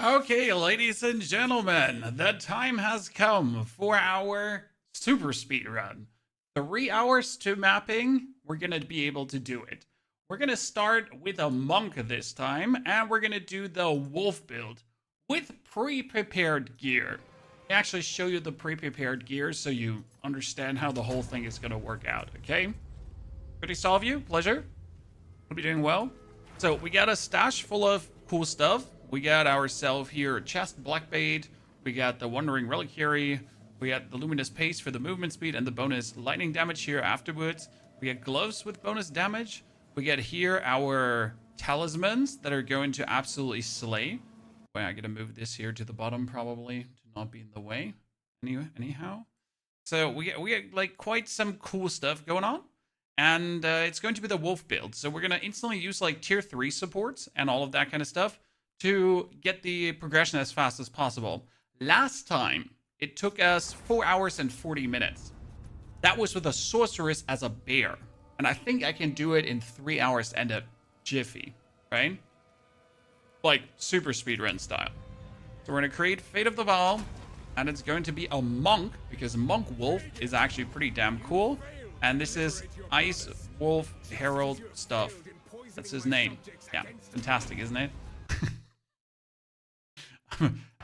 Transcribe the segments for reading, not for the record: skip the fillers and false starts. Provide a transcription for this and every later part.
Okay, ladies and gentlemen, the time has come for our super speed run. 3 hours to mapping, we're gonna be able to do it. We're gonna start with a monk this time, and we're gonna do the wolf build with pre-prepared gear. I actually show you the pre-prepared gear so you understand how the whole thing is gonna work out, okay? Good to solve you, pleasure. Hope you're doing well. So we got a stash full of cool stuff. We got ourselves here a chest blackbait. We got the wandering reliquary. We got the luminous pace for the movement speed and the bonus lightning damage here afterwards. We got gloves with bonus damage. We get here our talismans that are going to absolutely slay. Wait, I gotta move this here to the bottom probably to not be in the way. Anyhow. So we get like quite some cool stuff going on. And it's going to be the wolf build. So we're going to instantly use like tier 3 supports and all of that kind of stuff to get the progression as fast as possible. Last time, it took us 4 hours and 40 minutes. That was with a sorceress as a bear. And I think I can do it in 3 hours and a jiffy, right? Like super speedrun style. So we're going to create Fate of the Val. And it's going to be a monk, because Monk Wolf is actually pretty damn cool. And this is Ice Wolf Herald stuff. That's his name. Yeah, fantastic, isn't it?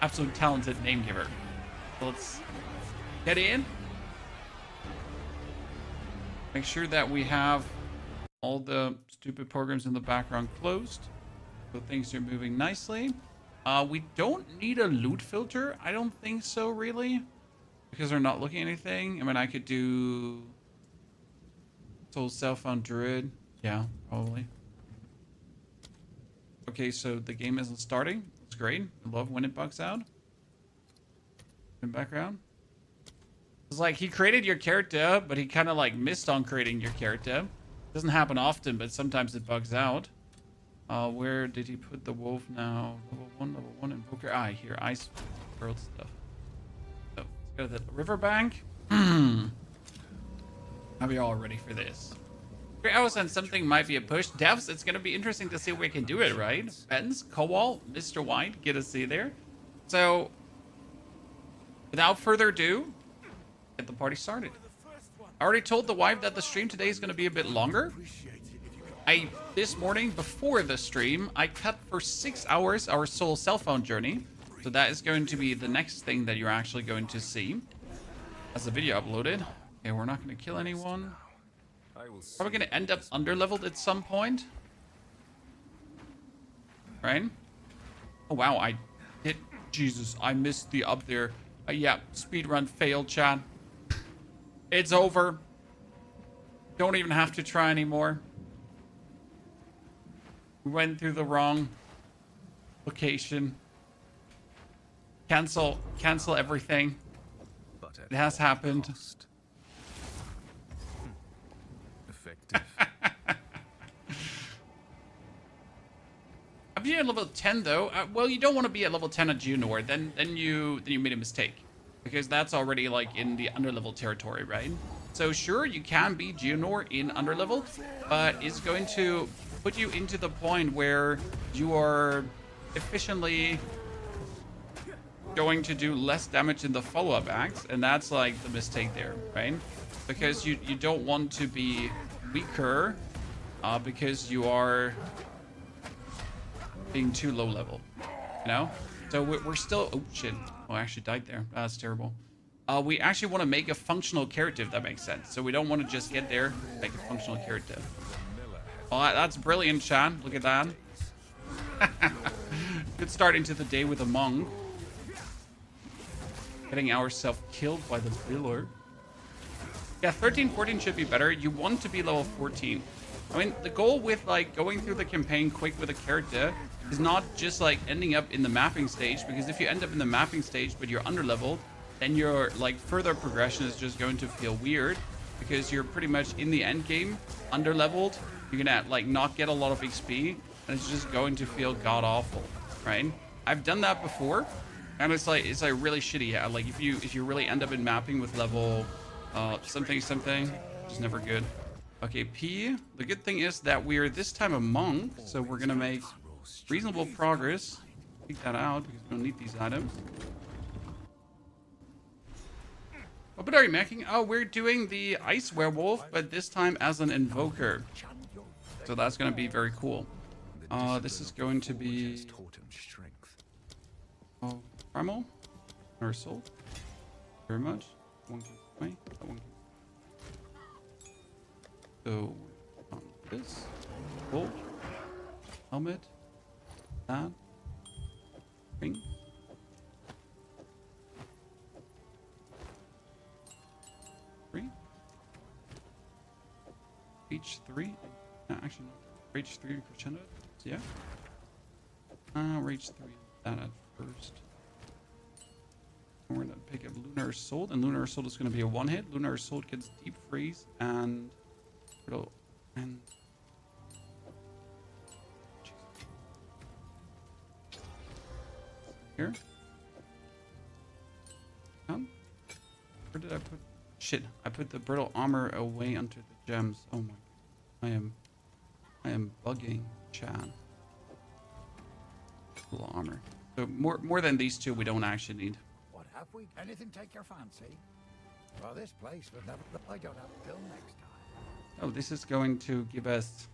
Absolute talented name giver. So let's get in. Make sure that we have all the stupid programs in the background closed, so things are moving nicely. We don't need a loot filter. I don't think so, really, because we're not looking at anything. I mean, I could do Soul Self on Druid. Yeah, probably. Okay, so the game isn't starting. It's great. I love when it bugs out. In background. It's like he created your character, but he kind of like missed on creating your character. Doesn't happen often, but sometimes it bugs out. Where did he put the wolf now? Level 1 invoker. Ah, here, Ice World stuff. So let's go to the riverbank. Are we all ready for this? 3 hours and something might be a push. Devs, it's gonna be interesting to see if we can do it, right? Benz, Kowal, Mr. White, get a C there. So, without further ado, get the party started. I already told the wife that the stream today is gonna be a bit longer. This morning, before the stream, I cut for 6 hours our soul cell phone journey. So that is going to be the next thing that you're actually going to see as the video uploaded. Okay, we're not going to kill anyone. Probably going to end up underleveled at some point. Right? Oh, wow, I hit... Jesus, I missed the up there. Yeah, speedrun failed, chat. It's over. Don't even have to try anymore. We went through the wrong location. Cancel everything. It has happened. Effective. If you're at level 10 though, well, you don't want to be at level 10 at Junior. Then you made a mistake, because that's already like in the underlevel territory, right? So sure, you can be Junior in underlevel, but it's going to put you into the point where you are efficiently going to do less damage in the follow-up acts, and that's like the mistake there, right? Because you don't want to be weaker because you are being too low level, you know? So we're still... Oh, shit. Oh, I actually died there. That's terrible. We actually want to make a functional character, if that makes sense. So we don't want to just get there, make a functional character. Oh, that's brilliant, Chan. Look at that. Good start into the day with a monk. Getting ourselves killed by the pillar. Yeah, 13, 14 should be better. You want to be level 14. I mean, the goal with like going through the campaign quick with a character is not just like ending up in the mapping stage, because if you end up in the mapping stage but you're underleveled, then your like further progression is just going to feel weird, because you're pretty much in the end game underleveled. You're gonna like not get a lot of XP, and it's just going to feel god awful, right? I've done that before, and it's like really shitty. Yeah, like if you really end up in mapping with level something, it's never good. Okay, P. The good thing is that we're this time a monk, so we're gonna make reasonable progress take that out because we don't need these items. What are we making? Oh, we're doing the Ice Werewolf, but this time as an Invoker. So that's going to be very cool. This is going to be... Oh, Primal? Or Soul? Very much. One goes away. That one goes. So, this. Bolt. Helmet. That. Ring. H3. No, actually, no. H3 crescendo. Yeah. Rage 3. That at first. We're gonna pick up Lunar Assault, and Lunar Assault is gonna be a one-hit. Lunar Assault gets Deep Freeze and here. Come. Where did I put? Shit! I put the brittle armor away under the gems. Oh my! I am bugging, Chan. Brittle armor. So more than these two, we don't actually need. What have we? Anything take your fancy? Well, this place was never. I don't have to till next time. Oh, this is going to give us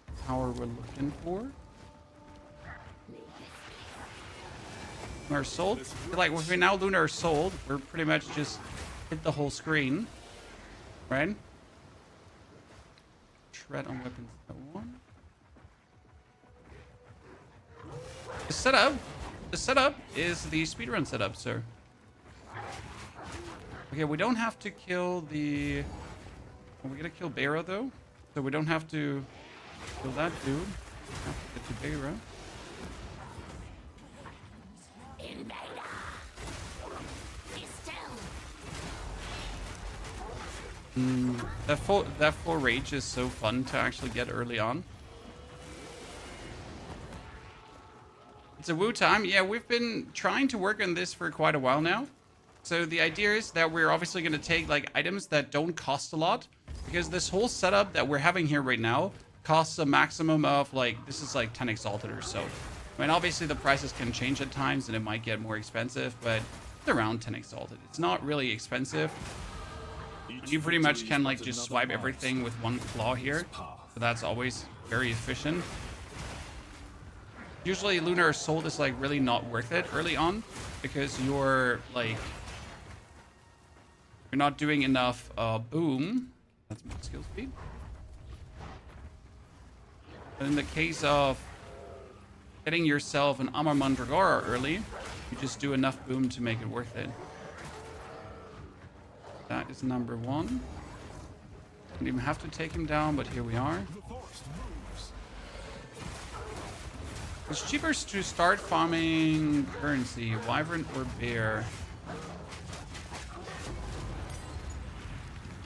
the power we're looking for. Lunar Assault. Like, if we now Lunar Assault, we're pretty much just hit the whole screen. Right? Shred on weapons. That one. The setup is the speedrun setup, sir. Okay, we don't have to kill the... Are we gonna kill Beira, though? So we don't have to kill that dude. We have to get to Beira. That full rage is so fun to actually get early on. It's a woo time. Yeah, we've been trying to work on this for quite a while now. So the idea is that we're obviously going to take like items that don't cost a lot, because this whole setup that we're having here right now costs a maximum of like, this is like 10 Exalted or so. I mean, obviously the prices can change at times and it might get more expensive, but it's around 10 Exalted. It's not really expensive. You pretty much can like just swipe everything with one claw here. So that's always very efficient. Usually Lunar Assault is like really not worth it early on because you're like, you're not doing enough boom. That's my skill speed. But in the case of getting yourself an Armor Mandragora early, you just do enough boom to make it worth it. That is number one. Didn't even have to take him down, but here we are. It's cheaper to start farming currency, Wyvern or Bear.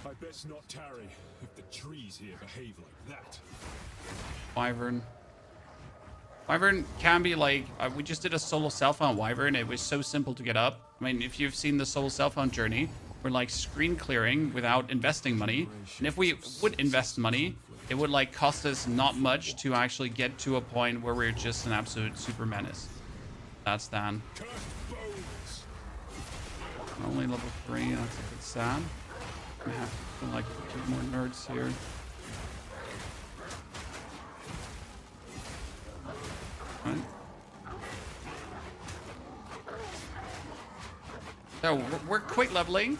I best not tarry if the trees here behave like that. Wyvern. Wyvern can be like, we just did a solo self-found Wyvern. It was so simple to get up. I mean, if you've seen the solo self-found journey, we're like screen clearing without investing money. And if we would invest money, it would like cost us not much to actually get to a point where we're just an absolute super menace. That's Dan. Only level 3, that's a bit sad. We have to like two more nerds here. Right. So we're quick leveling,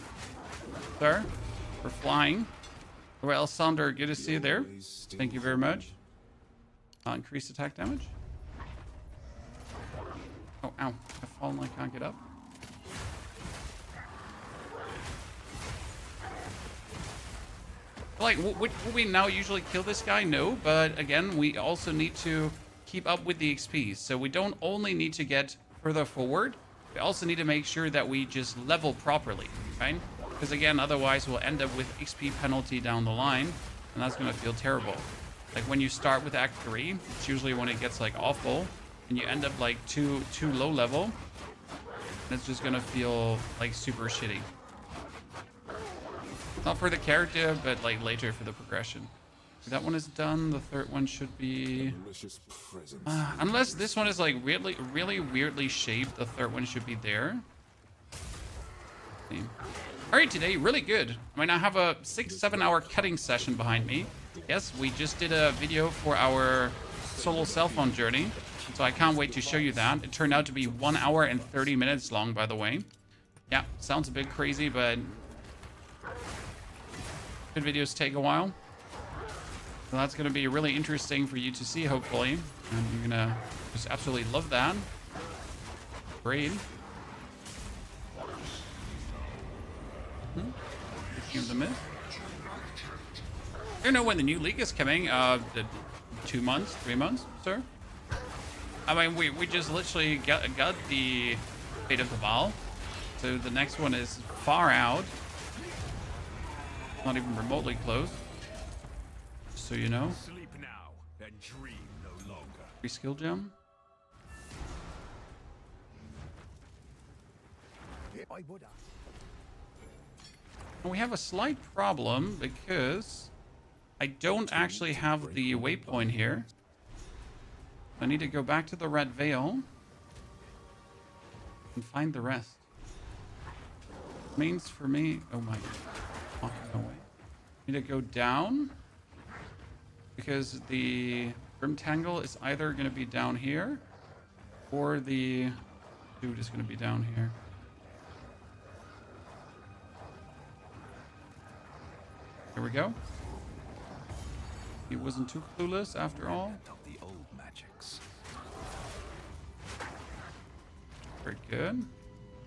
sir. We're flying. Well, Sander, good to see you there. Thank you very much. Increased attack damage. Oh, ow. I've fallen, I can't get up. Like, would we now usually kill this guy? No, but again, we also need to keep up with the XP. So we don't only need to get further forward, we also need to make sure that we just level properly, right? Because again, otherwise we'll end up with XP penalty down the line, and that's gonna feel terrible. Like when you start with Act 3, it's usually when it gets like awful, and you end up like too low level, and it's just gonna feel like super shitty. Not for the character, but like later for the progression. That one is done. The third one should be... Malicious presence. unless this one is like really, really weirdly shaped, the third one should be there. Alright, today, really good. I mean, I have a 6-7 hour cutting session behind me. Yes, we just did a video for our solo cell phone journey. So I can't wait to show you that. It turned out to be 1 hour and 30 minutes long, by the way. Yeah, sounds a bit crazy, but good videos take a while. So that's going to be really interesting for you to see, hopefully. And you're going to just absolutely love that. Great. Speaking of the myth. I don't know when the new league is coming. 2 months, 3 months, sir? I mean, we just literally got the Fate of the Val. So the next one is far out. Not even remotely close. So you know. Sleep now and dream no longer. Free skill gem. I would have. And we have a slight problem because I don't actually have the waypoint here. I need to go back to the Red Veil and find the rest. Means for me, oh my god, no way. Need to go down because the Grim Tangle is either going to be down here or the dude is going to be down here. Here we go. He wasn't too clueless after all. The old magics. Very good.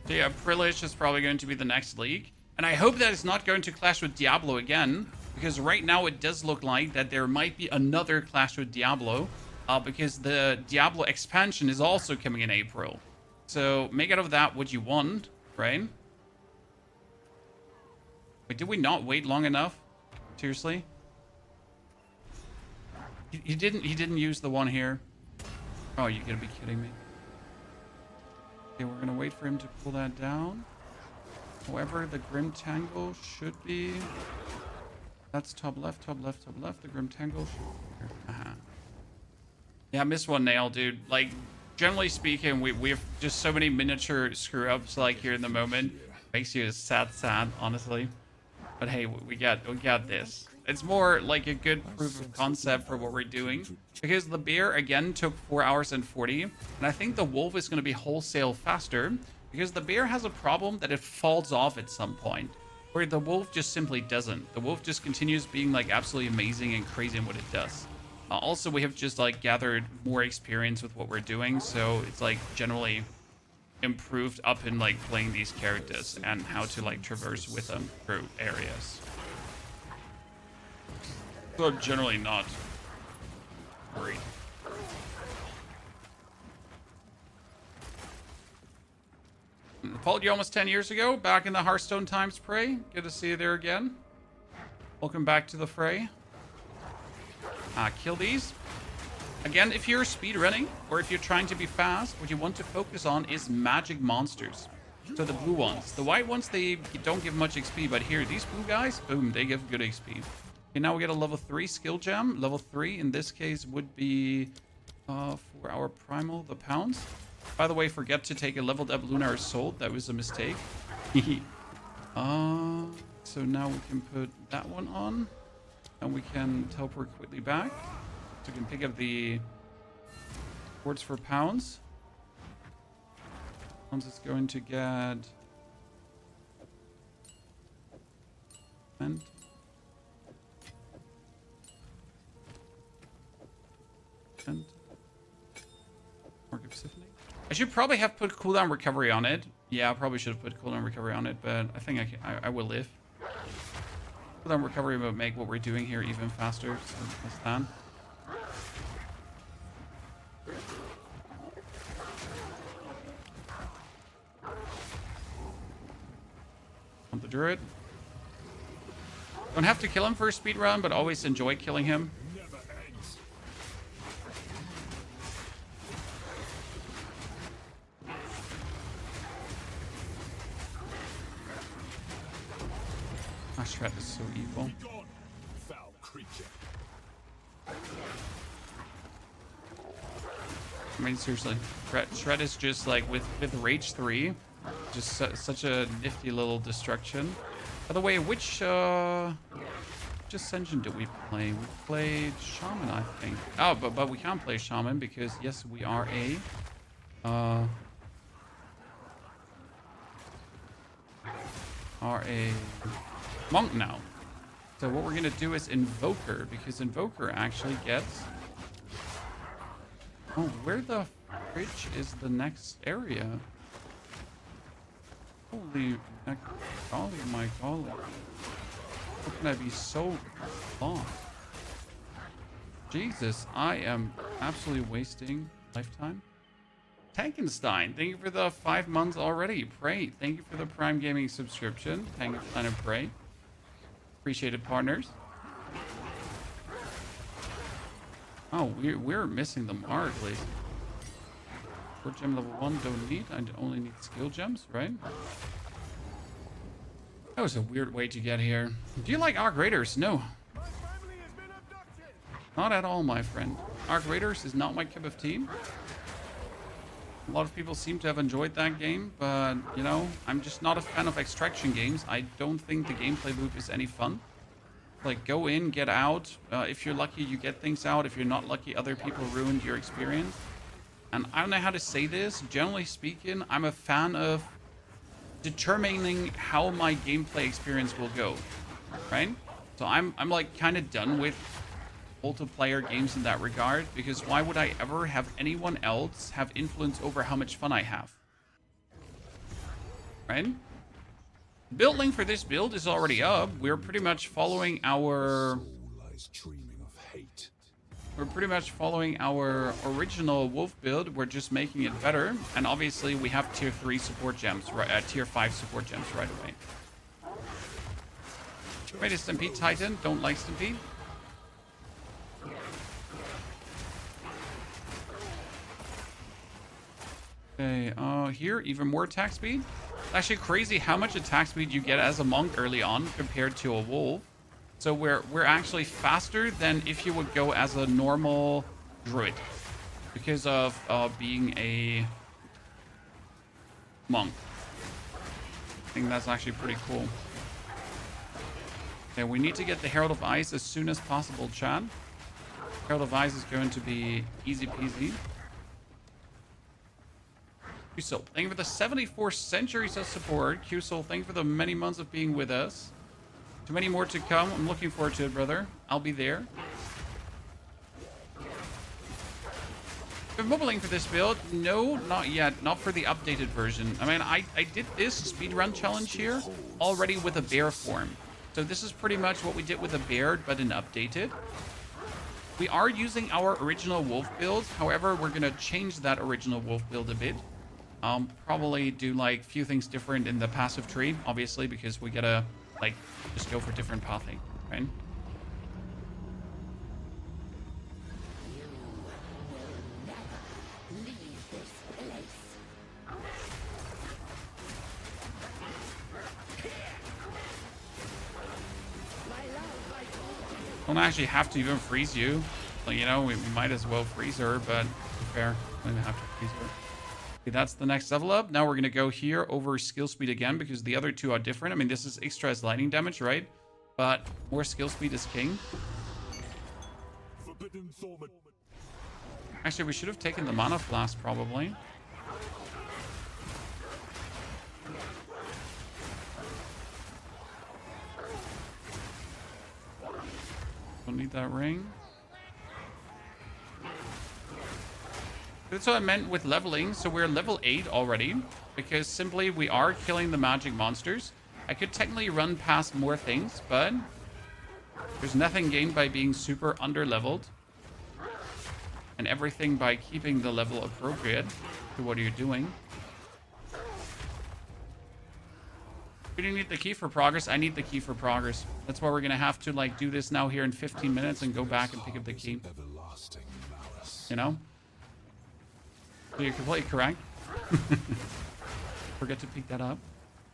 So yeah, Prillish is probably going to be the next league. And I hope that it's not going to clash with Diablo again. Because right now it does look like that there might be another clash with Diablo. Because the Diablo expansion is also coming in April. So make out of that what you want, right? Wait, did we not wait long enough? Seriously? He didn't use the one here. Oh, you're gonna be kidding me. Okay, we're gonna wait for him to pull that down. However, the Grim Tangle should be... That's top left, top left, top left. The Grim Tangle should be here. Yeah, I missed one nail, dude. Like, generally speaking, we have just so many miniature screw-ups, like, here in the moment. Makes you sad, honestly. But hey, we got this. It's more like a good proof of concept for what we're doing. Because the bear, again, took 4 hours and 40. And I think the wolf is going to be wholesale faster. Because the bear has a problem that it falls off at some point. Where the wolf just simply doesn't. The wolf just continues being like absolutely amazing and crazy in what it does. Also, we have just like gathered more experience with what we're doing. So it's like generally improved up in like playing these characters and how to like traverse with them through areas. So generally not worried. Followed you almost 10 years ago, back in the Hearthstone times, Prey. Good to see you there again. Welcome back to the fray. Kill these. Again, if you're speedrunning or if you're trying to be fast, what you want to focus on is magic monsters. So the blue ones. The white ones, they don't give much XP, but here, these blue guys, boom, they give good XP. Okay, now we get a level 3 skill gem. Level 3 in this case would be for our primal, the pounds. By the way, forget to take a leveled up Lunar Assault. That was a mistake. So now we can put that one on. And we can teleport quickly back. So we can pick up the words for pounds. Pounds is going to get... And... Mark of Symphony. I should probably have put cooldown recovery on it. Yeah, I probably should have put cooldown recovery on it, but I think I will live. Cooldown recovery will make what we're doing here even faster. So that's that. On the Druid. Don't have to kill him for a speed run, but always enjoy killing him. Never ends. My strat is so evil. Be gone, foul creature. mean, seriously, Shred is just like with Rage 3, just such a nifty little destruction. By the way, which Ascension did we play? We played Shaman, I think. Oh, but we can't play Shaman because yes, we are a monk now. So what we're gonna do is Invoker, because Invoker actually gets. Oh, where the fridge is the next area? Holy my golly. How can I be so long? Jesus, I am absolutely wasting lifetime. Tankenstein, thank you for the 5 months already. Pray, thank you for the Prime Gaming subscription. Tankenstein and Pray. Appreciate it, partners. Oh, we're missing the mark, ladies. For gem level 1, don't need. I only need skill gems, right? That was a weird way to get here. Do you like Arc Raiders? No. Not at all, my friend. Arc Raiders is not my cup of tea. A lot of people seem to have enjoyed that game, but, you know, I'm just not a fan of extraction games. I don't think the gameplay loop is any fun. Like, go in, get out. If you're lucky, you get things out. If you're not lucky, other people ruined your experience. And I don't know how to say this. Generally speaking, I'm a fan of determining how my gameplay experience will go, right? So I'm like kind of done with multiplayer games in that regard, because why would I ever have anyone else have influence over how much fun I have, right? Build link for this build is already up. We're pretty much following our original wolf build. We're just making it better, and obviously we have tier 3 support gems, right? Tier 5 support gems right away. Wait, a Stampede Titan. Don't like Stampede. Okay, here, even more attack speed. Actually crazy how much attack speed you get as a monk early on compared to a wolf. So we're actually faster than if you would go as a normal druid, because of being a monk. I think that's actually pretty cool. Okay, we need to get the Herald of Ice as soon as possible, Chad. Herald of Ice is going to be easy peasy. Qsol, thank you for the 74 centuries of support. Qsol, thank you for the many months of being with us. Too many more to come. I'm looking forward to it, brother. I'll be there. Been mobiling for this build? No, not yet. Not for the updated version. I mean, I did this speedrun challenge here already with a bear form. So this is pretty much what we did with a bear, but in updated. We are using our original wolf build. However, we're going to change that original wolf build a bit. Probably do like a few things different in the passive tree, obviously, because we gotta like just go for different pathing, right? Don't actually have to even freeze you. Well, you know, we might as well freeze her, but to be fair, we don't even have to freeze her. Okay, that's the next level up. Now we're going to go here over skill speed again, because the other two are different. I mean, this is extra as lightning damage, right? But more skill speed is king. Actually, we should have taken the mana flask, probably. Don't need that ring. That's what I meant with leveling. So we're level 8 already, because simply we are killing the magic monsters. I could technically run past more things, but there's nothing gained by being super under-leveled, and everything by keeping the level appropriate to what you're doing. You didn't need the key for progress. I need the key for progress. That's why we're going to have to like do this now here in 15 minutes and go back and pick up the key. You know? So you're completely correct. Forget to pick that up.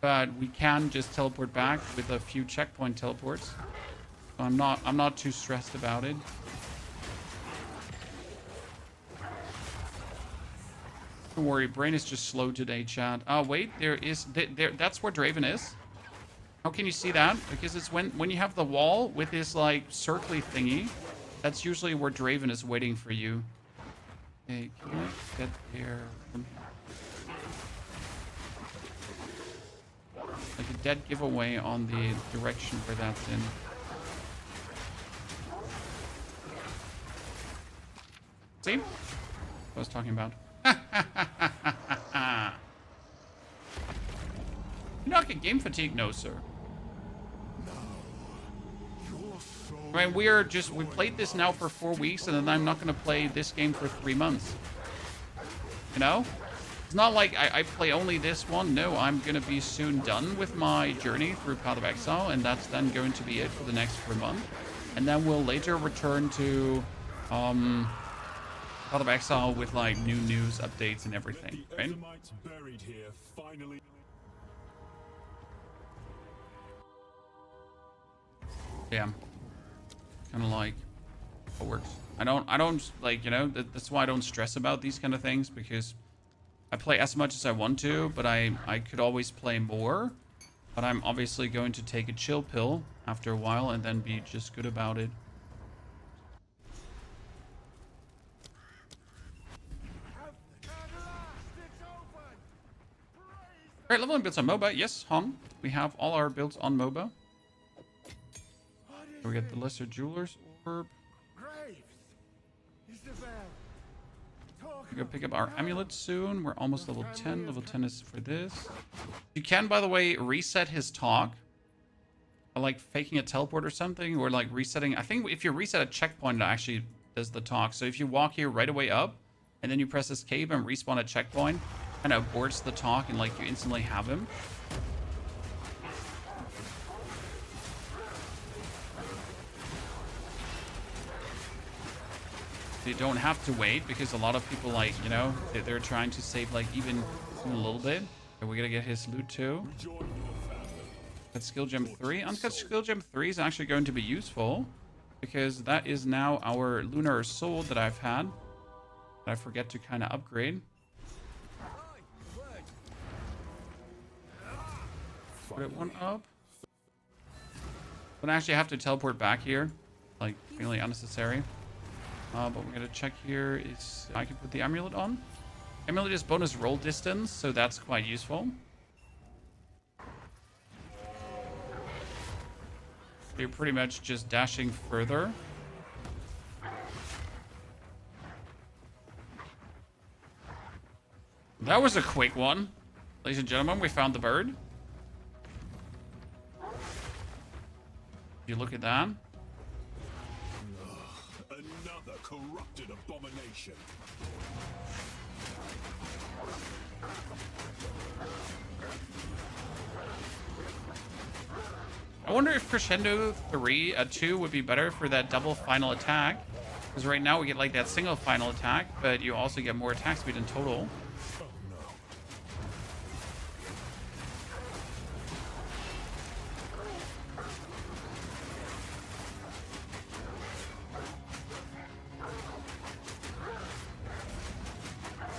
But we can just teleport back with a few checkpoint teleports. So I'm not too stressed about it. Don't worry, brain is just slow today, chat. Oh, wait, that's where Draven is. How can you see that? Because it's when you have the wall with this, like, circly thingy, that's usually where Draven is waiting for you. Okay, can I get there from here? Like a dead giveaway on the direction where that's in. See? What I was talking about. You're not getting game fatigue? No, sir. I mean, we played this now for 4 weeks, and then I'm not going to play this game for 3 months. You know? It's not like I play only this one. No, I'm going to be soon done with my journey through Path of Exile, and that's then going to be it for the next 4 months. And then we'll later return to Path of Exile with, like, new news, updates, and everything, right? Buried here, finally. Yeah. Kind of like it works. I don't like, you know, that's why I don't stress about these kind of things, because I play as much as I want to, but I could always play more. But I'm obviously going to take a chill pill after a while and then be just good about it. Alright, leveling builds on MOBA. Yes, Hong. We have all our builds on MOBA. We get the Lesser Jeweler's Orb. We're gonna pick up our amulet soon. We're almost level 10. Level 10 is for this. You can, by the way, reset his talk. By, like, faking a teleport or something. Or, like, resetting. I think if you reset a checkpoint, it actually does the talk. So if you walk here right away up, and then you press escape and respawn a checkpoint, kind of aborts the talk, and, like, you instantly have him. You don't have to wait, because a lot of people, like, you know, they're trying to save, like, even a little bit. We're gonna get his loot too. That skill gem 3. Uncut skill gem 3 is actually going to be useful, because that is now our lunar soul that I've had that I forget to kind of upgrade. Put it one up. Don't actually have to teleport back here, like, really unnecessary. But we're gonna check here is I can put the amulet on. Amulet is bonus roll distance, so that's quite useful. You're pretty much just dashing further. That was a quick one. Ladies and gentlemen, we found the bird. You look at that. Another corrupted abomination. I wonder if Crescendo 3 at 2 would be better for that double final attack. Because right now we get, like, that single final attack, but you also get more attack speed in total. Oh no.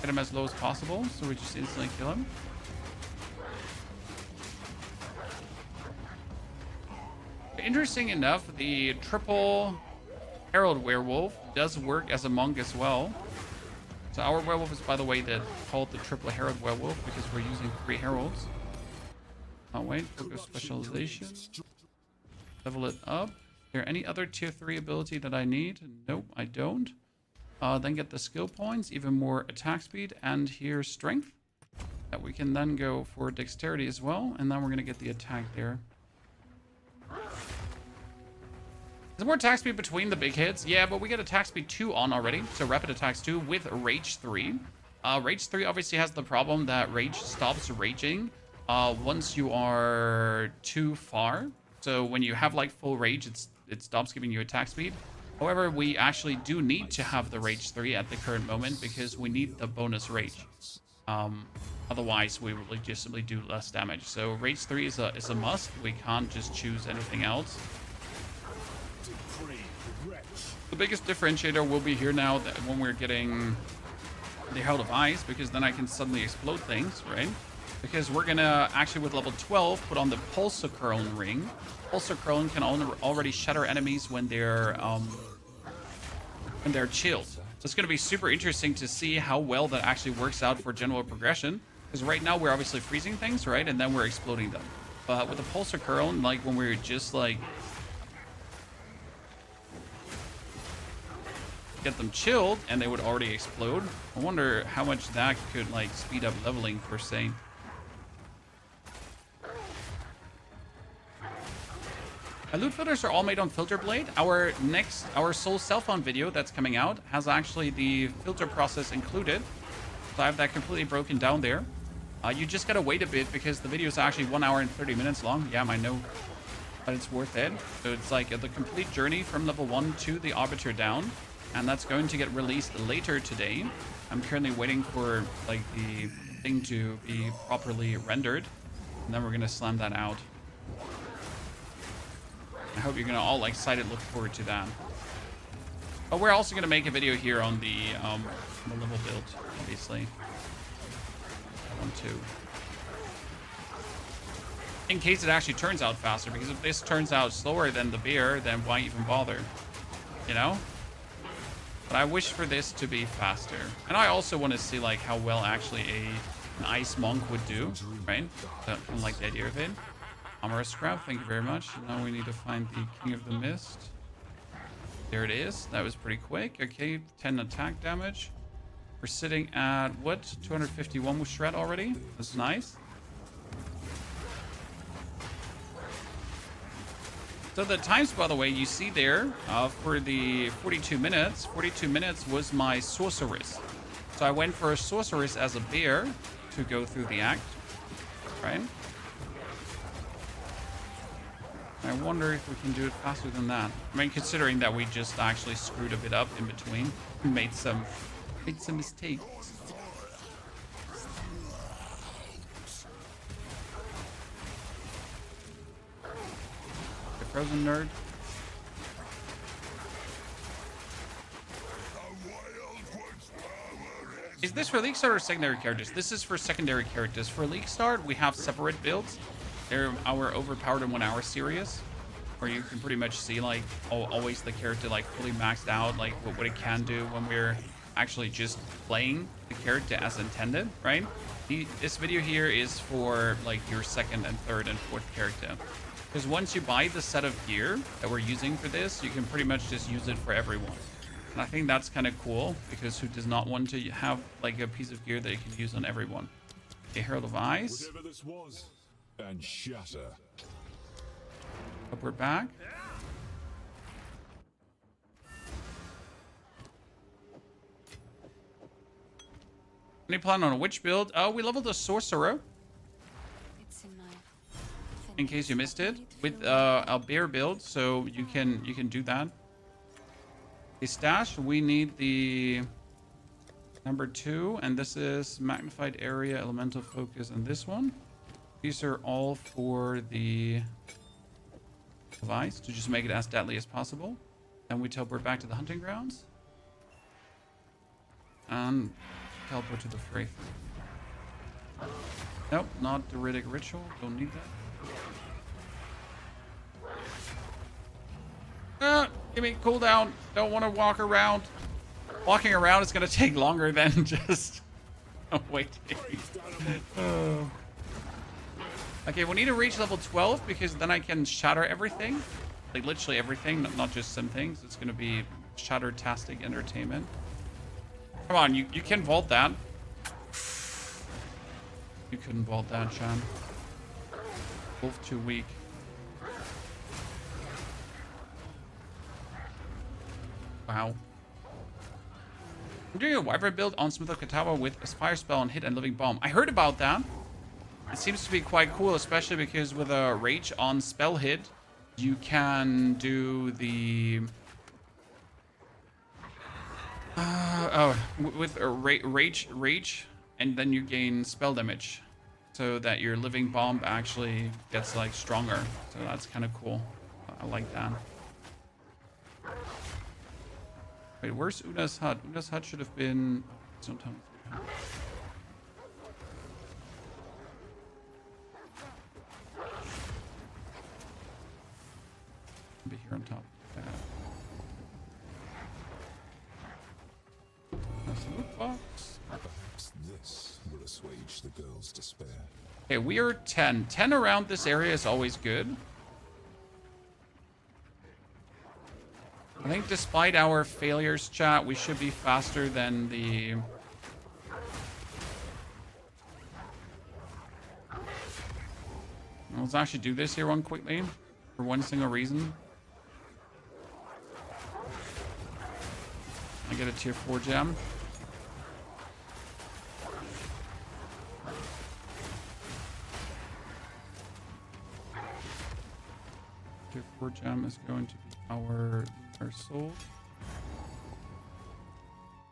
Get him as low as possible, so we just instantly kill him. Interesting enough, the triple Herald Werewolf does work as a monk as well. So our werewolf is, by the way, called the triple Herald Werewolf because we're using 3 heralds. Oh wait, focus specialization. Level it up. Is there any other tier 3 ability that I need? Nope, I don't. Then get the skill points, even more attack speed, and here strength. That we can then go for dexterity as well, and then we're gonna get the attack there. There's more attack speed between the big hits. Yeah, but we get attack speed 2 on already. So rapid attacks 2 with rage 3. Rage 3 obviously has the problem that rage stops raging once you are too far. So when you have, like, full rage, it stops giving you attack speed. However, we actually do need to have the rage 3 at the current moment because we need the bonus rage. Otherwise, we will legitimately do less damage. So rage 3 is a must. We can't just choose anything else. The biggest differentiator will be here now that when we're getting the Herald of Ice, because then I can suddenly explode things, right? Because we're gonna actually with level 12 put on the Pulsarcurlin ring. Pulsarcurlin can already shatter enemies when they're chilled. So it's gonna be super interesting to see how well that actually works out for general progression. Because right now we're obviously freezing things, right? And then we're exploding them. But with the Pulsarcurlin, like when we're just like get them chilled and they would already explode. I wonder how much that could like speed up leveling per se. Loot filters are all made on Filter Blade. Our Soul Cellphone video that's coming out has actually the filter process included. So I have that completely broken down there. You just gotta wait a bit because the video is actually 1 hour and 30 minutes long. Yeah, I know, but it's worth it. So it's like the complete journey from level 1 to the Arbiter down. And that's going to get released later today. I'm currently waiting for like the thing to be properly rendered. And then we're gonna slam that out. I hope you're gonna all excited look forward to that. But we're also gonna make a video here on the level build, obviously. One, two. In case it actually turns out faster, because if this turns out slower than the bear, then why even bother? You know? But I wish for this to be faster. And I also want to see like how well actually an ice monk would do, right? So, I like the idea of it. Armor scrap, thank you very much. Now we need to find the King of the Mist. There it is. That was pretty quick. Okay, 10 attack damage. We're sitting at, what? 251 with Shred already? That's nice. So the times, by the way, you see there for the 42 minutes. 42 minutes was my Sorceress. So I went for a Sorceress as a bear to go through the act, right? I wonder if we can do it faster than that. I mean, considering that we just actually screwed a bit up in between, made some mistakes. The frozen nerd. Is this for League Start or secondary characters? This is for secondary characters. For League Start, we have separate builds. They're our overpowered in 1 hour series, where you can pretty much see like always the character like fully maxed out, like what it can do when we're actually just playing the character as intended, right? This video here is for like your second and third and fourth character. Because once you buy the set of gear that we're using for this, you can pretty much just use it for everyone. And I think that's kind of cool, because who does not want to have like a piece of gear that you can use on everyone? Okay, Herald of Ice. Whatever this was, and shatter. Upward back. Any plan on a witch build? Oh, we leveled a sorcerer. In case you missed it, with a bear build, so you can do that. The stash, we need the number 2, and this is magnified area, elemental focus, and this one. These are all for the device to just make it as deadly as possible. Then we teleport back to the hunting grounds and teleport to the Wraith. Nope, not the Riddick ritual. Don't need that. Give me cooldown. Don't want to walk around. Walking around is going to take longer than just waiting. Okay, we need to reach level 12 because then I can shatter everything. Like literally everything, not just some things. It's going to be shatter-tastic entertainment. Come on, you can vault that. You couldn't vault that, Sean. Wolf too weak. Wow. I'm doing a Wyvern build on Smith of Katawa with Aspire Spell and Hit and Living Bomb. I heard about that. It seems to be quite cool, especially because with a Rage on Spell Hit, you can do the... with a Rage, and then you gain spell damage. So that your Living Bomb actually gets, like, stronger. So that's kind of cool. I like that. Wait, where's Una's hut? Una's hut should have been... Don't tell me Be here on top. That's the loot box. Perhaps this will assuage the girl's despair. Okay, we are 10. 10 around this area is always good. I think despite our failures, chat, we should be faster than the... Let's actually do this here one quickly. For one single reason. I get a tier 4 gem. Tier 4 gem is going to be our soul.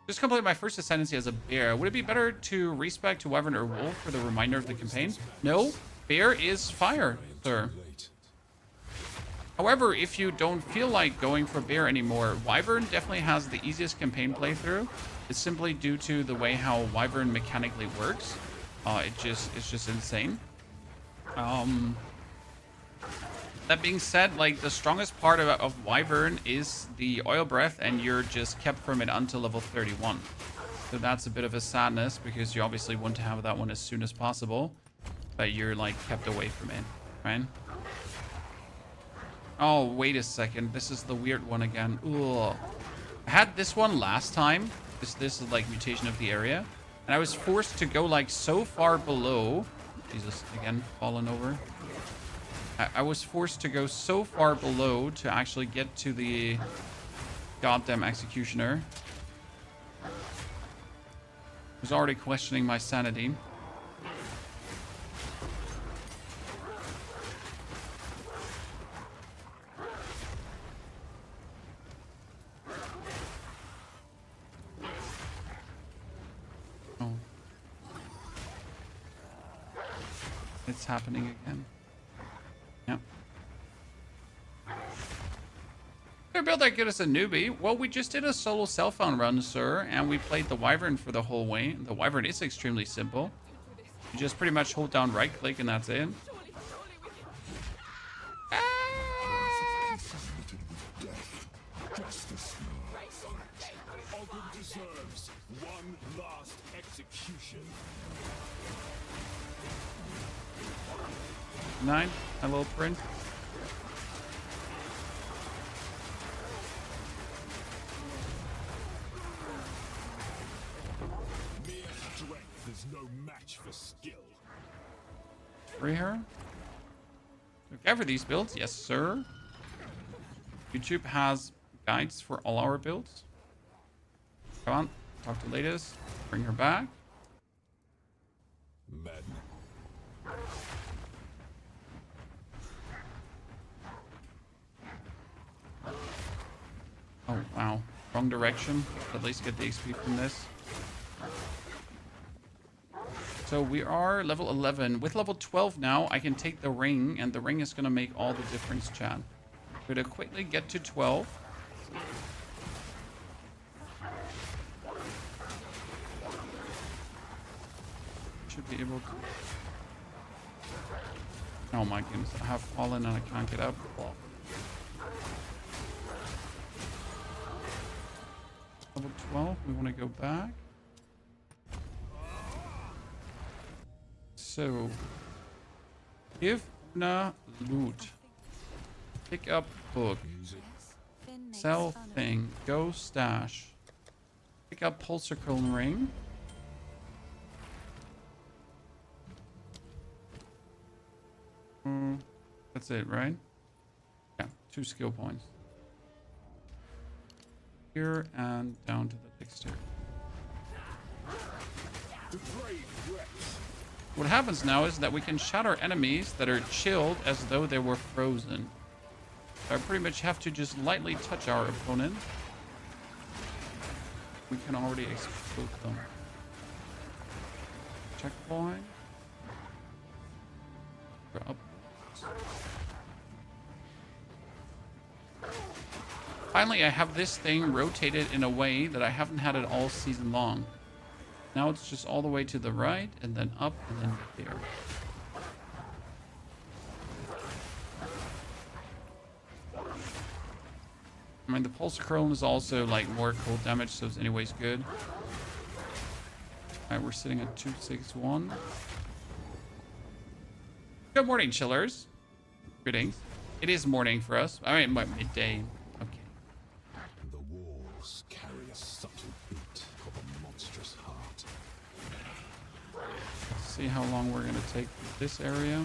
Just completed my first ascendancy as a bear. Would it be better to respec to wyvern or wolf for the remainder of the campaign? No, bear is fire, sir. However, if you don't feel like going for bear anymore, wyvern definitely has the easiest campaign playthrough. It's simply due to the way how wyvern mechanically works. It's just insane. That being said, like, the strongest part of wyvern is the oil breath, and you're just kept from it until level 31. So that's a bit of a sadness, because you obviously want to have that one as soon as possible, but you're like kept away from it, right? Oh, wait a second. This is the weird one again. Ugh. I had this one last time. This is like mutation of the area, and I was forced to go like so far below. Jesus, again, falling over. I was forced to go so far below to actually get to the goddamn executioner. I was already questioning my sanity. Oh. It's happening again. Yep. They're built that good as a newbie. Well, we just did a solo cell phone run, sir, and we played the wyvern for the whole way. The wyvern is extremely simple. You just pretty much hold down right click and that's it. Ogden deserves one last execution. 9, my little prince. Mere strength is no match for skill. Free her. Okay for these builds, yes sir. YouTube has guides for all our builds. Come on, talk to latest. Bring her back. Madden. Oh, wow. Wrong direction. At least get the XP from this. So we are level 11. With level 12 now, I can take the ring, and the ring is going to make all the difference, chat. We're going to quickly get to 12. Should be able to... Oh my goodness, I have fallen and I can't get up. Well, level 12, we want to go back. So, give Una loot. Pick up book. Sell thing. Go stash. Pick up pulse circle ring. That's it, right? Yeah, 2 skill points. Here and down to the dexterity. What happens now is that we can shatter enemies that are chilled as though they were frozen. So I pretty much have to just lightly touch our opponent. We can already explode them. Checkpoint. Go up. Finally, I have this thing rotated in a way that I haven't had it all season long. Now it's just all the way to the right, and then up, and then there. I mean, the Pulse Curl is also like more cold damage, so it's anyways good. Alright, we're sitting at 261. Good morning, chillers. Greetings. It is morning for us. I mean, midday. Okay. And the walls carry a subtle beat of a monstrous heart. Let's see how long we're gonna take this area.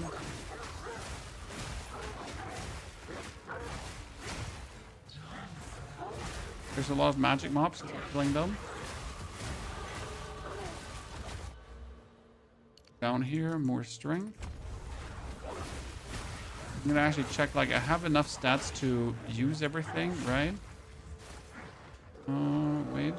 There's a lot of magic mobs, so we're killing them. Down here, more strength. I'm gonna actually check, like, I have enough stats to use everything, right? Wait.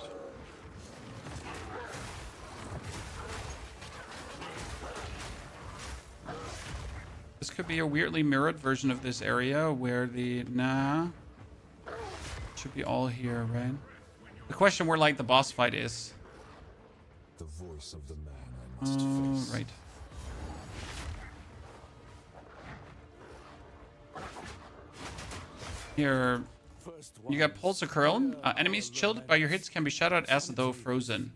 This could be a weirdly mirrored version of this area where the... Nah. Should be all here, right? The question where, like, the boss fight is. The voice of the man I must face. Right. Here, you got Pulse Curl. Enemies chilled by your hits can be shot out as though frozen.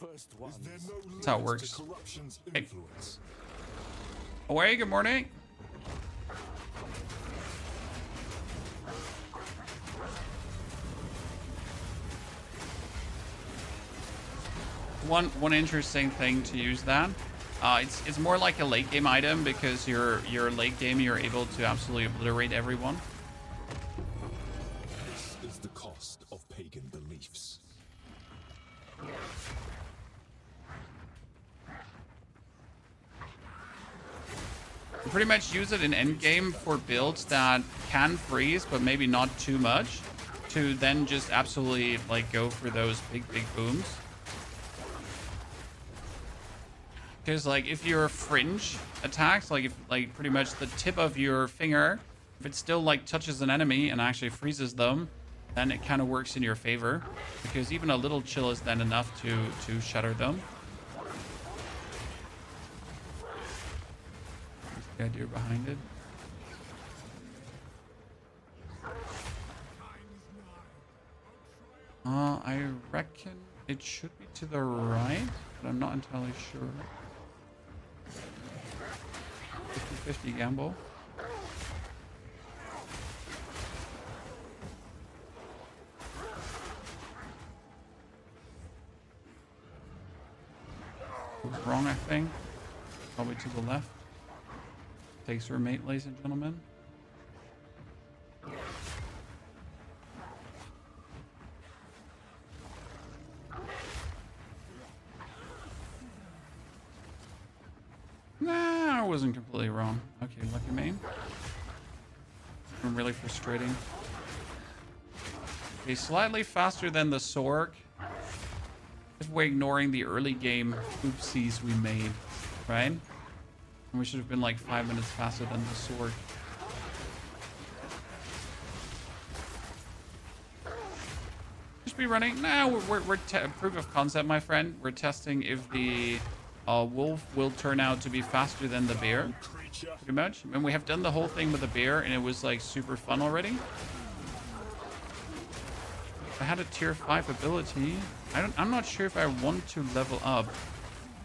That's how it works. Hey. Away, good morning. One interesting thing to use that. It's more like a late game item because your late game you're able to absolutely obliterate everyone. This is the cost of pagan beliefs. You pretty much use it in endgame for builds that can freeze, but maybe not too much, to then just absolutely like go for those big booms. Because like if your fringe attacks, like if like pretty much the tip of your finger, if it still like touches an enemy and actually freezes them, then it kind of works in your favor. Because even a little chill is then enough to shatter them. That's the idea behind it. I reckon it should be to the right, but I'm not entirely sure. 50-50 gamble. Was wrong, I think. Probably to the left. Takes her mate, ladies and gentlemen. Nah, I wasn't completely wrong. Okay, lucky me. I'm really frustrating. Okay, slightly faster than the Sork. If we're ignoring the early game oopsies we made, right? And we should have been like 5 minutes faster than the Sork. Just be running. Nah, we're proof of concept, my friend. We're testing if the wolf will turn out to be faster than the bear. Pretty much. And we have done the whole thing with the bear, and it was like super fun already. I had a tier 5 ability. I'm not sure if I want to level up.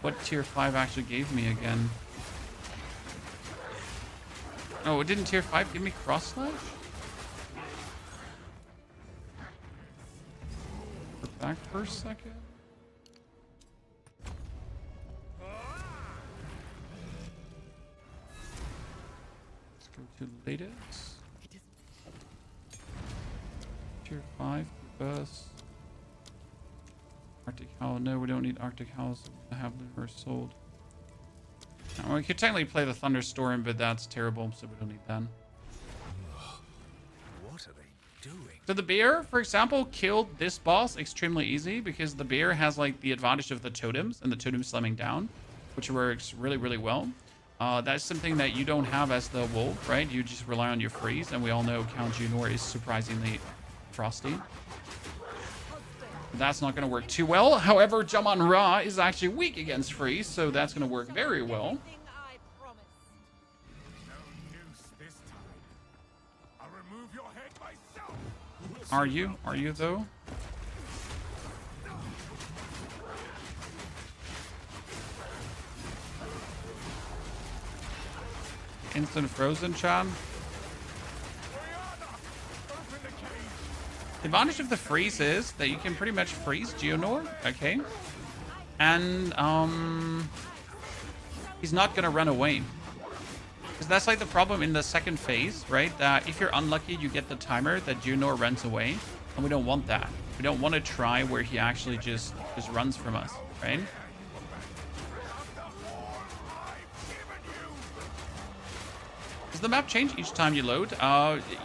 What tier 5 actually gave me again? Oh, it didn't tier 5 give me cross slash? We're back for a second. Let's go to latest. Tier 5 burst. Arctic Howl. No, we don't need Arctic Howls to have the reverse sold. Now, we could technically play the Thunderstorm, but that's terrible, so we don't need that. What are they doing? So the bear, for example, killed this boss extremely easy because the bear has like the advantage of the totems and the totem slamming down, which works really, really well. That's something that you don't have as the wolf, right? You just rely on your freeze, and we all know Count Junor is surprisingly frosty. That's not going to work too well. However, Jaman Ra is actually weak against freeze, so that's going to work very well. Anything I promised. No noose this time. I'll remove your head myself. Are you? Are you, though? Instant frozen, Chan. Open the cage. The advantage of the freeze is that you can pretty much freeze Geonor, okay? And, he's not gonna run away. Because that's like the problem in the second phase, right? That if you're unlucky, you get the timer that Geonor runs away. And we don't want that. We don't want to try where he actually just runs from us, right? Does the map change each time you load?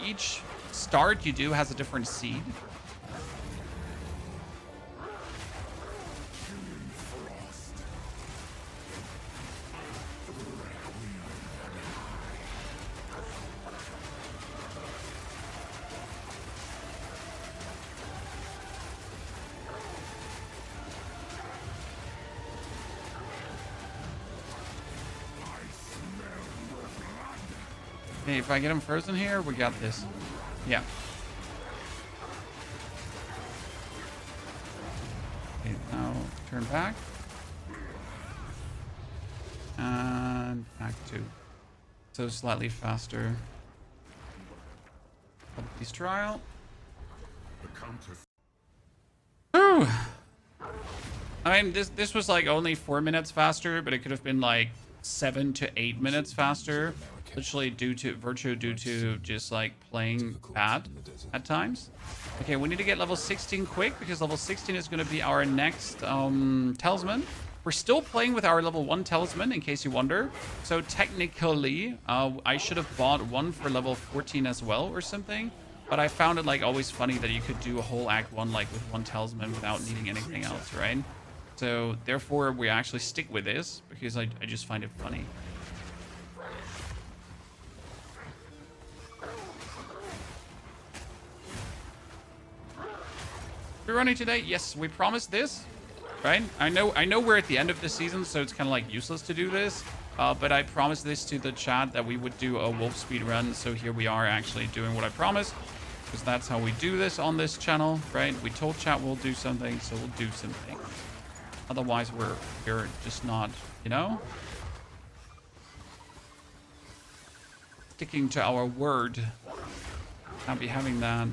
Each start you do has a different seed. Hey, if I get him frozen here, we got this. Yeah. Okay, now turn back. And back 2. So slightly faster. Peace trial. Whew. I mean, this was like only 4 minutes faster, but it could have been like 7 to 8 minutes faster. Literally due to just like playing bad at times. Okay, we need to get level 16 quick because level 16 is going to be our next talisman. We're still playing with our level 1 talisman in case you wonder. So technically, I should have bought one for level 14 as well or something. But I found it like always funny that you could do a whole act 1 like with one talisman without needing anything else, right? So therefore we actually stick with this because I just find it funny. We're running today? Yes, we promised this, right? I know we're at the end of the season, so it's kind of like useless to do this. But I promised this to the chat that we would do a wolf speed run. So here we are actually doing what I promised, because that's how we do this on this channel, right? We told chat we'll do something, so we'll do something. Otherwise, we're just not, you know, sticking to our word. Can't be having that.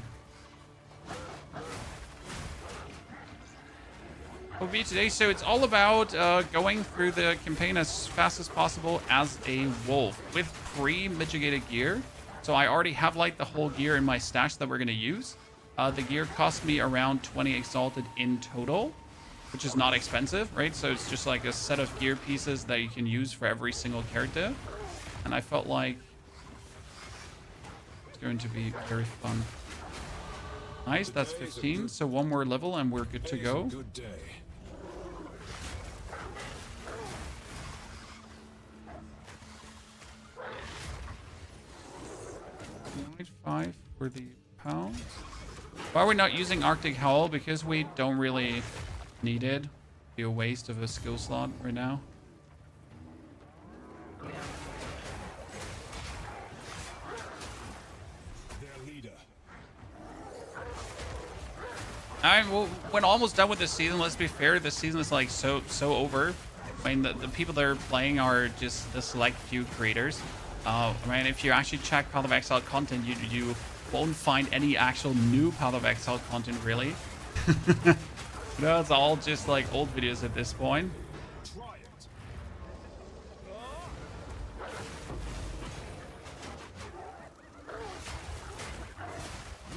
POE today, so it's all about going through the campaign as fast as possible as a wolf with pre-mitigated gear. So I already have like the whole gear in my stash that we're going to use. The gear cost me around 20 exalted in total, which is not expensive, right? So it's just like a set of gear pieces that you can use for every single character. And I felt like it's going to be very fun. Nice, that's 15. So one more level and we're good to go. Good day. 5 for the pounds. Why are we not using Arctic Howl? Because we don't really need it. Be a waste of a skill slot right now. Their leader. When almost done with this season, let's be fair, this season is like so over. I mean, the people that are playing are just the select few creators. I mean, if you actually check Path of Exile content, you won't find any actual new Path of Exile content, really. You know, it's all just like old videos at this point. Try it.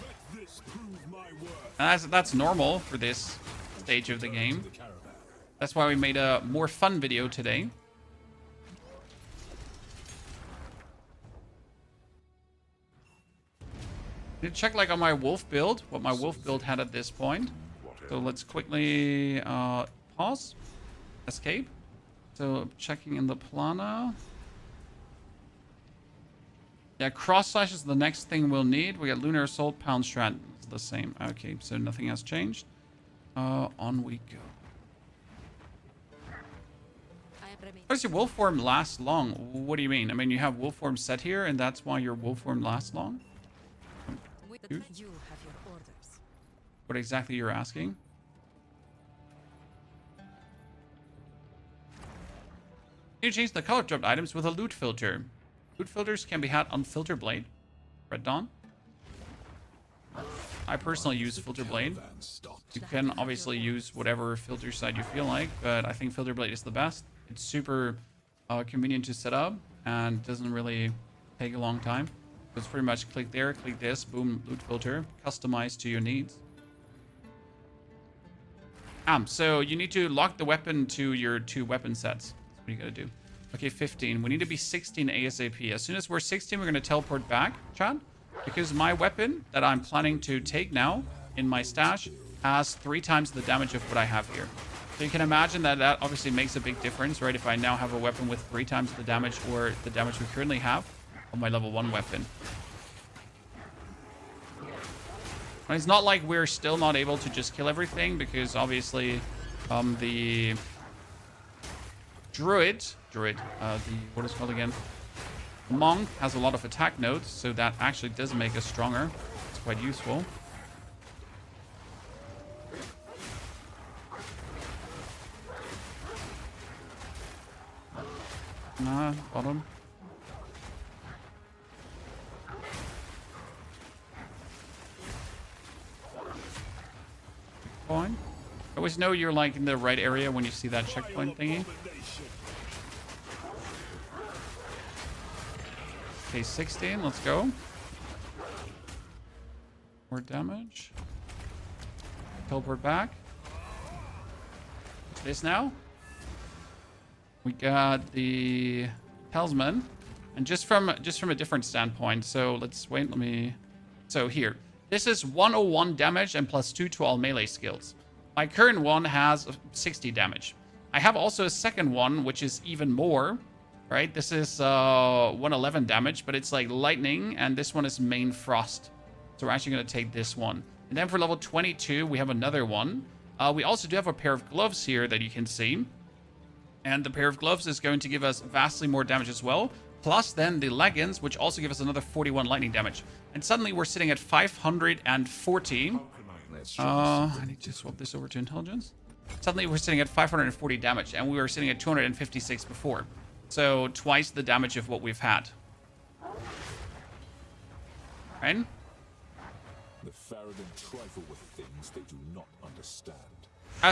Let this prove my worth. And that's normal for this stage of the game. The caravan. That's why we made a more fun video today. Need to check like on my wolf build, what my wolf build had at this point. So let's quickly pause, escape. So checking in the planner. Yeah, cross slash is the next thing we'll need. We got Lunar Assault, Pound Strat is the same. Okay, so nothing has changed. On we go. How does your wolf form last long? What do you mean? I mean, you have wolf form set here, and that's why your wolf form lasts long? You have your orders. What exactly you're asking? You change the color dropped items with a loot filter. Loot filters can be had on Filter Blade. Red Dawn. I personally use Filter Blade. You can obviously use whatever filter side you feel like, but I think Filter Blade is the best. It's super convenient to set up and doesn't really take a long time. It's pretty much click there, click this, boom, loot filter, customized to your needs. So you need to lock the weapon to your 2 weapon sets. That's what you gotta do. Okay, 15. We need to be 16 ASAP. As soon as we're 16, we're gonna teleport back, Chad, because my weapon that I'm planning to take now in my stash has 3 times the damage of what I have here. So you can imagine that that obviously makes a big difference, right? If I now have a weapon with 3 times the damage or the damage we currently have on my level 1 weapon. And it's not like we're still not able to just kill everything, because obviously the Druid, what is it called again? Monk has a lot of attack nodes, so that actually does make us stronger. It's quite useful. Bottom. Point. I always know you're like in the right area when you see that checkpoint thingy. Okay, 16. Let's go. More damage. Teleport back. What's this now? We got the Talisman, and just from a different standpoint. So let's wait. So here, this is 101 damage and +2 to all melee skills. My current one has 60 damage. I have also a second one, which is even more. Right? This is 111 damage, but it's like lightning, and this one is main frost. So we're actually gonna take this one. And then for level 22, we have another one. We also do have a pair of gloves here that you can see. And the pair of gloves is going to give us vastly more damage as well. Plus then the leggings, which also give us another 41 lightning damage. And suddenly we're sitting at 540. I need to swap this over to intelligence. Suddenly we're sitting at 540 damage, and we were sitting at 256 before. So twice the damage of what we've had. Right? The Farragon trifle with things they do not understand.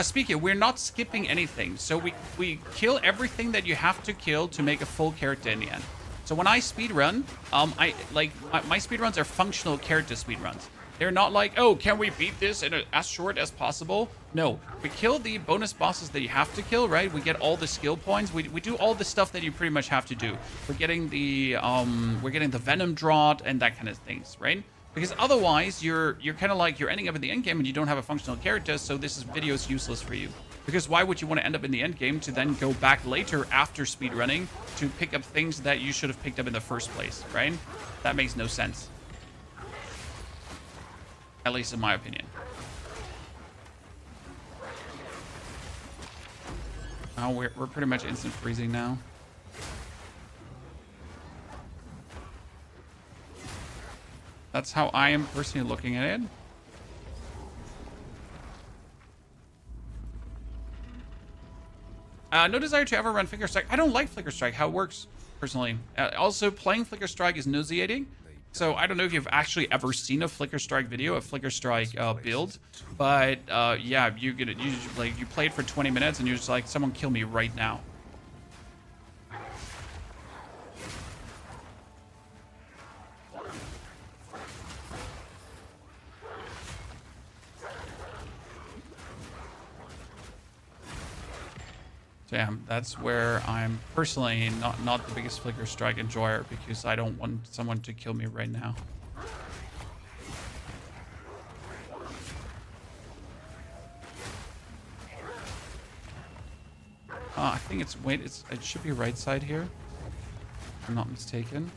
Speaking, we're not skipping anything. So we kill everything that you have to kill to make a full character in the end. So when I speedrun, my speedruns are functional character speedruns. They're not like, oh, can we beat this in as short as possible? No, we kill the bonus bosses that you have to kill, right? We get all the skill points. We do all the stuff that you pretty much have to do. We're getting the venom draught and that kind of things, right? Because otherwise, you're kind of like, you're ending up in the end game and you don't have a functional character, so this video is useless for you. Because why would you want to end up in the end game to then go back later after speedrunning to pick up things that you should have picked up in the first place, right? That makes no sense. At least in my opinion. Oh, we're pretty much instant freezing now. That's how I am personally looking at it. No desire to ever run Flicker Strike. I don't like Flicker Strike, how it works, personally. Also, playing Flicker Strike is nauseating. So I don't know if you've actually ever seen a Flicker Strike video, a Flicker Strike build. But yeah, you play it for 20 minutes and you're just like, someone kill me right now. Damn, that's where I'm personally not the biggest Flicker Strike enjoyer, because I don't want someone to kill me right now. I think it's, wait, it should be right side here, if I'm not mistaken.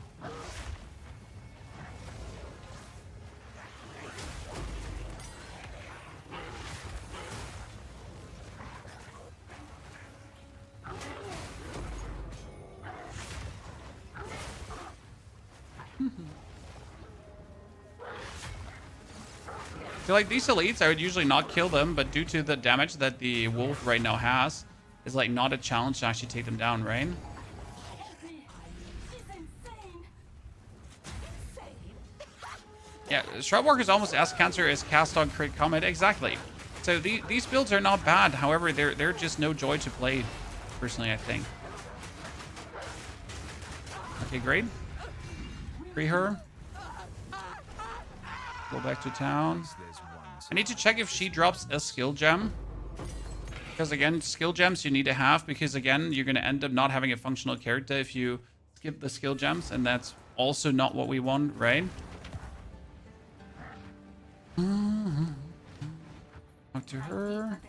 So like these elites, I would usually not kill them, but due to the damage that the wolf right now has, it's like not a challenge to actually take them down, right? Yeah, Shroudwalker is almost as cancer as cast on crit comet. Exactly. So these builds are not bad. However, they're just no joy to play, personally, I think. Okay, great. Free her. Go back to town. I need to check if she drops a skill gem. Because again, skill gems you need to have, because again, you're going to end up not having a functional character if you skip the skill gems, and that's also not what we want, right? Talk to her.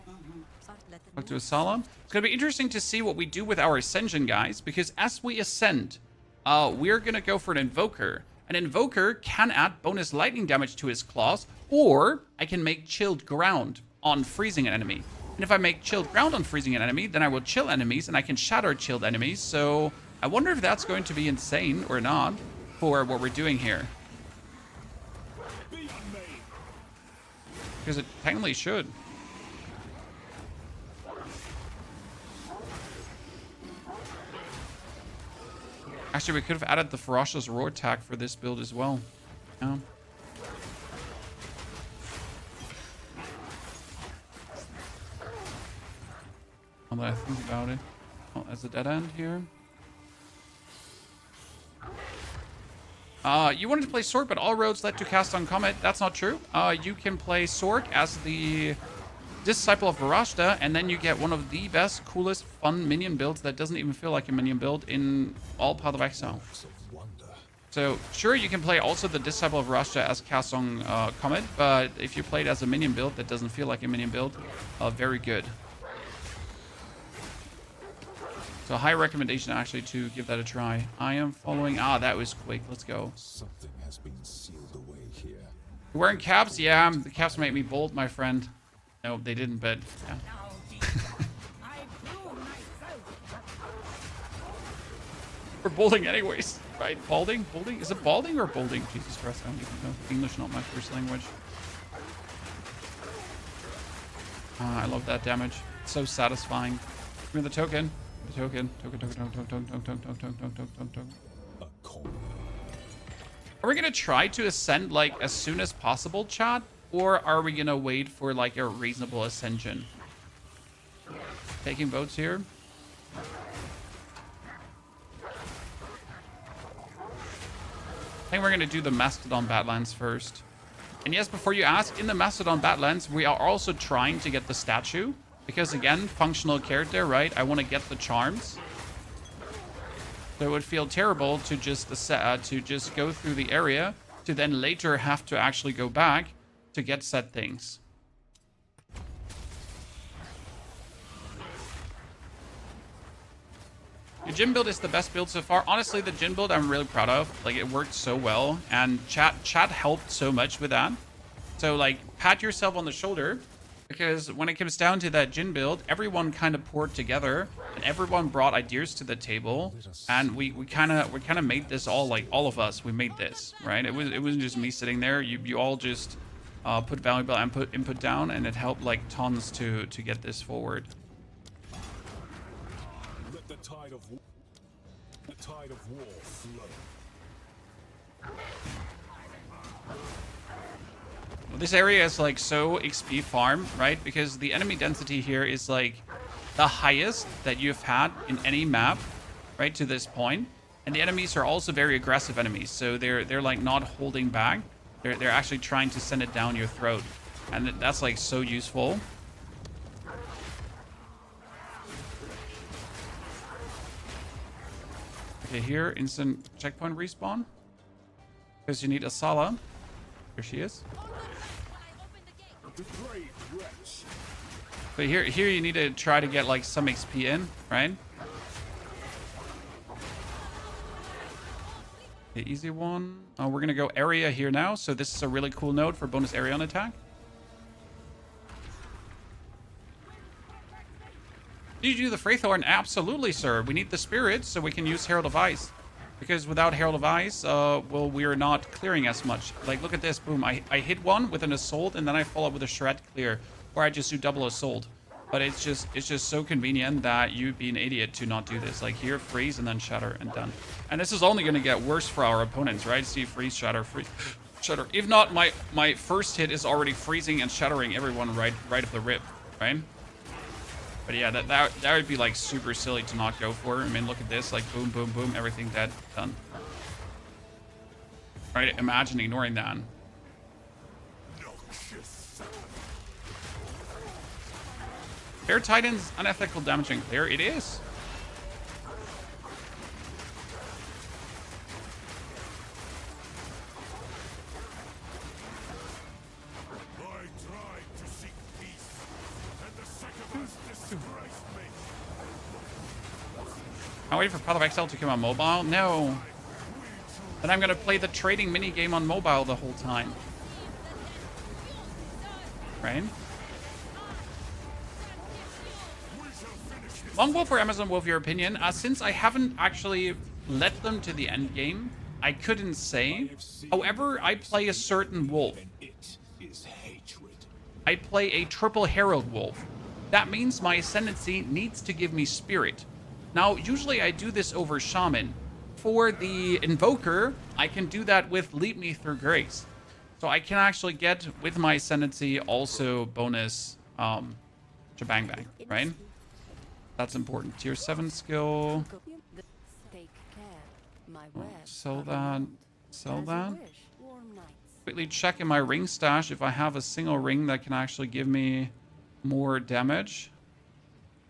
Talk to Asala. It's going to be interesting to see what we do with our Ascension, guys, because as we ascend, we're going to go for an Invoker. An Invoker can add bonus lightning damage to his claws, or I can make chilled ground on freezing an enemy. And if I make chilled ground on freezing an enemy, then I will chill enemies, and I can shatter chilled enemies. So I wonder if that's going to be insane or not for what we're doing here. Because it technically should. Actually, we could have added the Ferocious Roar attack for this build as well. Yeah. Now that I think about it. Oh, as a dead end here. You wanted to play Sword, but all roads led to cast on Comet. That's not true. You can play Sword as the Disciple of Varashta, and then you get one of the best, coolest, fun minion builds that doesn't even feel like a minion build in all Path of Exile. So, sure, you can play also the Disciple of Varashta as cast on Comet, but if you play it as a minion build that doesn't feel like a minion build, very good. So high recommendation actually to give that a try. I am following. Ah, that was quick. Let's go. Something has been sealed away here. You're wearing caps? Yeah, the caps make me bold, my friend. No, they didn't, but yeah. We're balding anyways, right? Balding? Balding? Is it balding or balding? Jesus Christ, I don't even know. English not my first language. Ah, I love that damage. It's so satisfying. Give me the token. The token. Are we gonna try to ascend like as soon as possible, chat? Or are we gonna wait for like a reasonable ascension? Taking boats here. I think we're gonna do the Mastodon Badlands first. And yes, before you ask, in the Mastodon Badlands, we are also trying to get the statue. Because again, functional character, right? I want to get the charms. So it would feel terrible to just go through the area to then later have to actually go back to get said things. Your Jin build is the best build so far. Honestly, the Jin build I'm really proud of. Like, it worked so well, and chat helped so much with that. So like, pat yourself on the shoulder. Because when it comes down to that Jin build, everyone kind of poured together, and everyone brought ideas to the table, and we kind of made this all, like, all of us. We made this, right? It wasn't just me sitting there. You all just put valuable input down, and it helped like tons to get this forward. Let the tide of war flow. This area is like so XP farm, right? Because the enemy density here is like the highest that you've had in any map, right, to this point. And the enemies are also very aggressive enemies, so they're like not holding back. They're actually trying to send it down your throat, and that's like so useful. Okay, here instant checkpoint respawn because you need Asala. Here she is. But here you need to try to get like some XP in, right? The easy one. We're gonna go area here now, so this is a really cool node for bonus area on attack. Did you do the Freythorn? Absolutely, sir. We need the spirits so we can use Herald of Ice. Because without Herald of Ice, well, we are not clearing as much. Like, look at this. Boom. I hit one with an Assault, and then I follow up with a Shred clear. Or I just do double Assault. But it's just so convenient that you'd be an idiot to not do this. Like, here, freeze, and then shatter, and done. And this is only going to get worse for our opponents, right? See, freeze, shatter, freeze, shatter. If not, my first hit is already freezing and shattering everyone right off the rip, right? But yeah, that would be like super silly to not go for. I mean, look at this, like boom, boom, boom, everything dead, done. Right? Imagine ignoring that. Bear Titan's unethical damaging clear. It is. I'm waiting for Path of Exile to come on mobile. No. Then I'm going to play the trading minigame on mobile the whole time. Right? Long Wolf or Amazon Wolf, your opinion? Since I haven't actually led them to the end game, I couldn't say. However, I play a certain wolf. I play a triple Herald Wolf. That means my Ascendancy needs to give me Spirit. Now, usually I do this over Shaman. For the Invoker, I can do that with Lead Me Through Grace. So I can actually get, with my Ascendancy, also bonus Jabang Bang, right? That's important. Tier 7 skill. Sell that. Sell that. Quickly check in my ring stash if I have a single ring that can actually give me more damage.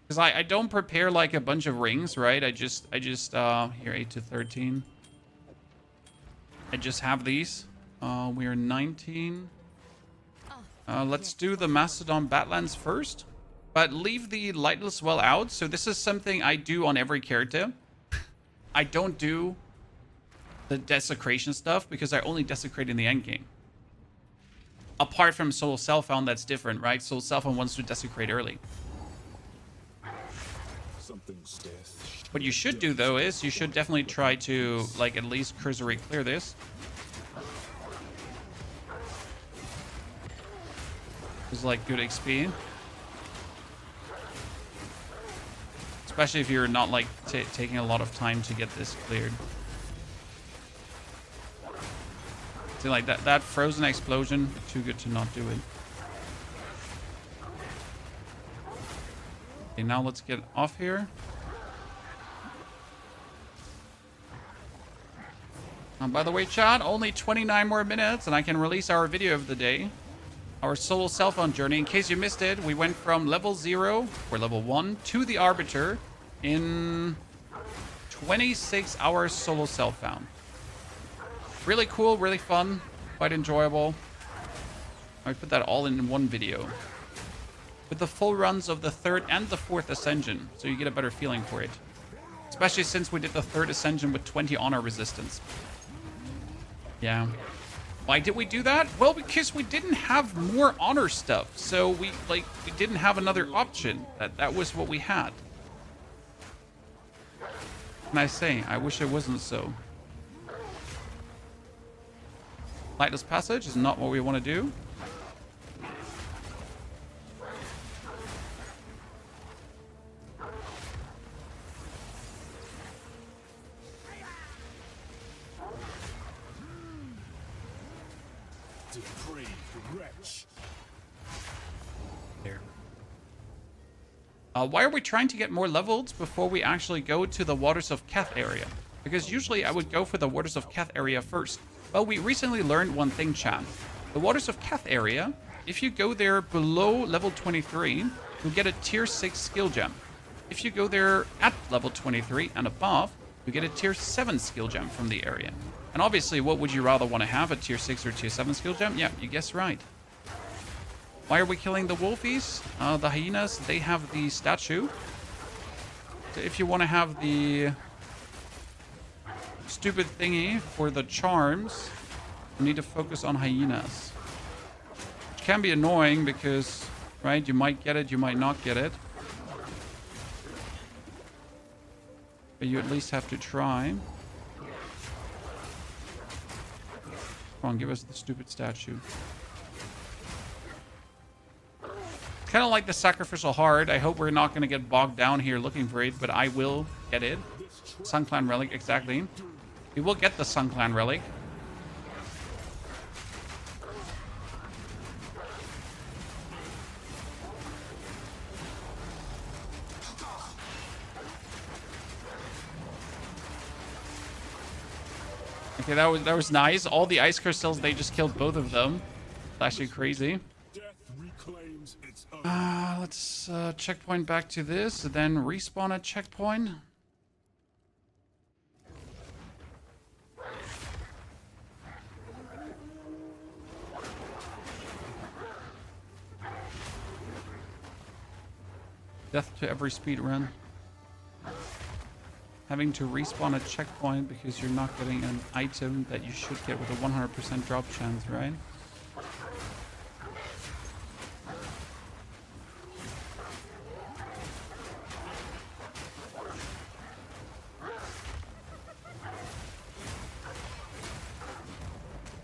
Because I don't prepare like a bunch of rings, right? I just here 8 to 13. I just have these. We are 19. Let's do the Mastodon Badlands first. But leave the Lightless Well out. So this is something I do on every character. I don't do the desecration stuff because I only desecrate in the end game. Apart from Soul Self-Found, that's different, right? Soul Self-Found wants to desecrate early. What you should do, though, is you should definitely try to, like, at least cursory clear this. It's like good XP. Especially if you're not, like, taking a lot of time to get this cleared. See, like, that frozen explosion, too good to not do it. Okay, now let's get off here. By the way, chat, only 29 more minutes and I can release our video of the day. Our solo cell-phone journey. In case you missed it, we went from level 0, or level 1, to the Arbiter in 26 hours solo self-found. Really cool, really fun, quite enjoyable. I put that all in one video. With the full runs of the 3rd and the 4th Ascension, so you get a better feeling for it. Especially since we did the 3rd Ascension with 20 honor resistance. Yeah. Why did we do that? Well, because we didn't have more honor stuff. So we didn't have another option. That was what we had. And I say, I wish it wasn't so. Lightless Passage is not what we want to do. Why are we trying to get more levels before we actually go to the Waters of Keth area? Because usually I would go for the Waters of Keth area first. Well, we recently learned one thing, chat. The Waters of Keth area, if you go there below level 23, you'll get a tier 6 skill gem. If you go there at level 23 and above, you get a tier 7 skill gem from the area. And obviously, what would you rather want to have, a tier 6 or tier 7 skill gem? Yeah, you guessed right. Why are we killing the wolfies? The hyenas, they have the statue. So if you want to have the stupid thingy for the charms, you need to focus on hyenas. Which can be annoying because, right, you might get it, you might not get it. But you at least have to try. Come on, give us the stupid statue. Kind of like the sacrificial heart. I hope we're not going to get bogged down here looking for it, but I will get it. Sun Clan Relic, exactly. We will get the Sun Clan Relic. Okay, that was nice. All the ice crystals, they just killed both of them. It's actually crazy. Let's checkpoint back to this, then respawn at checkpoint. Death to every speed run. Having to respawn a checkpoint because you're not getting an item that you should get with a 100% drop chance, right?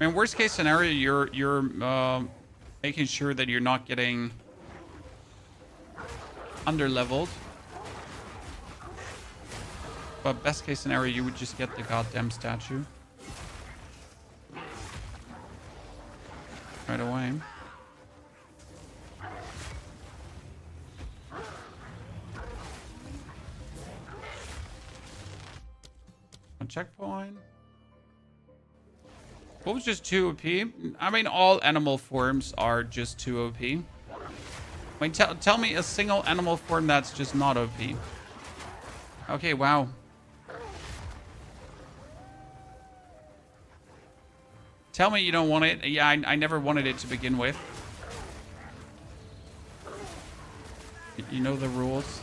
I mean, worst case scenario, you're making sure that you're not getting under-leveled. But best case scenario, you would just get the goddamn statue. Right away. A checkpoint. What was just too OP? I mean, all animal forms are just too OP. I mean, tell me a single animal form that's just not OP. Okay, wow. Tell me you don't want it. Yeah, I never wanted it to begin with. You know the rules.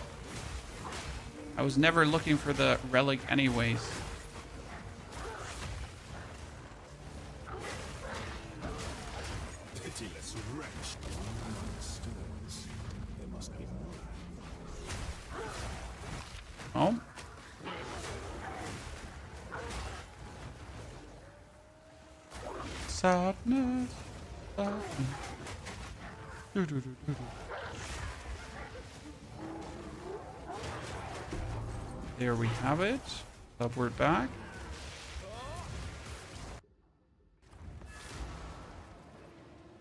I was never looking for the relic anyways. Pitiless wretch. There must be more. Oh. Sadness. Sadness. Do, do, do, do, do. There we have it. Upward back.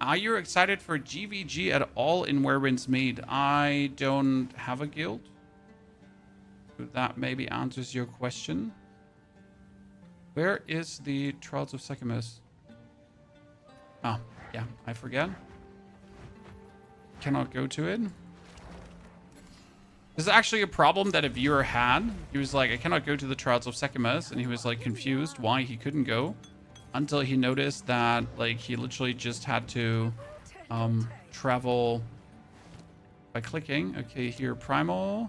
Are you excited for GVG at all in Where Winds Meet? I don't have a guild. So that maybe answers your question. Where is the Trials of Sechamus? Ah, yeah, I forget. Cannot go to it. This is actually a problem that a viewer had. He was like, I cannot go to the Trials of Sechamus, and he was like confused why he couldn't go until he noticed that like he literally just had to travel by clicking. Okay, here Primal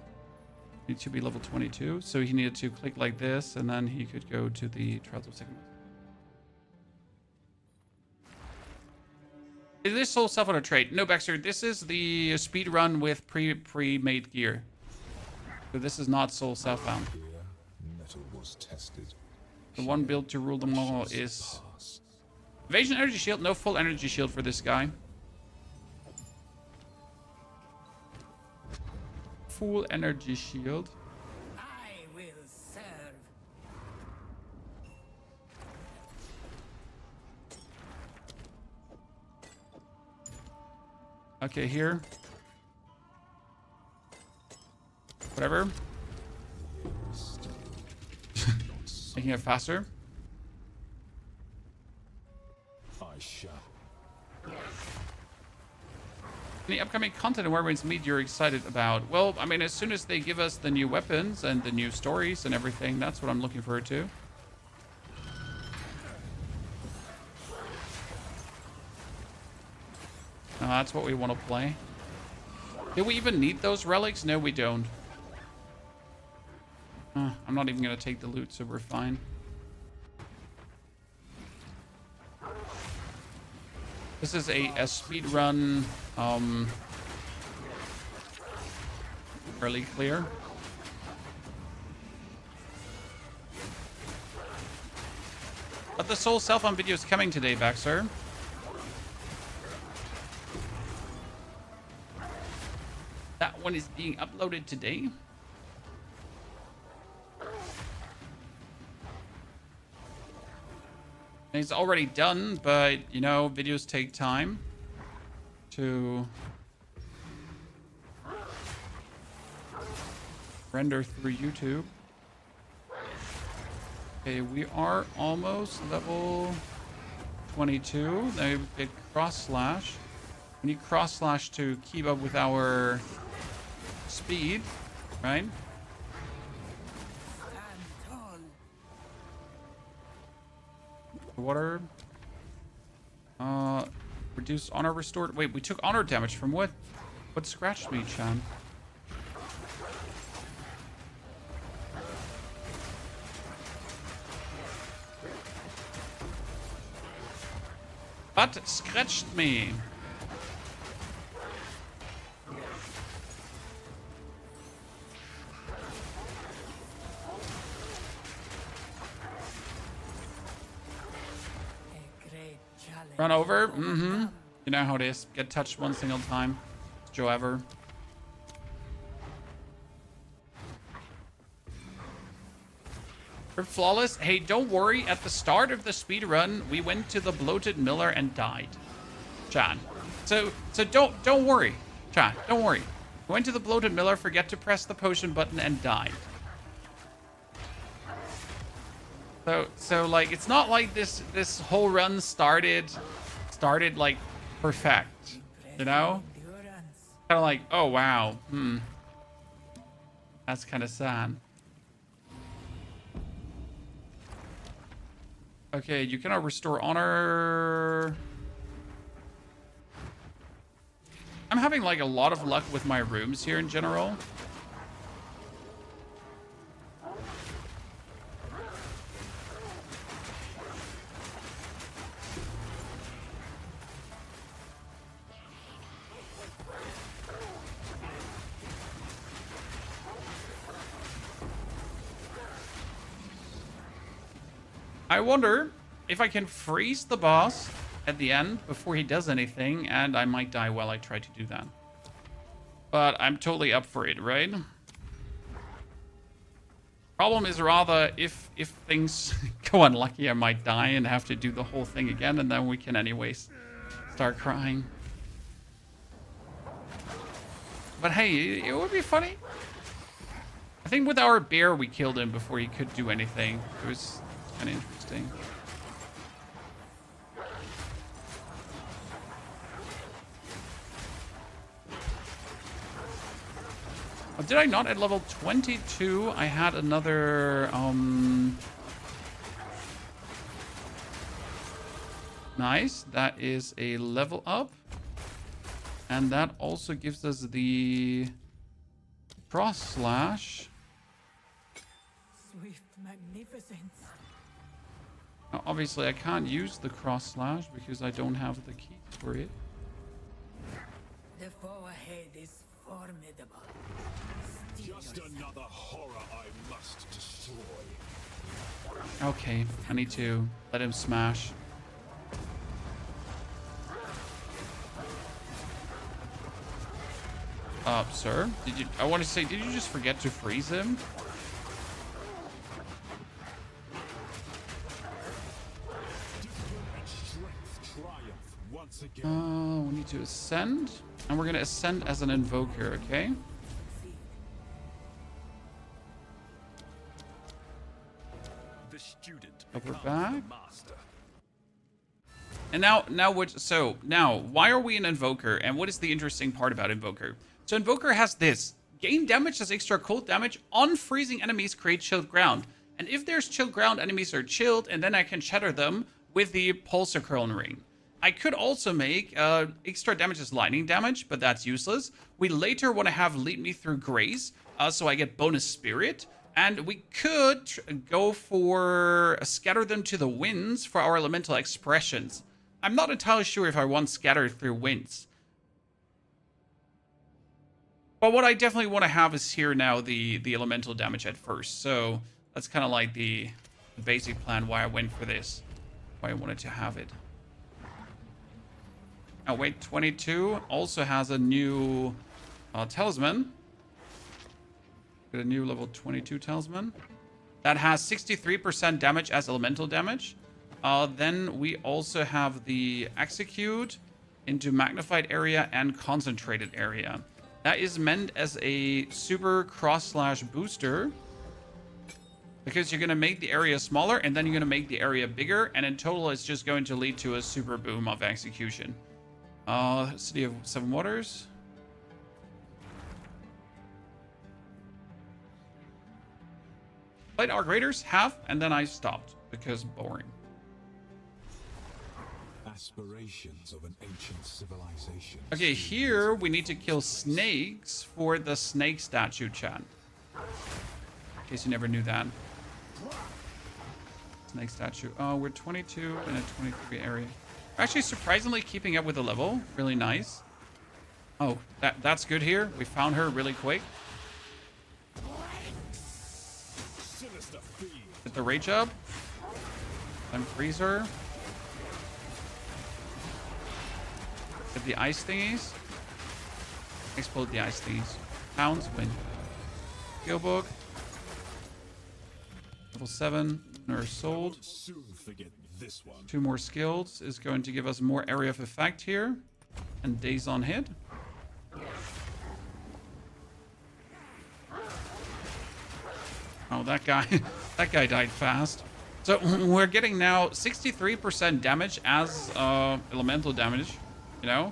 need to be level 22, so he needed to click like this, and then he could go to the Trials of Sechamus. Is this Soul Self on a trade? No, Baxter. This is the speed run with pre-made gear. So this is not Soul Self-bound. Metal was tested. The one build to rule them all is Evasion Energy Shield. No full energy shield for this guy. Full energy shield. I will serve. Okay, here. Whatever. Making it faster. I shall. Any upcoming content in Where Winds Meet you're excited about? Well, I mean, as soon as they give us the new weapons and the new stories and everything, that's what I'm looking forward to. That's what we want to play. Do we even need those relics? No, we don't. I'm not even going to take the loot, so we're fine. This is a speed run, early clear. But the Soul Self-on video is coming today, Baxter. That one is being uploaded today. And it's already done, but, you know, videos take time to render through YouTube. Okay, we are almost level 22. Then we get cross slash. We need cross slash to keep up with our speed, right? Water. Reduce honor restored. Wait, we took honor damage from what? What scratched me, Chan? What scratched me? Run over? Mm-hmm. You know how it is. Get touched one single time. Joe ever. For flawless, hey, don't worry. At the start of the speed run, we went to the bloated miller and died. Chan. So don't worry. Chan, don't worry. We went to the bloated miller, forget to press the potion button and died. So like it's not like this whole run started like perfect, you know? Kind of like, oh wow, that's kind of sad. Okay, you cannot restore honor. I'm having like a lot of luck with my rooms here in general. I wonder if I can freeze the boss at the end before he does anything, and I might die while I try to do that. But I'm totally up for it, right? Problem is rather if things go unlucky, I might die and have to do the whole thing again, and then we can anyways start crying. But hey, it would be funny. I think with our bear, we killed him before he could do anything. It was kind of interesting. Oh, did I not at level 22? I had another nice. That is a level up. And that also gives us the cross slash. Swift magnificence. Now, obviously, I can't use the cross slash because I don't have the key for it. The foe ahead is formidable. Just another horror I must destroy. Okay, I need to let him smash. Sir, I want to say, did you just forget to freeze him? We need to ascend, and we're gonna ascend as an invoker, okay? The student We're becomes back. the master. And now, why are we an invoker, and what is the interesting part about invoker? So invoker has this: gain damage as extra cold damage on freezing enemies, create chilled ground. And if there's chilled ground, enemies are chilled, and then I can shatter them with the Pulsar Curl ring. I could also make extra damage as lightning damage, but that's useless. We later want to have lead me through grace, so I get bonus spirit. And we could go for scatter them to the winds for our elemental expressions. I'm not entirely sure if I want scatter through winds. But what I definitely want to have is here now the elemental damage at first. So that's kind of like the basic plan why I went for this. why I wanted to have it. Oh wait, 22 also has a new talisman. Got a new level 22 talisman that has 63% damage as elemental damage. Then we also have the execute into magnified area and concentrated area. That is meant as a super cross/slash booster, because you're going to make the area smaller and then you're going to make the area bigger, and in total it's just going to lead to a super boom of execution. City of Seven Waters. Played Arc Raiders, half, and then I stopped because boring. Aspirations of an ancient civilization. Okay, here we need to kill snakes for the snake statue, chat. In case you never knew that. Snake statue. Oh, we're 22 in a 23 area. We're actually surprisingly keeping up with the level. Really nice. Oh, that's good here. We found her really quick. Get the rage up. Then freeze her. Get the ice thingies. Explode the ice thingies. Pounds win. Skill book. Level 7. Nurse sold. Soon forget this one. 2 more skills is going to give us more area of effect here. And days on hit. Oh, that guy, that guy died fast. So we're getting now 63% damage as elemental damage, you know?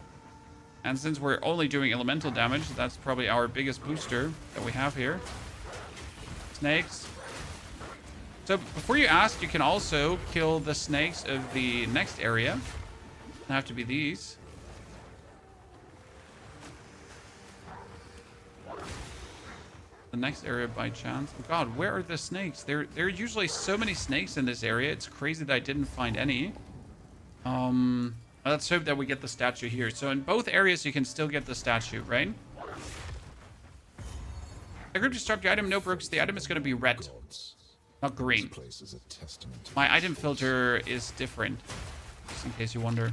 And since we're only doing elemental damage, that's probably our biggest booster that we have here. Snakes. So before you ask, you can also kill the snakes of the next area. Doesn't have to be these. The next area by chance. Oh god, where are the snakes? There are usually so many snakes in this area. It's crazy that I didn't find any. Let's hope that we get the statue here. So in both areas you can still get the statue, right? The group disrupt your item. No brooks. The item is going to be red, not green. This place is a testament to My item filter is different, just in case you wonder.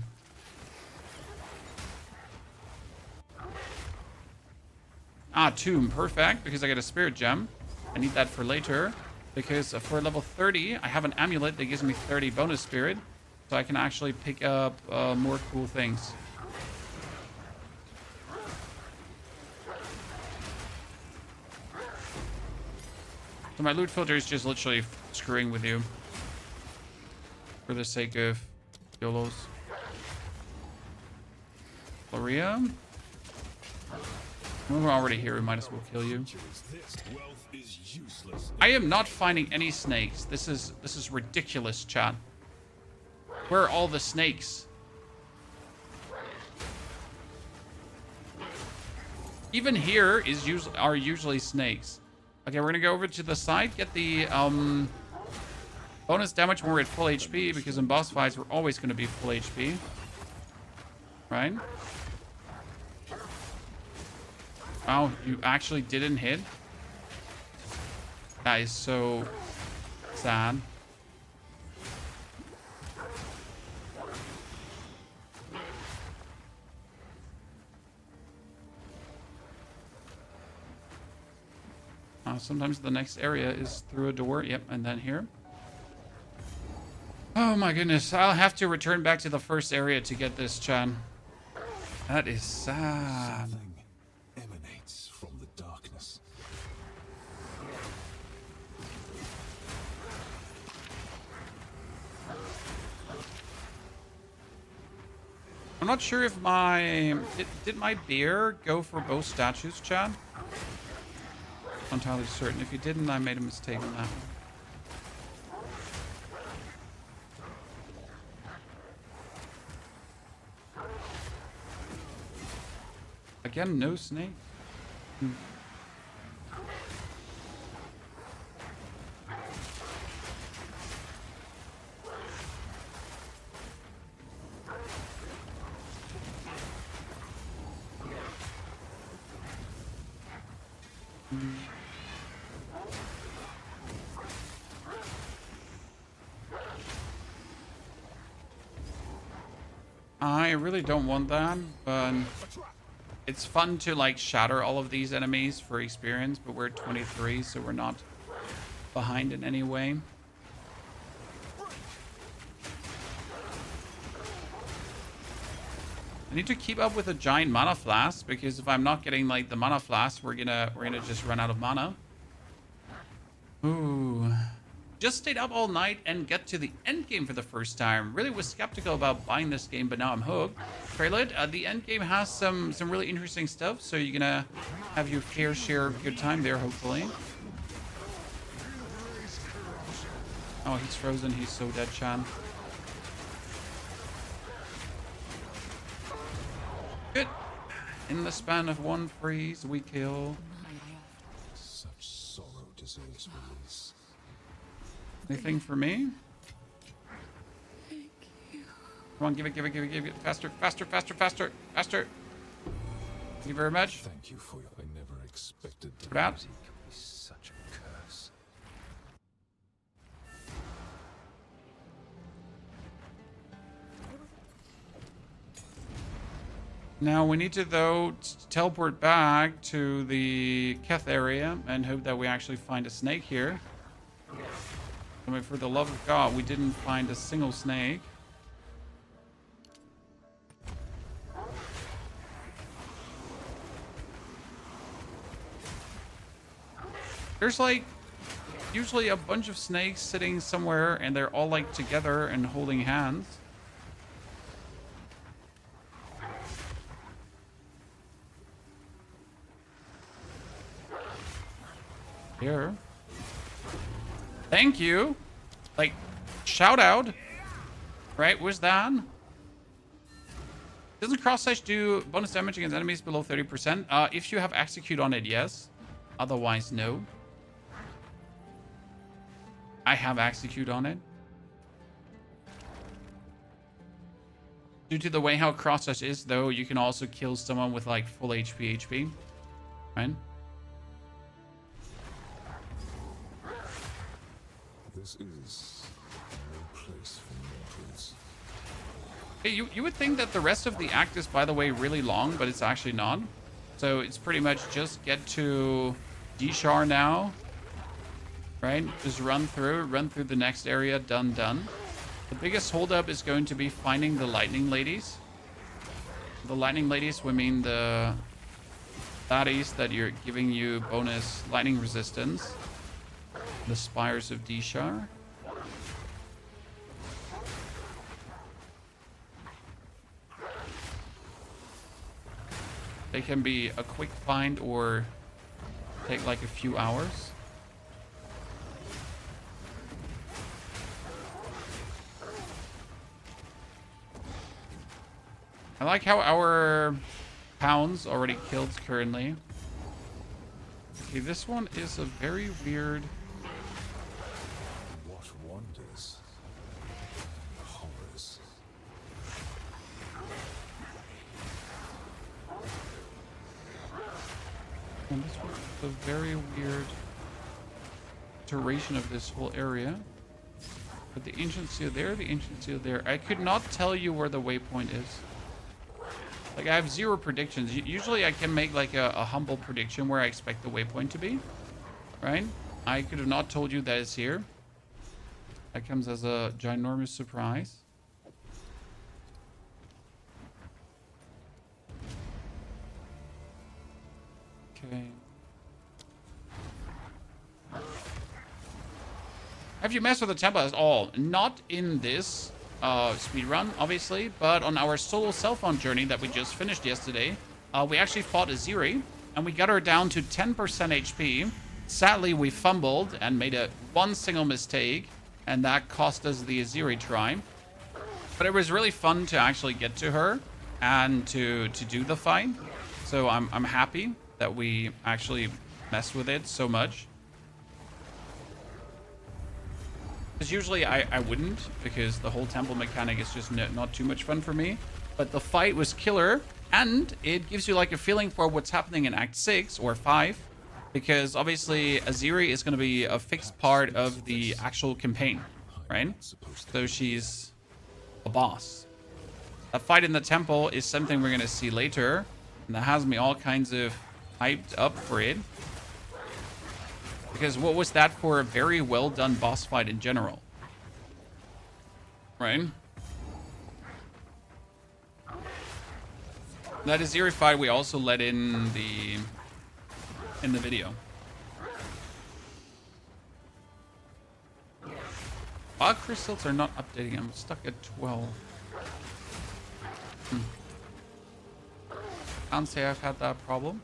Ah, tomb, perfect, because I get a spirit gem. I need that for later, because for level 30, I have an amulet that gives me 30 bonus spirit, so I can actually pick up more cool things. So my loot filter is just literally screwing with you for the sake of YOLOs. Gloria? We're already here, we might as well kill you. this. Wealth is useless. I am not finding any snakes. This is ridiculous, chat. Where are all the snakes? Even here are usually snakes. Okay, we're gonna go over to the side, get the bonus damage when we're at full HP, because in boss fights we're always gonna be full HP. Right? Oh, you actually didn't hit? That is so sad. Sometimes the next area is through a door. Yep, and then here. Oh my goodness. I'll have to return back to the first area to get this, Chan. That is sad. Something emanates from the darkness. I'm not sure if my... Did my beer go for both statues, Chad? I'm entirely certain. If you didn't, I made a mistake on that one. Again, no snake. I really don't want that, but it's fun to like shatter all of these enemies for experience, but we're 23, so we're not behind in any way. I need to keep up with a giant mana flask, because if I'm not getting like the mana flask, we're gonna just run out of mana. Ooh. Just stayed up all night and get to the end game for the first time. Really was skeptical about buying this game, but now I'm hooked. Prelude, the end game has some really interesting stuff, so you're gonna have your fair share of good time there, hopefully. Oh, he's frozen. He's so dead, Chan. Good. In the span of one freeze, we kill. Such sorrow deserves release. Anything for me? Come on, give it. Faster. Thank you very much. Thank you for your. I never expected Put out. democracy could be such a curse. Now we need to, though, teleport back to the Keth area and hope that we actually find a snake here. I mean, for the love of God, we didn't find a single snake. There's like usually a bunch of snakes sitting somewhere and they're all like together and holding hands. Here. Thank you. Like, shout out. Right, where's that? Doesn't cross slash do bonus damage against enemies below 30%? If you have execute on it, yes. Otherwise, no. I have execute on it. Due to the way how cross slash is, though, you can also kill someone with like full HP, right? This is no place for mortals. Hey, you would think that the rest of the act is, by the way, really long, but it's actually not. So it's pretty much just get to D-Shar now, right? Just run through the next area, done. The biggest holdup is going to be finding the lightning ladies. The lightning ladies, we mean the baddies that you're giving you bonus lightning resistance. The Spires of D-Shar. They can be a quick find or take like a few hours. I like how our pounds already killed currently. Okay, this one is a very weird... What wonders and horrors. And this one is a very weird duration of this whole area. But the ancient seal there, the ancient seal there. I could not tell you where the waypoint is. Like, I have zero predictions. Usually I can make like a humble prediction where I expect the waypoint to be. Right? I could have not told you that it's here. That comes as a ginormous surprise. Okay. Have you messed with the temple at all? Not in this speedrun, obviously, but on our solo cell-phone journey that we just finished yesterday, we actually fought a Ziri, and we got her down to 10% HP. Sadly, we fumbled and made one single mistake, and that cost us the Aziri try. But it was really fun to actually get to her and to do the fight. So I'm happy that we actually messed with it so much. Because usually I wouldn't, because the whole temple mechanic is just not too much fun for me. But the fight was killer, and it gives you like a feeling for what's happening in Act 6 or 5. Because obviously Aziri is going to be a fixed part of the actual campaign, right? So she's a boss. That fight in the temple is something we're going to see later. And that has me all kinds of hyped up for it. Because what was that for a very well done boss fight in general? Right? That Aziri fight we also let in the video. Fog crystals are not updating. I'm stuck at 12. Can't say I've had that problem.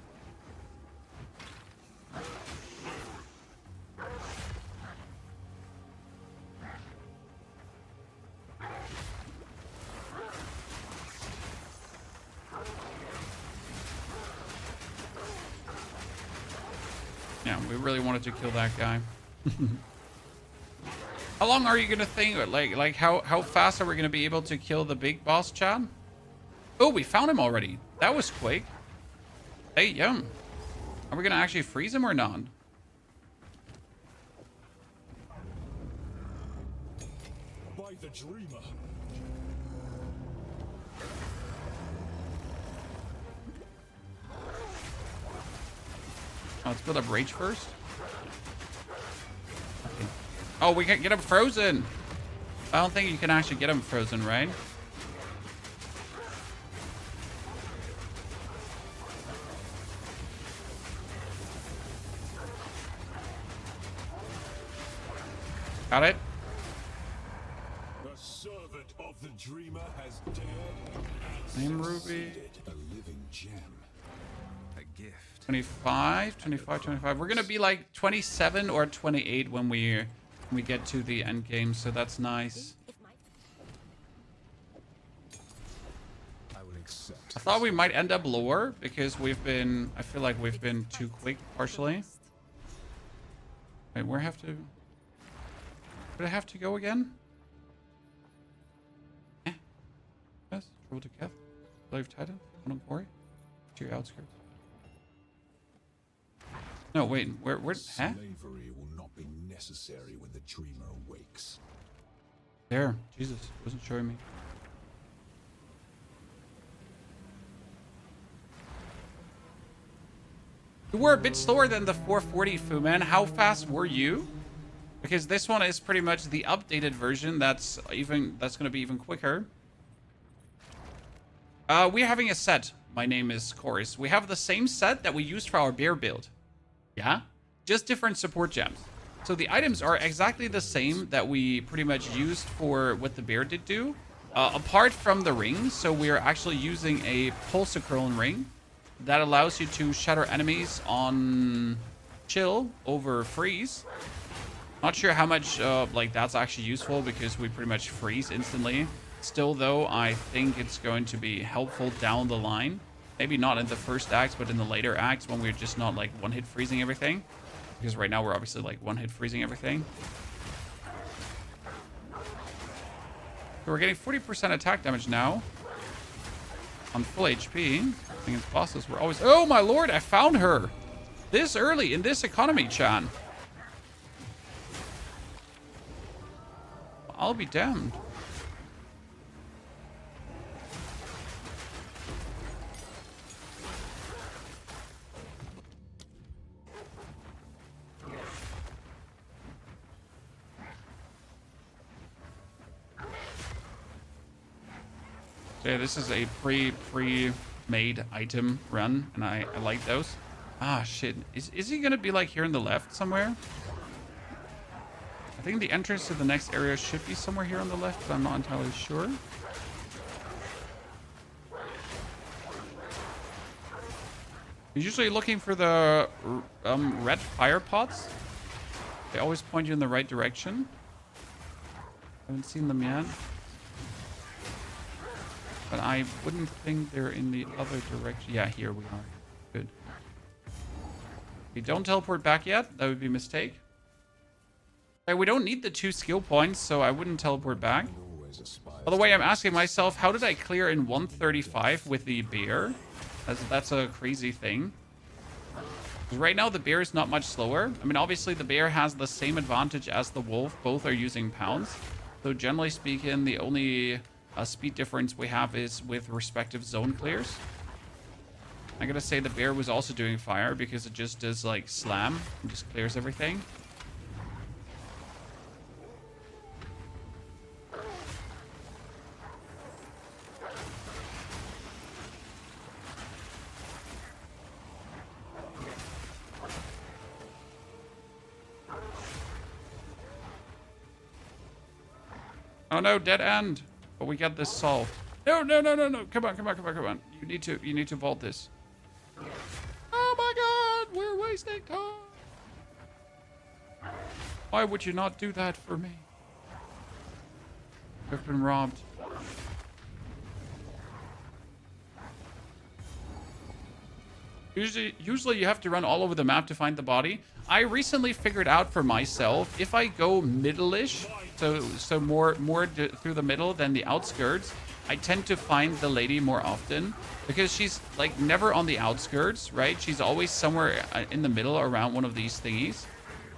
Yeah, we really wanted to kill that guy. How long are you gonna think? Like how fast are we gonna be able to kill the big boss, Chad? Oh, we found him already. That was quick. Hey, yum. Are we gonna actually freeze him or not? By the dreamer. Oh, let's build up rage first. Okay. Oh, we can get him frozen. I don't think you can actually get him frozen, right? Got it. The servant of the dreamer has dared and Name Ruby. succeeded. A living gem. A gift. 25, 25, 25. We're gonna be like 27 or 28 when we get to the end game, so that's nice. I will accept. I thought we might end up lower because I feel like we've been too quick partially. Wait, where have to... Did I have to go again? Eh. Yes, trouble to Keth. Slave Titan. One on quarry. To your outskirts. No, wait. Where? Huh? Slavery will not be necessary when the dreamer awakes. There. Jesus. Wasn't showing me. You were a bit slower than the 440, Fu Man. How fast were you? Because this one is pretty much the updated version. That's going to be even quicker. We're having a set. My name is Chorus. We have the same set that we used for our bear build. Yeah? Just different support gems. So the items are exactly the same that we pretty much used for what the bear did do. Apart from the rings, so we're actually using a Pulsacrone ring that allows you to shatter enemies on chill over freeze. Not sure how much like that's actually useful because we pretty much freeze instantly. Still though, I think it's going to be helpful down the line. Maybe not in the first act, but in the later acts when we're just not like one-hit freezing everything. Because right now we're obviously like one-hit freezing everything. So we're getting 40% attack damage now. On full HP. Against bosses, we're always... Oh my lord, I found her! This early in this economy, Chan. I'll be damned. So yeah, this is a pre-made item run, and I like those. Ah, shit. Is he gonna be like here in the left somewhere? I think the entrance to the next area should be somewhere here on the left, but I'm not entirely sure. You're usually looking for the red fire pots. They always point you in the right direction. Haven't seen them yet. But I wouldn't think they're in the other direction. Yeah, here we are. Good. Okay, don't teleport back yet. That would be a mistake. Okay, we don't need the 2 skill points, so I wouldn't teleport back. By the way, I'm asking myself, how did I clear in 135 with the bear? That's a crazy thing. Right now, the bear is not much slower. I mean, obviously, the bear has the same advantage as the wolf. Both are using pounds. So generally speaking, the only speed difference we have is with respective zone clears. I gotta say the bear was also doing fire because it just does like slam and just clears everything. Oh no, dead end. But we got this solved. No, no, no, no, no. Come on, come on, come on, come on. You need to vault this. Oh my god, we're wasting time. Why would you not do that for me? I've been robbed. Usually you have to run all over the map to find the body. I recently figured out for myself, if I go middle-ish, so more through the middle than the outskirts, I tend to find the lady more often because she's like never on the outskirts, right? She's always somewhere in the middle around one of these thingies.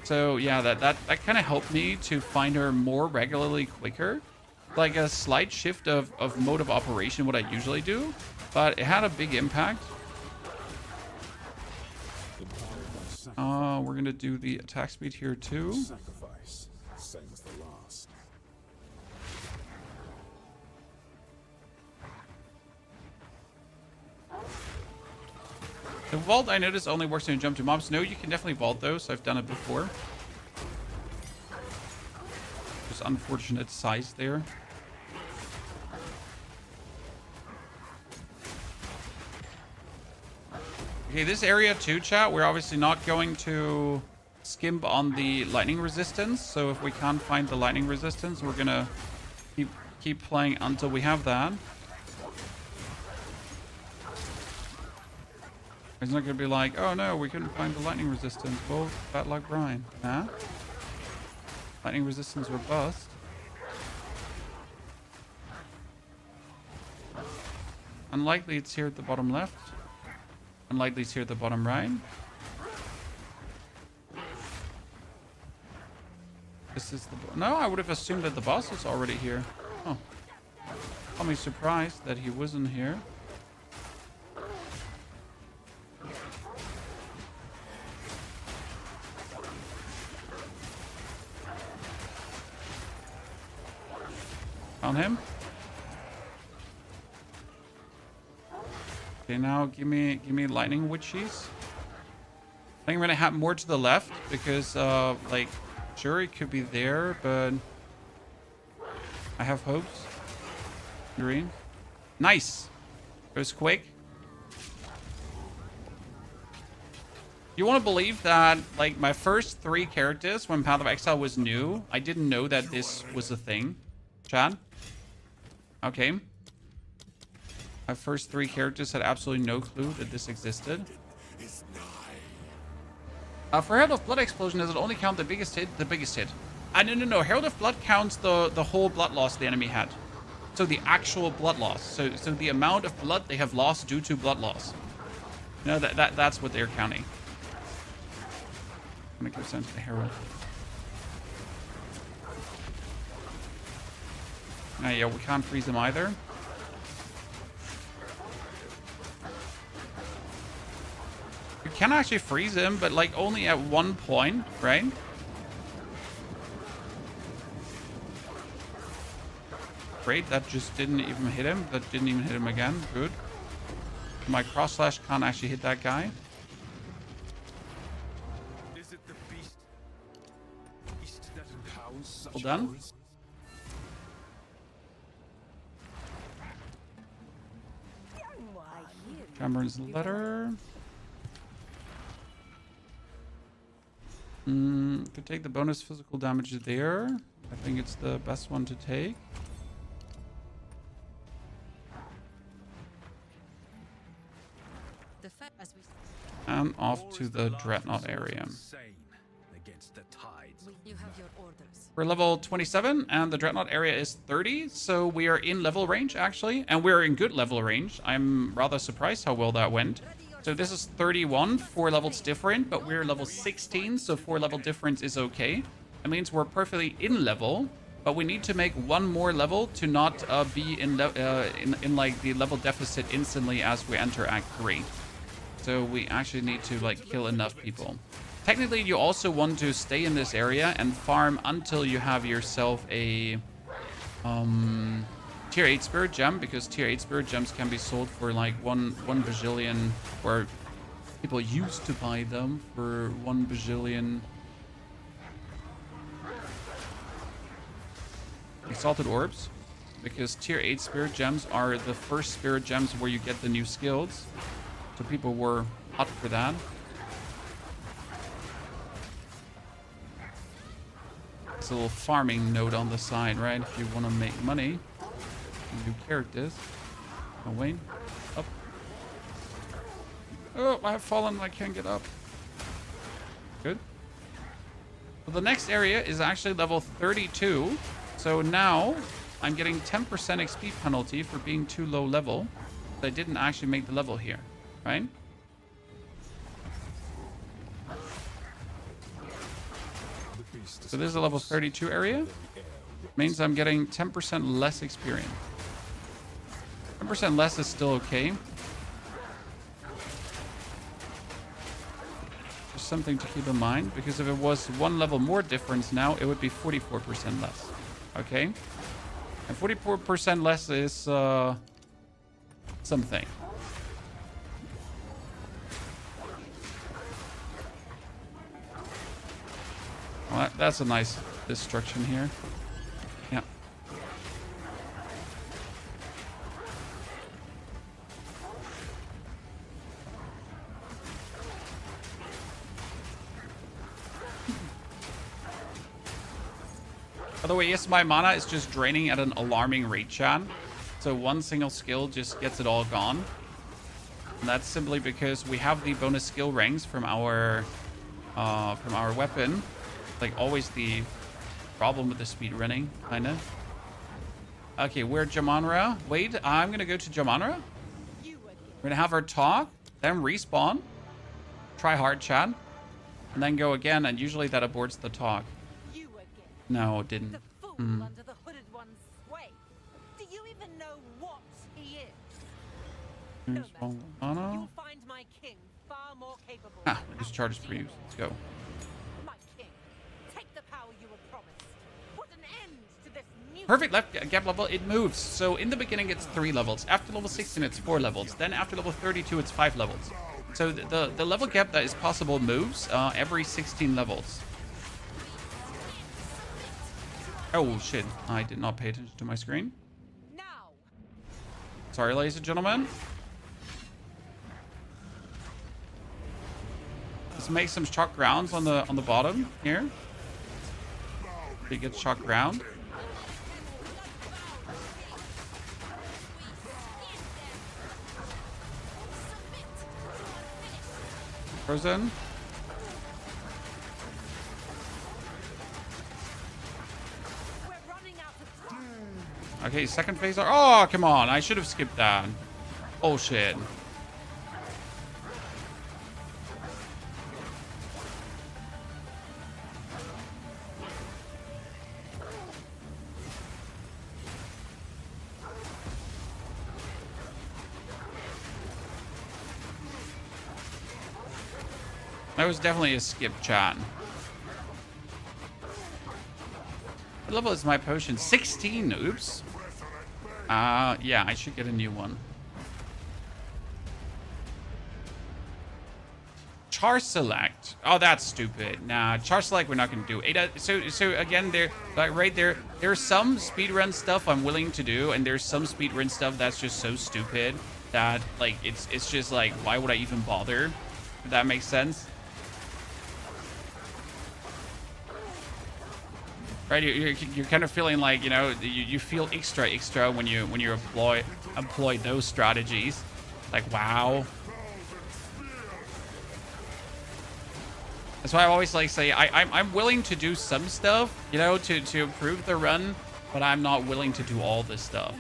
So yeah, that kind of helped me to find her more regularly quicker. Like a slight shift of mode of operation, what I usually do, but it had a big impact. We're gonna do the attack speed here too. Sacrifice, same as the last. The vault I noticed only works when you jump to mobs. No, you can definitely vault those. I've done it before. Just unfortunate size there. Okay, this area too, chat, we're obviously not going to skimp on the lightning resistance. So if we can't find the lightning resistance, we're gonna keep playing until we have that. It's not gonna be like, oh no, we couldn't find the lightning resistance. Well, bad luck, Brian. Huh? Lightning resistance were bust. Unlikely it's here at the bottom left. Unlikely it's here at the bottom right. This is the... No, I would have assumed that the boss was already here. Oh. Call me surprised that he wasn't here. Found him. Okay, now give me lightning witchies. I think I'm gonna have more to the left because like sure it could be there, but I have hopes. Green. Nice. Goes quick. You want to believe that like my first 3 characters when Path of Exile was new, I didn't know that this was a thing. Chad? Okay. My first 3 characters had absolutely no clue that this existed. For Herald of Blood Explosion, does it only count the biggest hit? The biggest hit. No. Herald of Blood counts the whole blood loss the enemy had. So the actual blood loss. So the amount of blood they have lost due to blood loss. You know, that's what they're counting. I'm gonna go send to the Herald. Yeah, we can't freeze them either. You can actually freeze him, but like only at one point, right? Great, that just didn't even hit him. That didn't even hit him again. Good. My cross slash can't actually hit that guy. Is it the beast? Beast that How's Well such done. worries? Cameron's letter. Could take the bonus physical damage there. I think it's the best one to take. And off to the Dreadnought area. Against the tides. You have your orders. We're level 27 and the Dreadnought area is 30. So we are in level range actually. And we're in good level range. I'm rather surprised how well that went. So this is 31, 4 levels different, but we're level 16, so 4 level difference is okay. That means we're perfectly in level. but we need to make one more level to not be in like the level deficit instantly as we enter Act 3. So we actually need to like kill enough people. Technically, you also want to stay in this area and farm until you have yourself a tier 8 spirit gem, because tier 8 spirit gems can be sold for like 1 bajillion, or people used to buy them for 1 bajillion Exalted Orbs, because tier 8 spirit gems are the first spirit gems where you get the new skills. So people were hot for that. It's a little farming node on the side, right? If you want to make money. New characters. Oh, Wayne. Up. Oh, I have fallen. I can't get up. Good. Well, the next area is actually level 32. So now I'm getting 10% XP penalty for being too low level. But I didn't actually make the level here, right? So this is a level 32 area. Means I'm getting 10% less experience. 10% less is still okay. Just something to keep in mind, because if it was 1 level more difference now, it would be 44% less. Okay? And 44% less is something. Well, that's a nice destruction here. Yeah. By the way, yes, my mana is just draining at an alarming rate, chat. So one single skill just gets it all gone. And that's simply because we have the bonus skill ranks from our weapon. Like always the problem with the speed running, kind of. Okay, we're Jamanra. Wait, I'm gonna go to Jamanra. We're gonna have our talk, then respawn, try hard chat, and then go again. And usually that aborts the talk. No, it didn't. Under the hooded one's sway. Do you even know what he is? You'll find my king far more capable. Ah, this charge is for you. Let's go. My king, take the power you were promised. Put an end to this new Perfect left gap level, it moves. So in the beginning it's 3 levels. After level 16 it's 4 levels. Then after level 32 it's 5 levels. So the level gap that is possible moves every 16 levels. Oh shit, I did not pay attention to my screen. now. Sorry, ladies and gentlemen. Let's make some shock grounds on the bottom here. Pretty good shock ground. Frozen. We're running out of time. Okay, second phase. Oh, come on. I should have skipped that. Oh, shit. That was definitely a skip, chat. What level is my potion? 16. Oops. Yeah, I should get a new one. Char select. Oh, that's stupid. Nah, char select we're not gonna do. So again, there, like right there, there's some speedrun stuff I'm willing to do, and there's some speedrun stuff that's just so stupid that like it's just like, why would I even bother? If that makes sense. Right, you're kind of feeling like, you know, you feel extra when you employ those strategies. Like, wow. That's why I always like say I'm willing to do some stuff, you know, to improve the run, but I'm not willing to do all this stuff.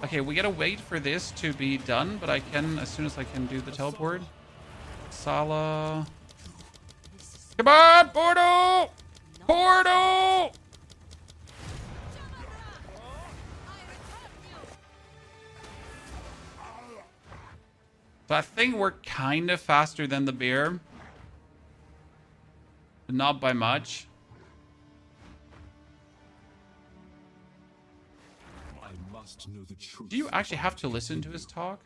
Okay, we gotta wait for this to be done, but I can, as soon as I can do the teleport. Sala. Come on, Portal! Portal! So I think we're kind of faster than the bear. But not by much. I must know the truth. Do you actually have to listen to his talk?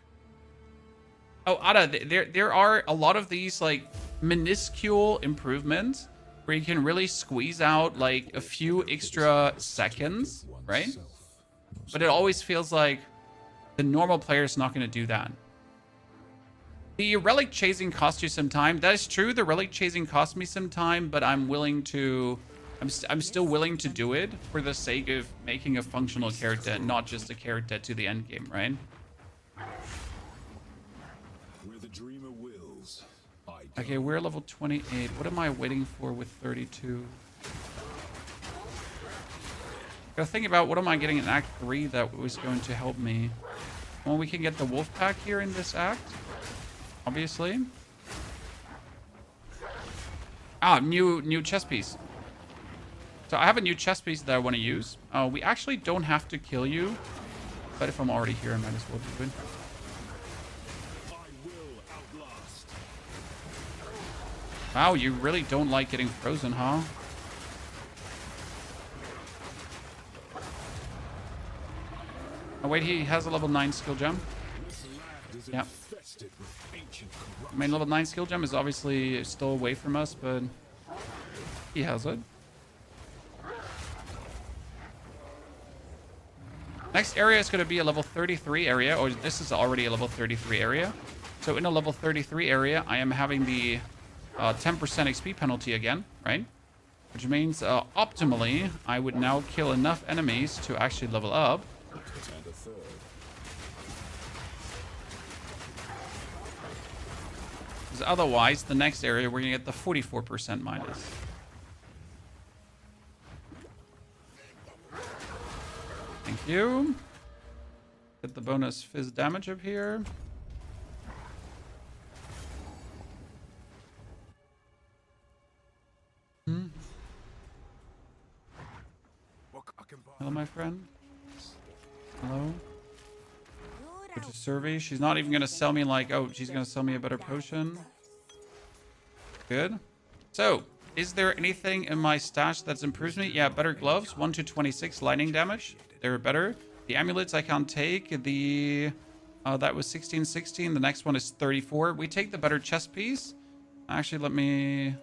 Oh, Ada, there are a lot of these like minuscule improvements where you can really squeeze out like a few extra seconds, right? But it always feels like the normal player is not going to do that. The relic chasing cost you some time. That is true. The relic chasing cost me some time, but I'm willing to... I'm still willing to do it for the sake of making a functional character, not just a character to the end game, right? Where the dreamer wills, I go. Okay, we're level 28. What am I waiting for with 32? Gotta think about what am I getting in Act 3 that was going to help me. Well, we can get the wolf pack here in this act. Obviously. Ah, new chess piece. So I have a new chess piece that I want to use. We actually don't have to kill you. But if I'm already here, I might as well do it. I will outlast. Wow, you really don't like getting frozen, huh? Oh wait, he has a level 9 skill gem. This land is Yep. infested with ancient I corruption. mean, level 9 skill gem is obviously still away from us, but he has it. Next area is going to be a level 33 area, or this is already a level 33 area. So in a level 33 area, I am having the 10% XP penalty again, right? Which means optimally, I would now kill enough enemies to actually level up. And a third. Because otherwise, the next area, we're going to get the 44% minus. Thank you. Get the bonus fizz damage up here. Hello, my friend. Hello. Go to survey. She's not even going to sell me like, oh, she's going to sell me a better potion. Good. So, is there anything in my stash that's improves me? Yeah, better gloves. 1 to 26 lightning damage. They're better. The amulets I can't take. The that was 16. The next one is 34. We take the better chest piece. Actually, let me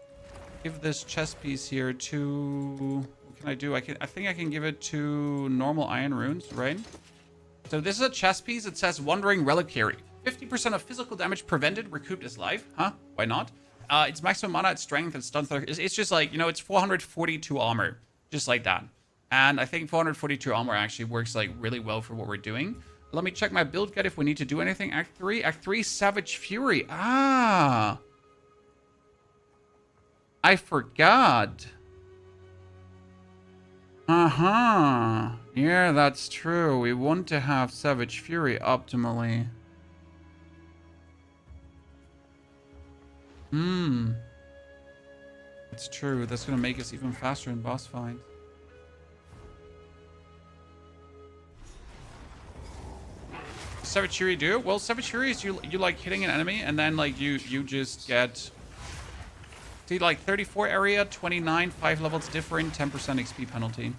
give this chest piece here to... What can I do? I think I can give it to normal iron runes, right? So this is a chest piece. It says Wandering Reliquary. 50% of physical damage prevented, recouped as life. Huh? Why not? It's maximum mana, it's strength, and stun. It's just like, you know, it's 442 armor. Just like that. And I think 442 armor actually works like really well for what we're doing. Let me check my build guide if we need to do anything. Act 3. Act 3, Savage Fury. Ah. I forgot. Uh-huh. Yeah, that's true. We want to have Savage Fury optimally. It's true. That's going to make us even faster in boss fights. Savage Fury do? Well, Savage Fury is you like hitting an enemy and then like you just get... See, like 34 area, 29, 5 levels different, 10% XP penalty.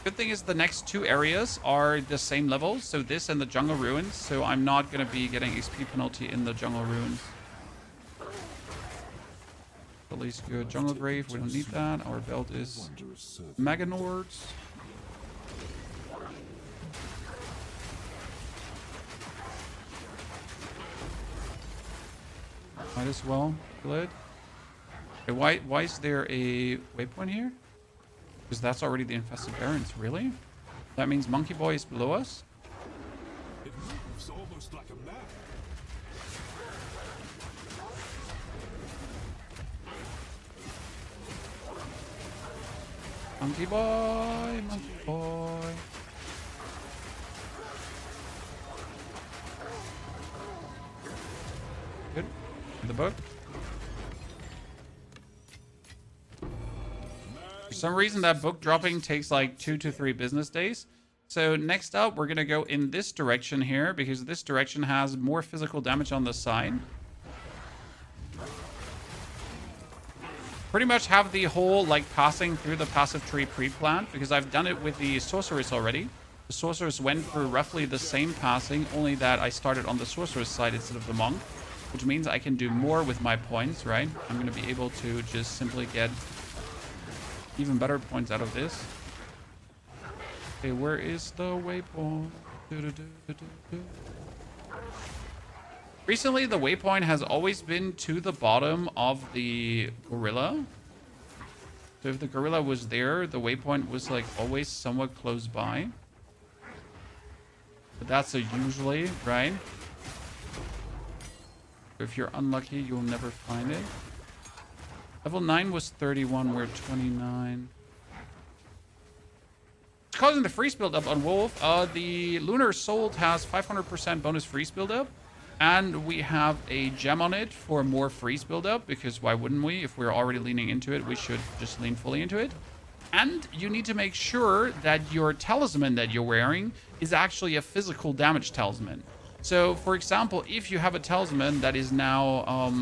Good thing is the next 2 areas are the same level, so this and the Jungle Ruins, so I'm not going to be getting XP penalty in the Jungle Ruins. At least good. Jungle Grave, we don't need that. Our belt is Meganords. Might as well kill it. Okay, why is there a waypoint here? Because that's already the infested barons. Really? That means Monkey Boy is below us? It moves almost like a map. Monkey Boy, Monkey Boy. Good. The book. For some reason, that book dropping takes like 2 to 3 business days. So next up, we're going to go in this direction here because this direction has more physical damage on the side. Pretty much have the whole, like, passing through the passive tree pre-planned because I've done it with the sorceress already. The sorceress went through roughly the same passing, only that I started on the sorceress side instead of the monk, which means I can do more with my points, right? I'm going to be able to just simply get even better points out of this. Okay, where is the waypoint? Recently, the waypoint has always been to the bottom of the gorilla. So if the gorilla was there, the waypoint was like always somewhat close by. But that's a usually, right? If you're unlucky, you'll never find it. Level 9 was 31, we're 29. It's causing the freeze build-up on Wolf. The Lunar Assault has 500% bonus freeze build-up. And we have a gem on it for more freeze build-up, because why wouldn't we? If we're already leaning into it, we should just lean fully into it. And you need to make sure that your talisman that you're wearing is actually a physical damage talisman. So, for example, if you have a talisman that is now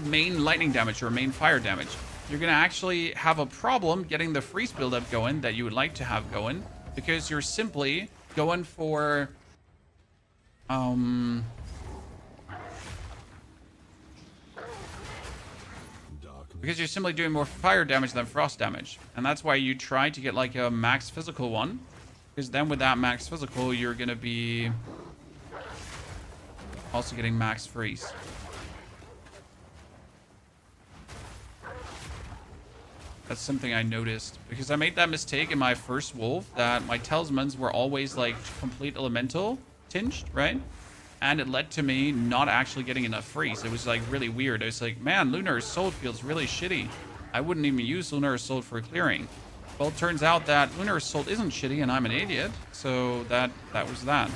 main lightning damage or main fire damage, you're going to actually have a problem getting the freeze build-up going that you would like to have going, because you're simply going for... because you're simply doing more fire damage than frost damage. And that's why you try to get like a max physical one. Because then with that max physical, you're going to be also getting max freeze. That's something I noticed. Because I made that mistake in my first wolf, that my talismans were always like complete elemental tinged, right? And it led to me not actually getting enough freeze. It was like really weird. I was like, man, Lunar Assault feels really shitty. I wouldn't even use Lunar Assault for clearing. Well, it turns out that Lunar Assault isn't shitty and I'm an idiot. So that was that.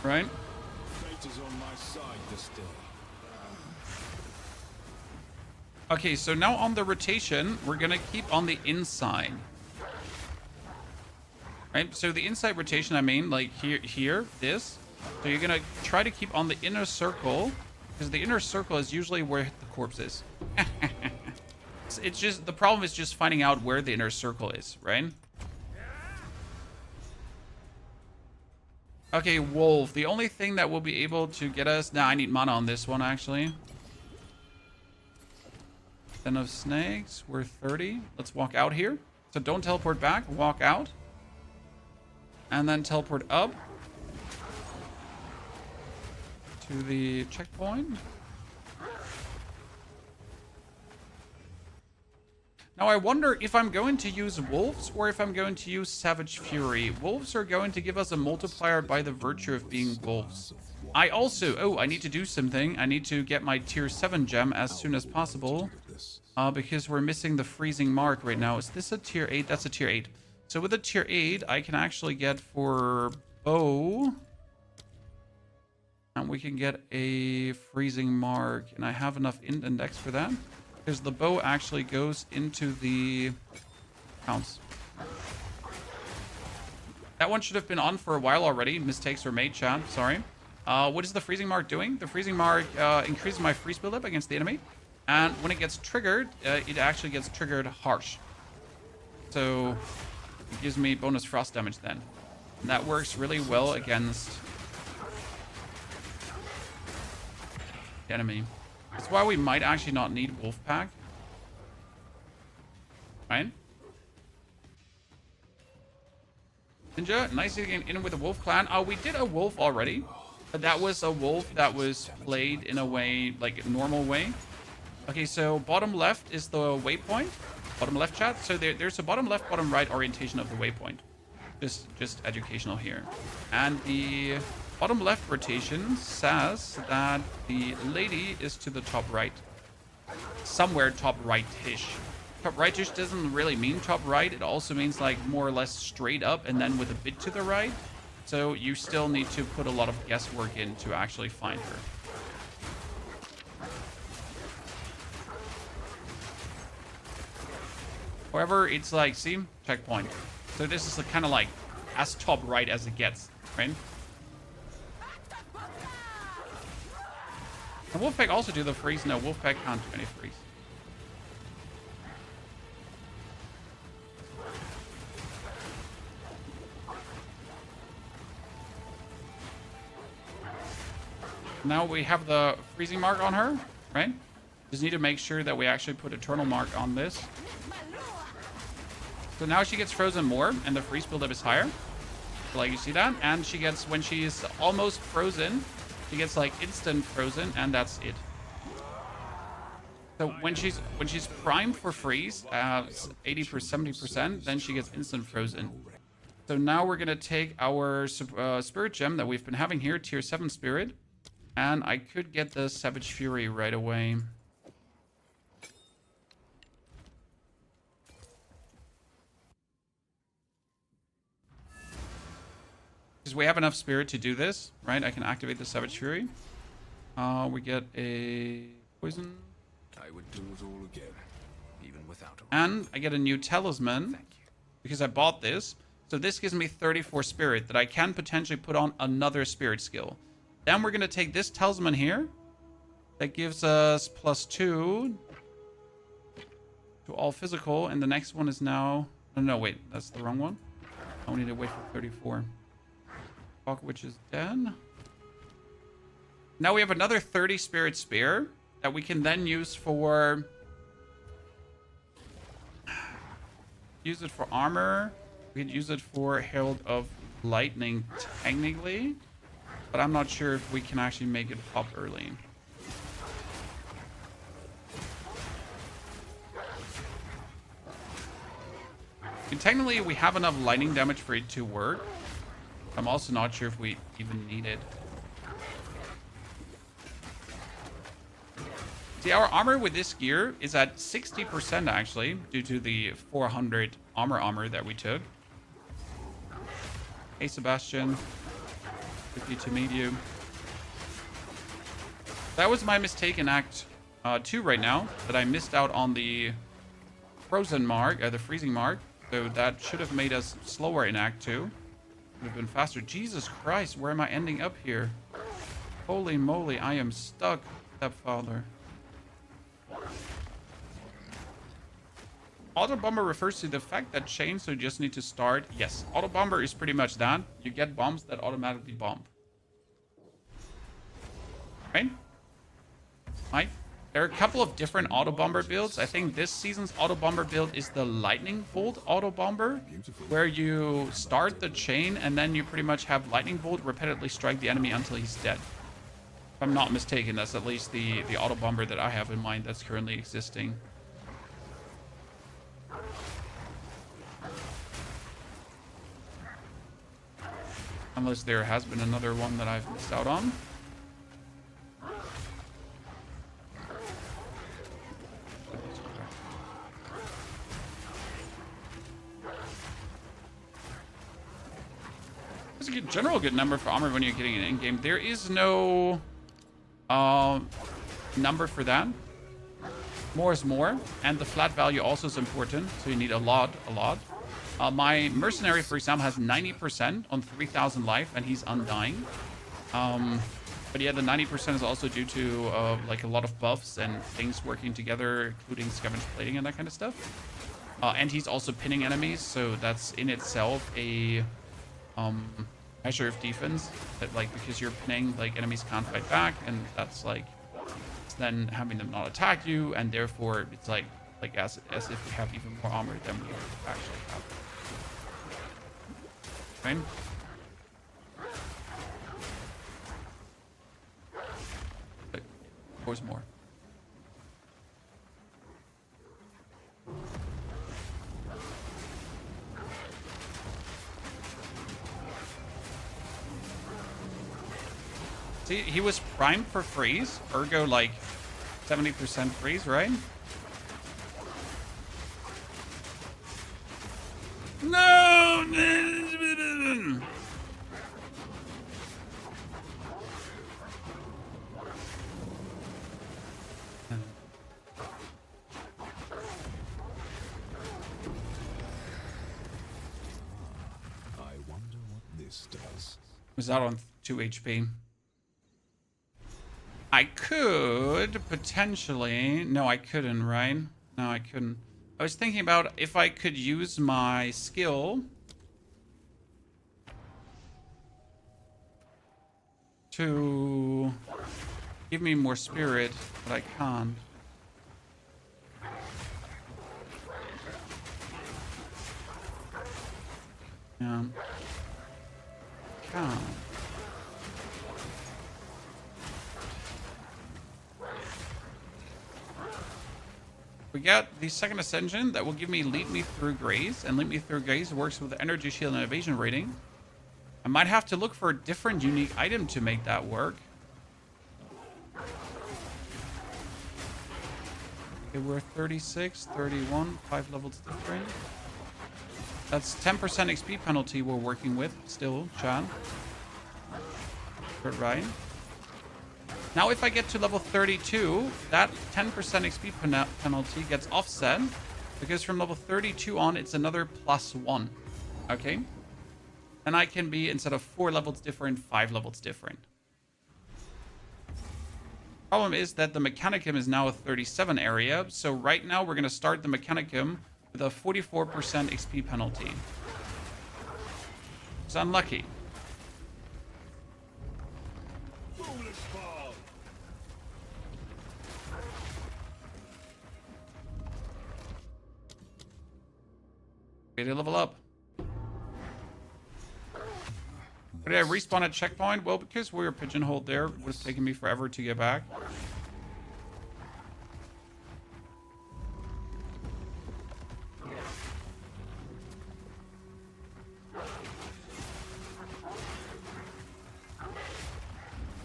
Right? Fate is on my side this day. Okay, so now on the rotation, we're going to keep on the inside. Right, so the inside rotation, I mean, like here, this. So you're going to try to keep on the inner circle, because the inner circle is usually where the corpse is. It's just, the problem is just finding out where the inner circle is, right? Okay, Wolf. The only thing that will be able to get us... Nah, I need mana on this one, actually. 10 of snakes. We're 30. Let's walk out here. So don't teleport back. Walk out. And then teleport up to the checkpoint. Now I wonder if I'm going to use wolves or if I'm going to use Savage Fury. Wolves are going to give us a multiplier by the virtue of being wolves. I also... Oh, I need to do something. I need to get my tier 7 gem as soon as possible. Because we're missing the freezing mark right now. Is this a tier 8? That's a tier 8. So with a tier 8, I can actually get for bow. And we can get a freezing mark. And I have enough int index for that. Because the bow actually goes into the counts. That one should have been on for a while already. Mistakes were made, chat. Sorry. What is the freezing mark doing? The freezing mark increases my freeze buildup against the enemy. And when it gets triggered, it actually gets triggered harsh. So... it gives me bonus frost damage then. And that works really well against the enemy. That's why we might actually not need Wolfpack. Right? Ninja, nice to get in with the Wolf Clan. We did a Wolf already. But that was a Wolf that was played in a way, like a normal way. Okay, so bottom left is the waypoint. Bottom left, chat. So there's a bottom left, bottom right orientation of the waypoint. Just educational here. And the bottom left rotation says that the lady is to the top right. Somewhere top right-ish. Top right-ish doesn't really mean top right. It also means like more or less straight up and then with a bit to the right. So you still need to put a lot of guesswork in to actually find her. However, it's like, see, checkpoint. So this is kind of like as top right as it gets, right? Can Wolfpack also do the freeze? No, Wolfpack can't do any freeze. Now we have the freezing mark on her, right? Just need to make sure that we actually put eternal mark on this. So now she gets frozen more, and the freeze buildup is higher. So like you see that, and she gets, when she's almost frozen, she gets like instant frozen, and that's it. So when she's primed for freeze, 80%, 70%, then she gets instant frozen. So now we're gonna take our spirit gem that we've been having here, tier 7 spirit, and I could get the Savage Fury right away. Because we have enough spirit to do this, right? I can activate the Savage Fury. We get a poison. I would do it all again, even without a... And I get a new talisman. Thank you. Because I bought this. So this gives me 34 spirit that I can potentially put on another spirit skill. Then we're going to take this talisman here. That gives us +2 to all physical. And the next one is now... Oh, no, wait. That's the wrong one. I need to wait for 34. Which is dead. Now we have another 30 spirit spear that we can then use for... Use it for armor. We can use it for Herald of Lightning technically. But I'm not sure if we can actually make it pop early. And technically we have enough lightning damage for it to work. I'm also not sure if we even need it. See, our armor with this gear is at 60% actually, due to the 400 armor that we took. Hey, Sebastian. Good to meet you. That was my mistake in Act 2 right now, that I missed out on the frozen mark, the freezing mark. So that should have made us slower in Act 2. Would have been faster. Jesus Christ, where am I ending up here? Holy moly, I am stuck, stepfather. Auto bomber refers to the fact that chains, so you just need to start. Yes, auto bomber is pretty much that. You get bombs that automatically bomb. Right? Right? There are a couple of different auto bomber builds. I think this season's auto bomber build is the lightning bolt auto bomber, where you start the chain and then you pretty much have lightning bolt repeatedly strike the enemy until he's dead. If I'm not mistaken, that's at least the auto bomber that I have in mind that's currently existing. Unless there has been another one that I've missed out on. It's a general good number for armor when you're getting it in-game. There is no number for that. More is more. And the flat value also is important. So you need a lot. My mercenary, for example, has 90% on 3,000 life, and he's undying. But yeah, the 90% is also due to like a lot of buffs and things working together, including scavenge plating and that kind of stuff. And he's also pinning enemies, so that's in itself a measure of defense. That, like, because you're pinning, like, enemies can't fight back, and that's like it's then having them not attack you, and therefore it's like as if you have even more armor than you actually have. Right? But of course more. See, he was primed for freeze, ergo like 70% freeze, right? No! does. Was out on 2 HP. I could potentially... No, I couldn't, right? No, I couldn't. I was thinking about if I could use my skill to give me more spirit, but I can't. Yeah. Can't. We got the second ascension that will give me lead me through graze, and lead me through graze works with the energy shield and evasion rating. I might have to look for a different unique item to make that work. Okay, we're 36, 31, 5 levels different. That's 10% XP penalty we're working with still, Chan. Good, right? Now if I get to level 32, that 10% XP penalty gets offset, because from level 32 on, it's another +1. Okay? And I can be, instead of 4 levels different, 5 levels different. Problem is that the Mechanicum is now a 37 area, so right now we're going to start the Mechanicum with a 44% XP penalty. It's unlucky. Way to level up. Did I respawn at checkpoint? Well, because we were pigeonholed there, it would have taken me forever to get back.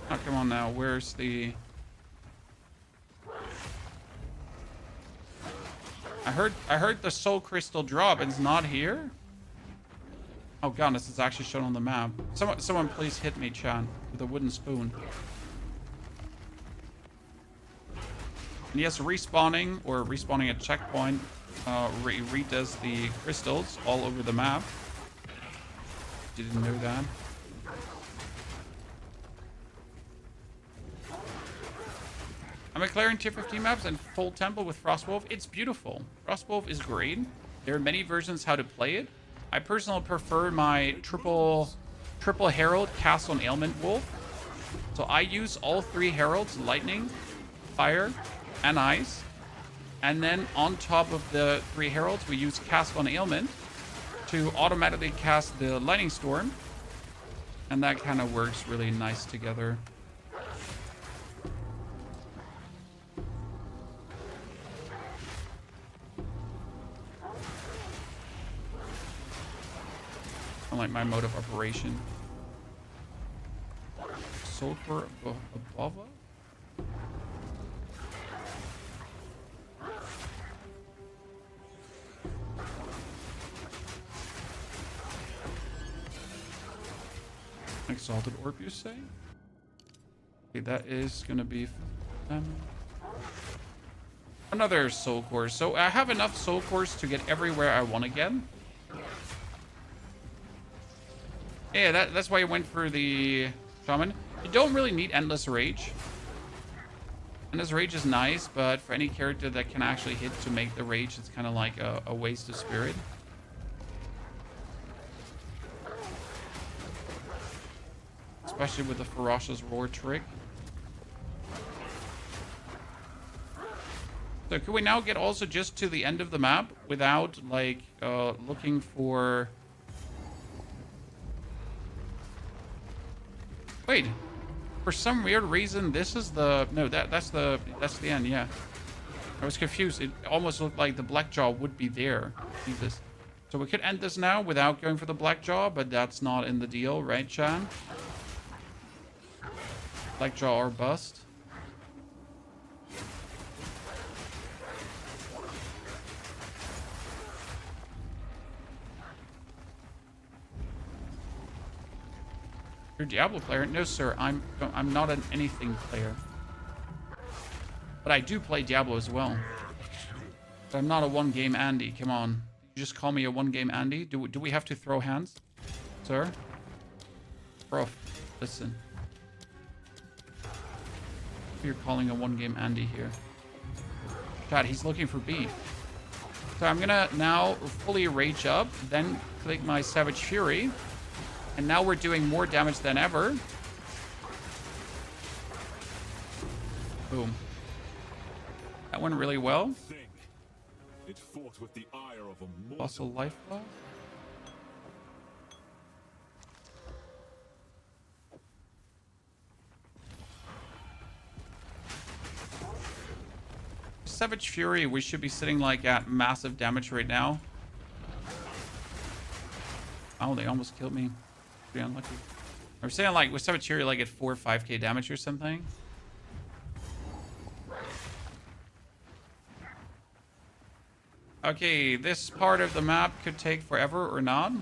Oh, come on now. Where's the... I heard the soul crystal drop. It's not here? Oh god, this is actually shown on the map. Someone please hit me, Chan, with a wooden spoon. And yes, respawning or respawning at checkpoint redoes the crystals all over the map. Didn't know that. I'm clearing tier 15 maps and full temple with Frostwolf. It's beautiful. Frostwolf is great. There are many versions how to play it. I personally prefer my triple herald cast on ailment wolf. So I use all 3 heralds, lightning, fire, and ice. And then on top of the 3 heralds, we use cast on ailment to automatically cast the lightning storm. And that kind of works really nice together. Like my mode of operation. Sulfur above us? Exalted Orb, you say? Okay, that is gonna be another soul core. So I have enough soul cores to get everywhere I want to get. Yeah, that's why I went for the shaman. You don't really need endless rage. Endless rage is nice, but for any character that can actually hit to make the rage, it's kind of like a waste of spirit. Especially with the ferocious roar trick. So can we now get also just to the end of the map without like looking for... Wait, for some weird reason, this is the... No, that's the end, yeah. I was confused. It almost looked like the Blackjaw would be there. Jesus. So we could end this now without going for the Blackjaw, but that's not in the deal, right, Chan? Blackjaw or bust. You're a Diablo player? No, sir. I'm not an anything player. But I do play Diablo as well. But I'm not a one-game Andy. Come on. You just call me a one-game Andy? Do we have to throw hands, sir? Bro, listen. You're calling a one-game Andy here. God, he's looking for beef. So I'm gonna now fully rage up, then click my Savage Fury. And now we're doing more damage than ever. Boom. That went really well. Thing. It fought with the ire of a Fossil mortal. life loss. Savage Fury, we should be sitting like at massive damage right now. Oh, they almost killed me. Pretty unlucky. I'm saying like with Savage Fury like at 4 or 5k damage or something. Okay, this part of the map could take forever or not.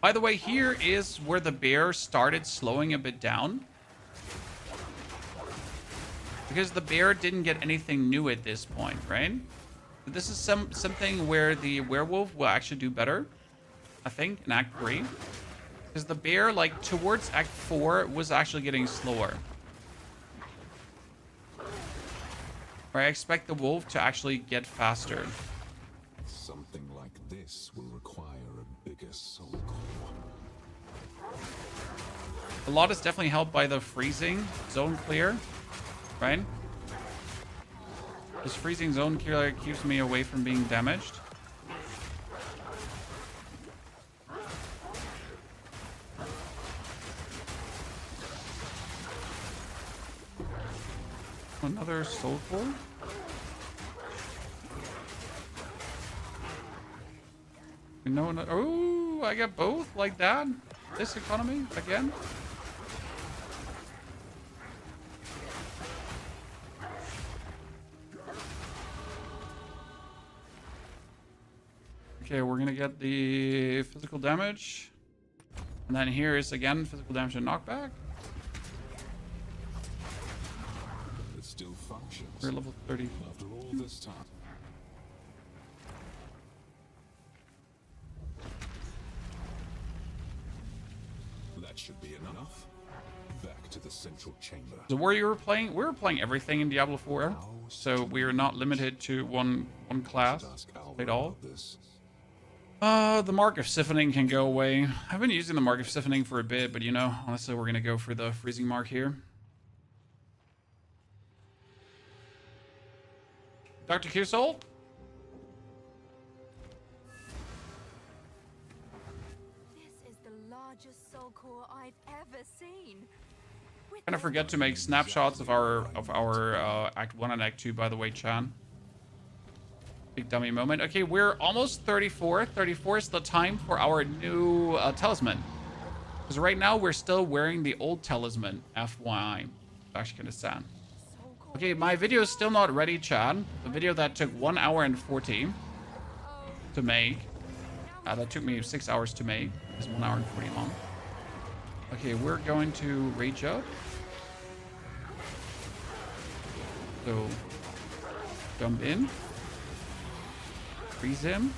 By the way, here is where the bear started slowing a bit down. Because the bear didn't get anything new at this point, right? This is something where the werewolf will actually do better, I think, in Act 3. Because the bear, like, towards Act 4 was actually getting slower. Or I expect the wolf to actually get faster. Something like this will require a bigger soul core. A lot is definitely helped by the freezing zone clear, right? This freezing zone clear keeps me away from being damaged. Another soul core. No, no. Oh, I got both like that. This economy again. Okay, we're gonna get the physical damage, and then here is again physical damage and knockback. It still functions. We're level 30. After all this time. That should be enough. Back to the central chamber. So where you were playing, we were playing everything in Diablo 4, so we are not limited to one class at all. The Mark of Siphoning can go away. I've been using the Mark of Siphoning for a bit, but you know, honestly, we're gonna go for the freezing mark here. Dr. Q-Soul? This is the largest soul core I've ever seen. Kind of forget to make snapshots of our Act 1 and Act 2, by the way, Chan. Big dummy moment. Okay, we're almost 34. 34 is the time for our new talisman. Because right now we're still wearing the old talisman, FYI. Actually kind of sad. Okay, my video is still not ready, Chad. The video that took 1 hour and 40 to make. That took me 6 hours to make. It's 1 hour and 40 long. Okay, we're going to rage up. So, jump in. Freeze him.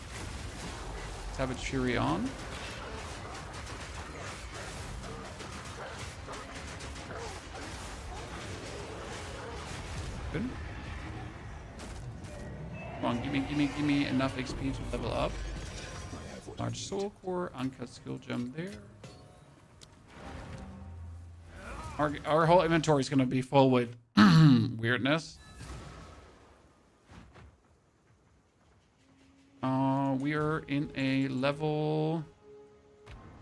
Savage Fury on. Good. Come on, give me enough XP to level up. Large soul core, uncut skill gem there. Our whole inventory is going to be full with weirdness. We are in a level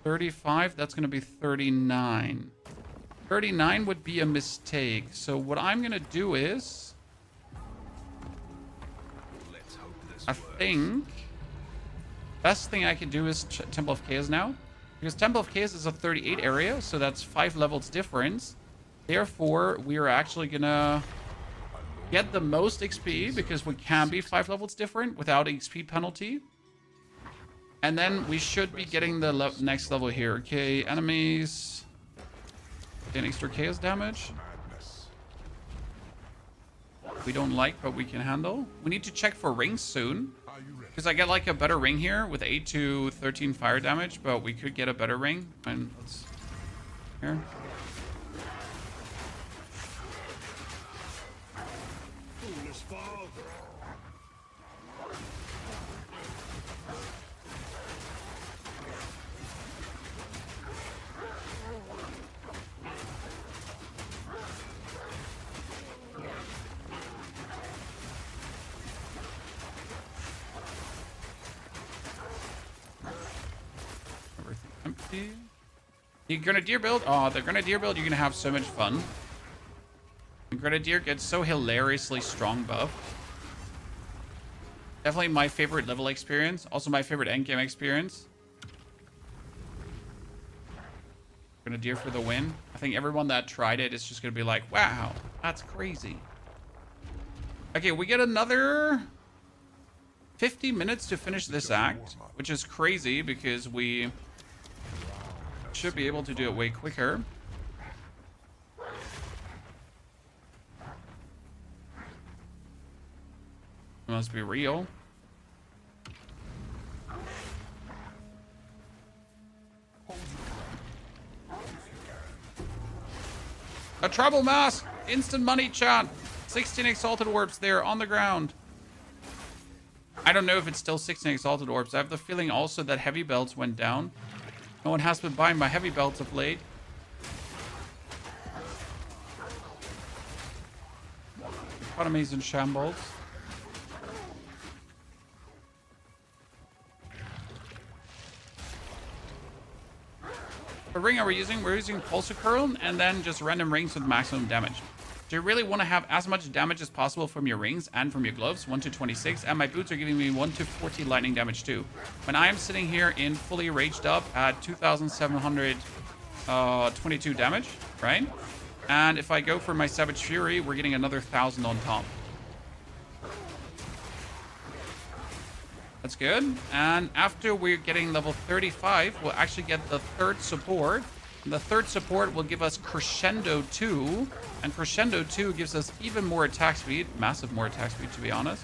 35. That's going to be 39. 39 would be a mistake. So what I'm going to do is, I think best thing I can do is Temple of Chaos now. Because Temple of Chaos is a 38 area, so that's 5 levels difference. Therefore, we are actually gonna get the most XP because we can be 5 levels different without XP penalty. And then we should be getting the next level here. Okay, enemies. An extra chaos damage. We don't like, but we can handle. We need to check for rings soon. Are you ready? Because I get like a better ring here with 8 to 13 fire damage, but we could get a better ring. And let's here. Everything empty. The Grenadier build, oh, the Grenadier build, you're gonna have so much fun. The Grenadier gets so hilariously strong buff. Definitely my favorite level experience. Also my favorite endgame experience. Grenadier for the win. I think everyone that tried it is just gonna be like, wow, that's crazy. Okay, we get another 50 minutes to finish this act, which is crazy because we should be able to do it way quicker. Must be real. A trouble mask! Instant money chant! 16 Exalted Orbs there on the ground. I don't know if it's still 16 Exalted Orbs. I have the feeling also that heavy belts went down. No one has been buying my heavy belts of late. Economy's in shambles. What ring are we using? We're using Pulsar Curl and then just random rings with maximum damage. So you really want to have as much damage as possible from your rings and from your gloves, 1 to 26, and my boots are giving me 1 to 40 lightning damage too. When I am sitting here in fully raged up at 2,722 damage, right? And if I go for my Savage Fury, we're getting another 1,000 on top. That's good. And after we're getting level 35, we'll actually get the third support. And the third support will give us Crescendo 2. And Crescendo 2 gives us even more attack speed. Massive more attack speed, to be honest.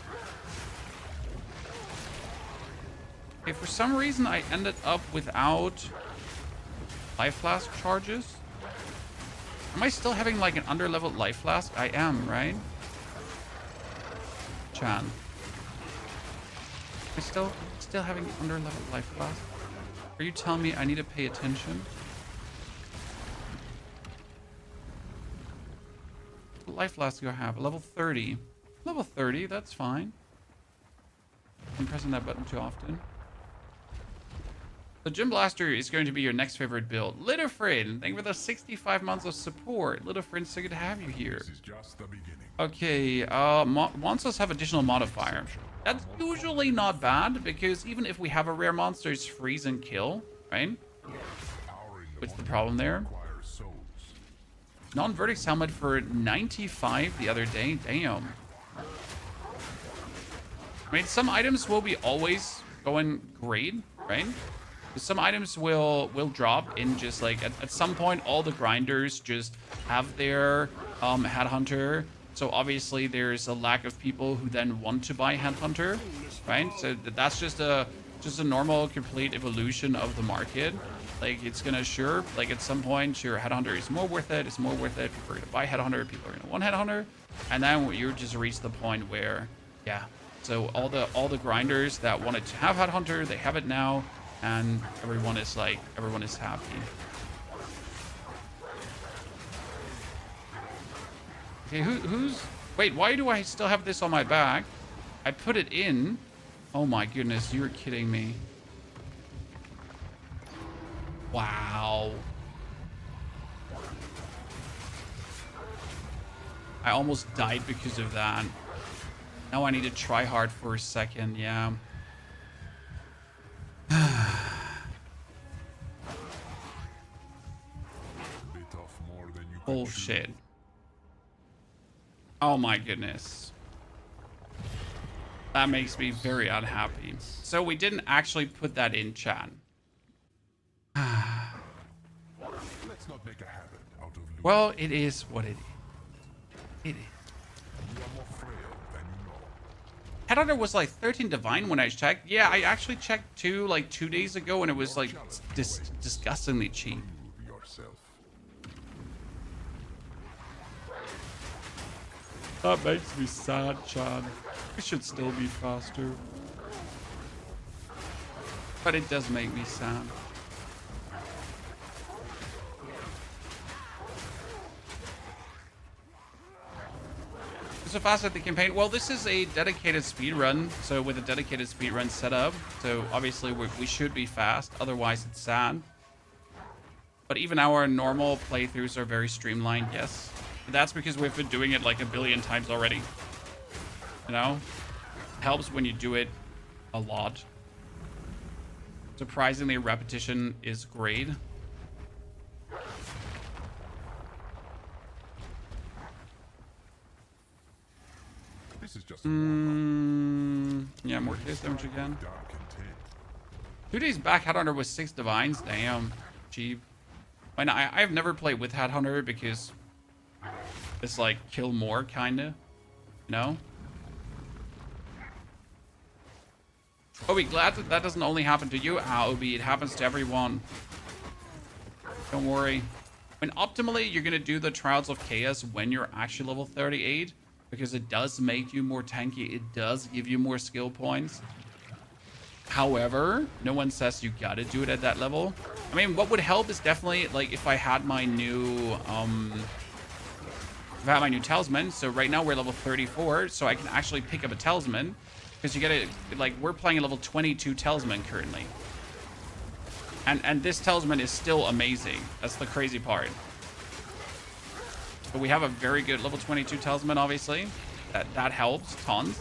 Okay, for some reason, I ended up without Life Flask charges. Am I still having like an under-leveled Life Flask? I am, right? Chan. I still having under-leveled Life Flask? Are you telling me I need to pay attention? What Life Flask do I have? Level 30. Level 30, that's fine. I'm pressing that button too often. The Gym Blaster is going to be your next favorite build. Littlefrin, thank you for the 65 months of support. Littlefrin, so good to have you here. This is just the beginning. Okay, monsters have additional modifier. That's usually not bad, because even if we have a rare monster, it's freeze and kill, right? What's the problem there? Non-Vertex helmet for 95 the other day. Damn. I mean, some items will be always going great, right? Some items will drop in just like at some point. All the grinders just have their Headhunter. So obviously there's a lack of people who then want to buy Headhunter, right? So that's just a normal complete evolution of the market. Like it's gonna like at some point sure Headhunter is more worth it. It's more worth it. People are gonna buy Headhunter. People are gonna want Headhunter, and then you just reach the point where yeah. So all the grinders that wanted to have Headhunter, they have it now, and everyone is happy. Okay, who's... Wait, why do I still have this on my back? I put it in. Oh my goodness, you're kidding me. Wow. I almost died because of that. Now I need to try hard for a second, yeah. Bullshit. Oh my goodness. That makes me very unhappy. So we didn't actually put that in chat. Let's not make a habit out of losing. Well, it is what it is. It is. You are more frail than you know. Headhunter was like 13 divine when I checked. Yeah, I actually checked too, like 2 days ago, and it was like disgustingly cheap. Prove yourself. That makes me sad, Chad. It should still be faster. But it does make me sad. So fast at the campaign. Well, this is a dedicated speed run. So with a dedicated speed run setup, so obviously we should be fast. Otherwise, it's sad. But even our normal playthroughs are very streamlined. Yes, but that's because we've been doing it like a billion times already. You know, it helps when you do it a lot. Surprisingly, repetition is great. This is just a warm-up. Yeah, more case damage again. Dark intent. 2 days back, Headhunter was 6 divines. Damn, cheap. I mean, I've never played with Headhunter because it's like kill more, kinda. You know? Obi, glad that doesn't only happen to you, Obi. It happens to everyone. Don't worry. I mean, optimally, you're gonna do the Trials of Chaos when you're actually level 38. Because it does make you more tanky. It does give you more skill points. However, no one says you gotta do it at that level. I mean, what would help is definitely like if I had my new talisman. So right now we're level 34, so I can actually pick up a talisman. Because you gotta, like, we're playing a level 22 talisman currently. And this talisman is still amazing. That's the crazy part. But we have a very good level 22 talisman, obviously. That helps tons.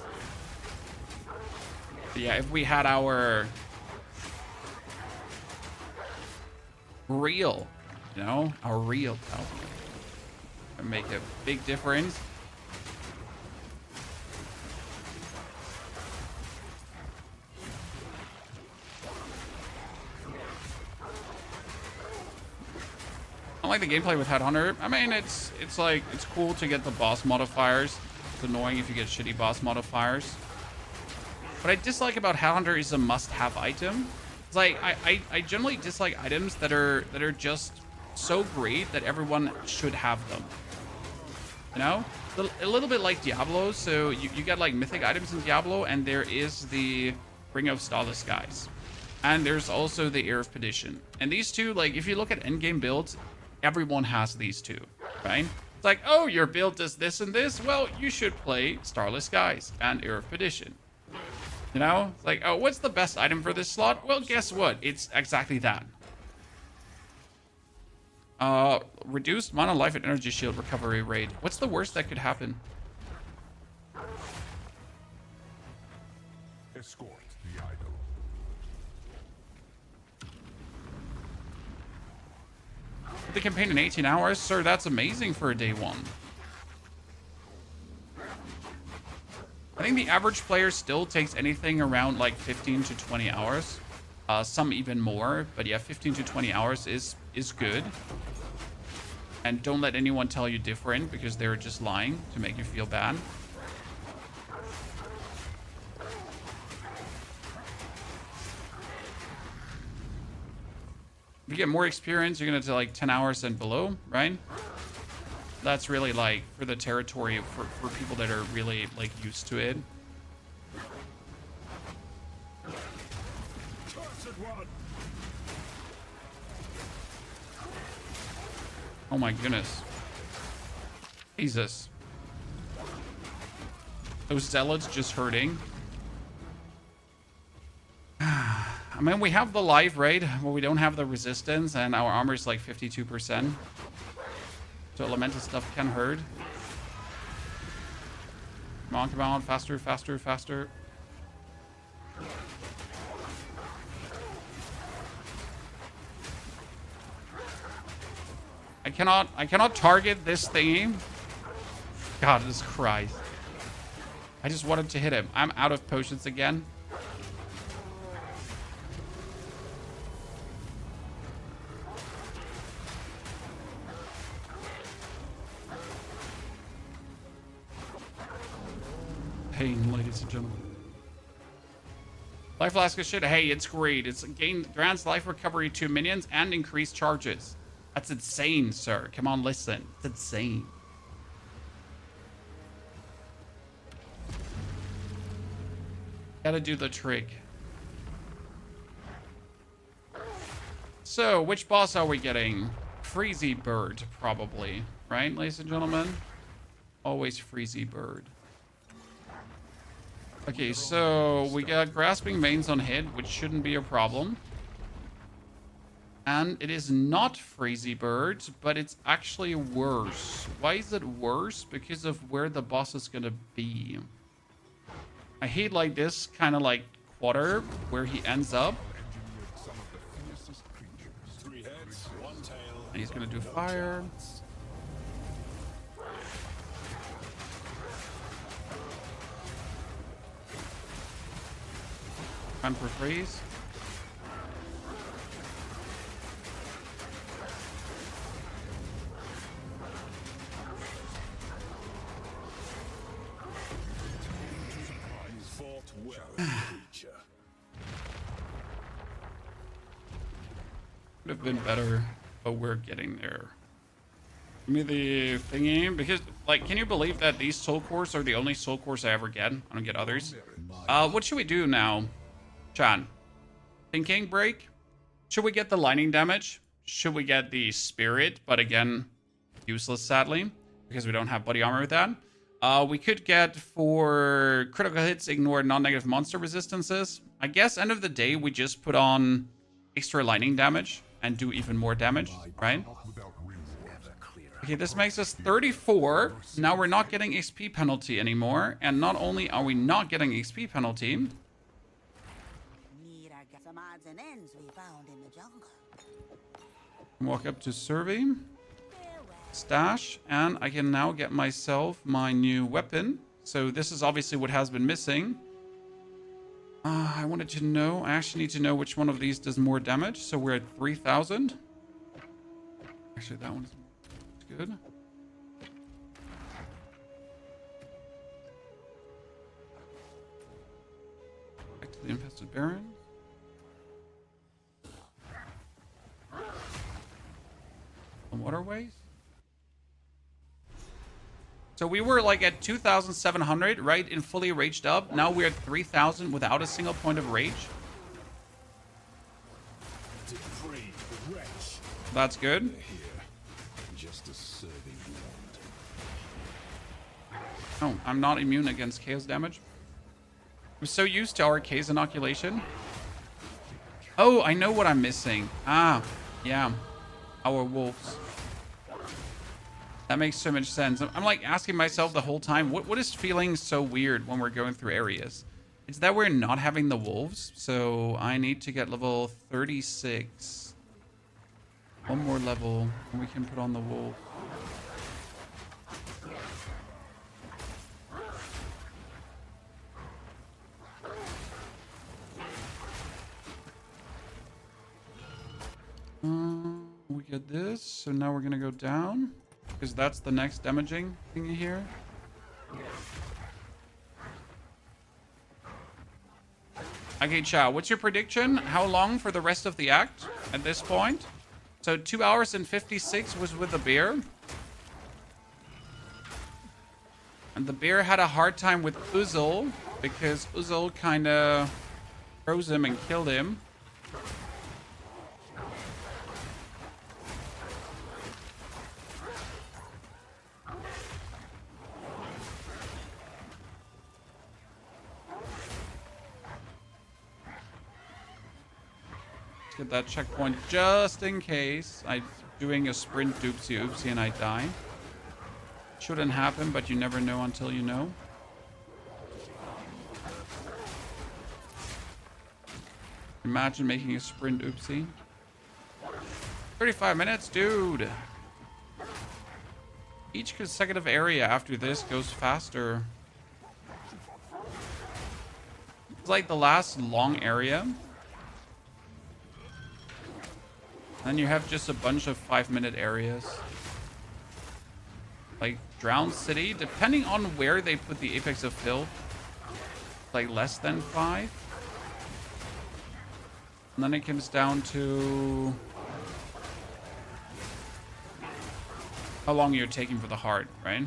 But yeah, if we had our real, you know, our real talisman, it would make a big difference. I like the gameplay with Headhunter. I mean, it's cool to get the boss modifiers. It's annoying if you get shitty boss modifiers. What I dislike about Headhunter is a must-have item. It's like I generally dislike items that are just so great that everyone should have them. You know, a little bit like Diablo. So you get like mythic items in Diablo, and there is the Ring of Starless Skies, and there's also the Air of Perdition. And these two, like, if you look at endgame builds, everyone has these two, right? It's like, oh, your build does this and this. Well, you should play Starless Skies and Air of Perdition. You know? It's like, oh, what's the best item for this slot? Well, guess what? It's exactly that. Reduced mana, life, and energy shield recovery rate. What's the worst that could happen? Escort the idol. The campaign in 18 hours? Sir, that's amazing for a day one. I think the average player still takes anything around like 15 to 20 hours. Some even more, but yeah, 15 to 20 hours is good. And don't let anyone tell you different, because they're just lying to make you feel bad. If you get more experience, you're gonna do like 10 hours and below, right? That's really like for the territory for people that are really like used to it. Oh my goodness. Jesus. Those zealots just hurting. I mean, we have the life, right? Well, we don't have the resistance, and our armor is like 52%. So elemental stuff can hurt. Come on, faster, faster, faster. I cannot target this thingy. God, this Christ. I just wanted to hit him. I'm out of potions again. Pain, ladies and gentlemen. Life flask is shit. Hey, it's great. It's grants life recovery to minions and increased charges. That's insane, sir. Come on, listen. It's insane. Gotta do the trick. So, which boss are we getting? Freezy Bird, probably. Right, ladies and gentlemen? Always Freezy Bird. Okay, so we got Grasping Veins on hit, which shouldn't be a problem. And it is not Freezy Bird, but it's actually worse. Why is it worse? Because of where the boss is gonna be. I hate like this kind of like quarter where he ends up. Some of the fiercest creatures. 3 heads, 1 tail. And he's gonna do fire. Time for freeze. Fought well, creature. Would have been better, but we're getting there. Give me the thingy, because, like, can you believe that these soul cores are the only soul cores I ever get? I don't get others. What should we do now, Chan? Thinking break? Should we get the lightning damage? Should we get the spirit? But again, useless, sadly, because we don't have body armor with that. We could get for critical hits, ignore non-negative monster resistances. I guess end of the day, we just put on extra lightning damage and do even more damage, right? Okay, this makes us 34. Now we're not getting XP penalty anymore. And not only are we not getting XP penalty, Need I get some odds and ends we found in the jungle. walk up to survey, stash, and I can now get myself my new weapon. So this is obviously what has been missing. I wanted to know, I actually need to know which one of these does more damage. So we're at 3,000. Actually, that one's good. Back to the infested barrens. The waterways. So we were like at 2,700, right? In fully raged up. Now we're at 3,000 without a single point of rage. That's good. Here, just a serving wand. Oh, I'm not immune against chaos damage. I'm so used to our chaos inoculation. Oh, I know what I'm missing. Ah, yeah. Our wolves. That makes so much sense. I'm like asking myself the whole time, what is feeling so weird when we're going through areas? It's that we're not having the wolves. So I need to get level 36. One more level and we can put on the wolf. We get this, so now we're gonna go down because that's the next damaging thingy here. Okay, Chow, what's your prediction? How long for the rest of the act at this point? So 2 hours and 56 was with the bear. And the bear had a hard time with Uzzle because Uzzle kind of froze him and killed him. Get that checkpoint just in case I'm doing a sprint doopsie oopsie and I die. Shouldn't happen, but you never know until you know. Imagine making a sprint oopsie. 35 minutes, dude. Each consecutive area after this goes faster. It's like the last long area. Then you have just a bunch of 5-minute areas. Like Drowned City, depending on where they put the Apex of Filth, like less than 5. And then it comes down to how long you're taking for the heart, right?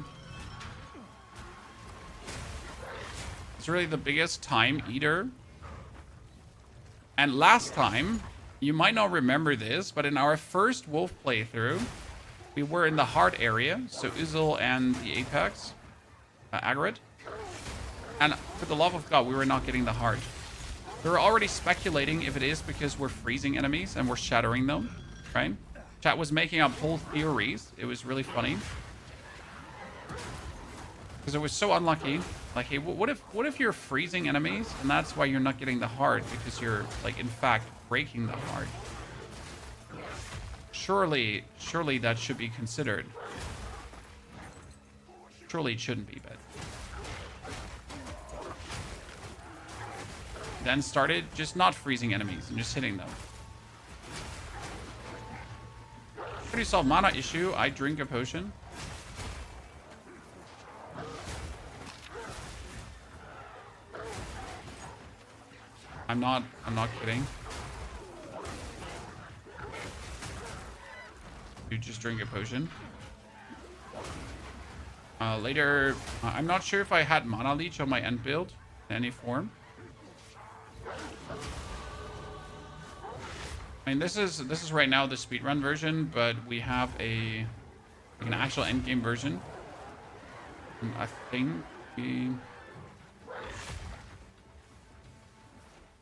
It's really the biggest time eater. And last time, you might not remember this, but in our first wolf playthrough, we were in the heart area, so Uzel and the Apex, Agarit. And for the love of God, we were not getting the heart. We were already speculating if it is because we're freezing enemies and we're shattering them, right? Chat was making up whole theories. It was really funny. Because it was so unlucky. Like, hey, what if you're freezing enemies and that's why you're not getting the heart, because you're, like, in fact, breaking the heart? Surely that should be considered. Surely it shouldn't be, but... Then started just not freezing enemies and just hitting them. How do you solve mana issue? I drink a potion. I'm not kidding. You just drink a potion. Later, I'm not sure if I had mana leech on my end build in any form. I mean, this is right now the speedrun version, but we have an actual endgame version. And I think we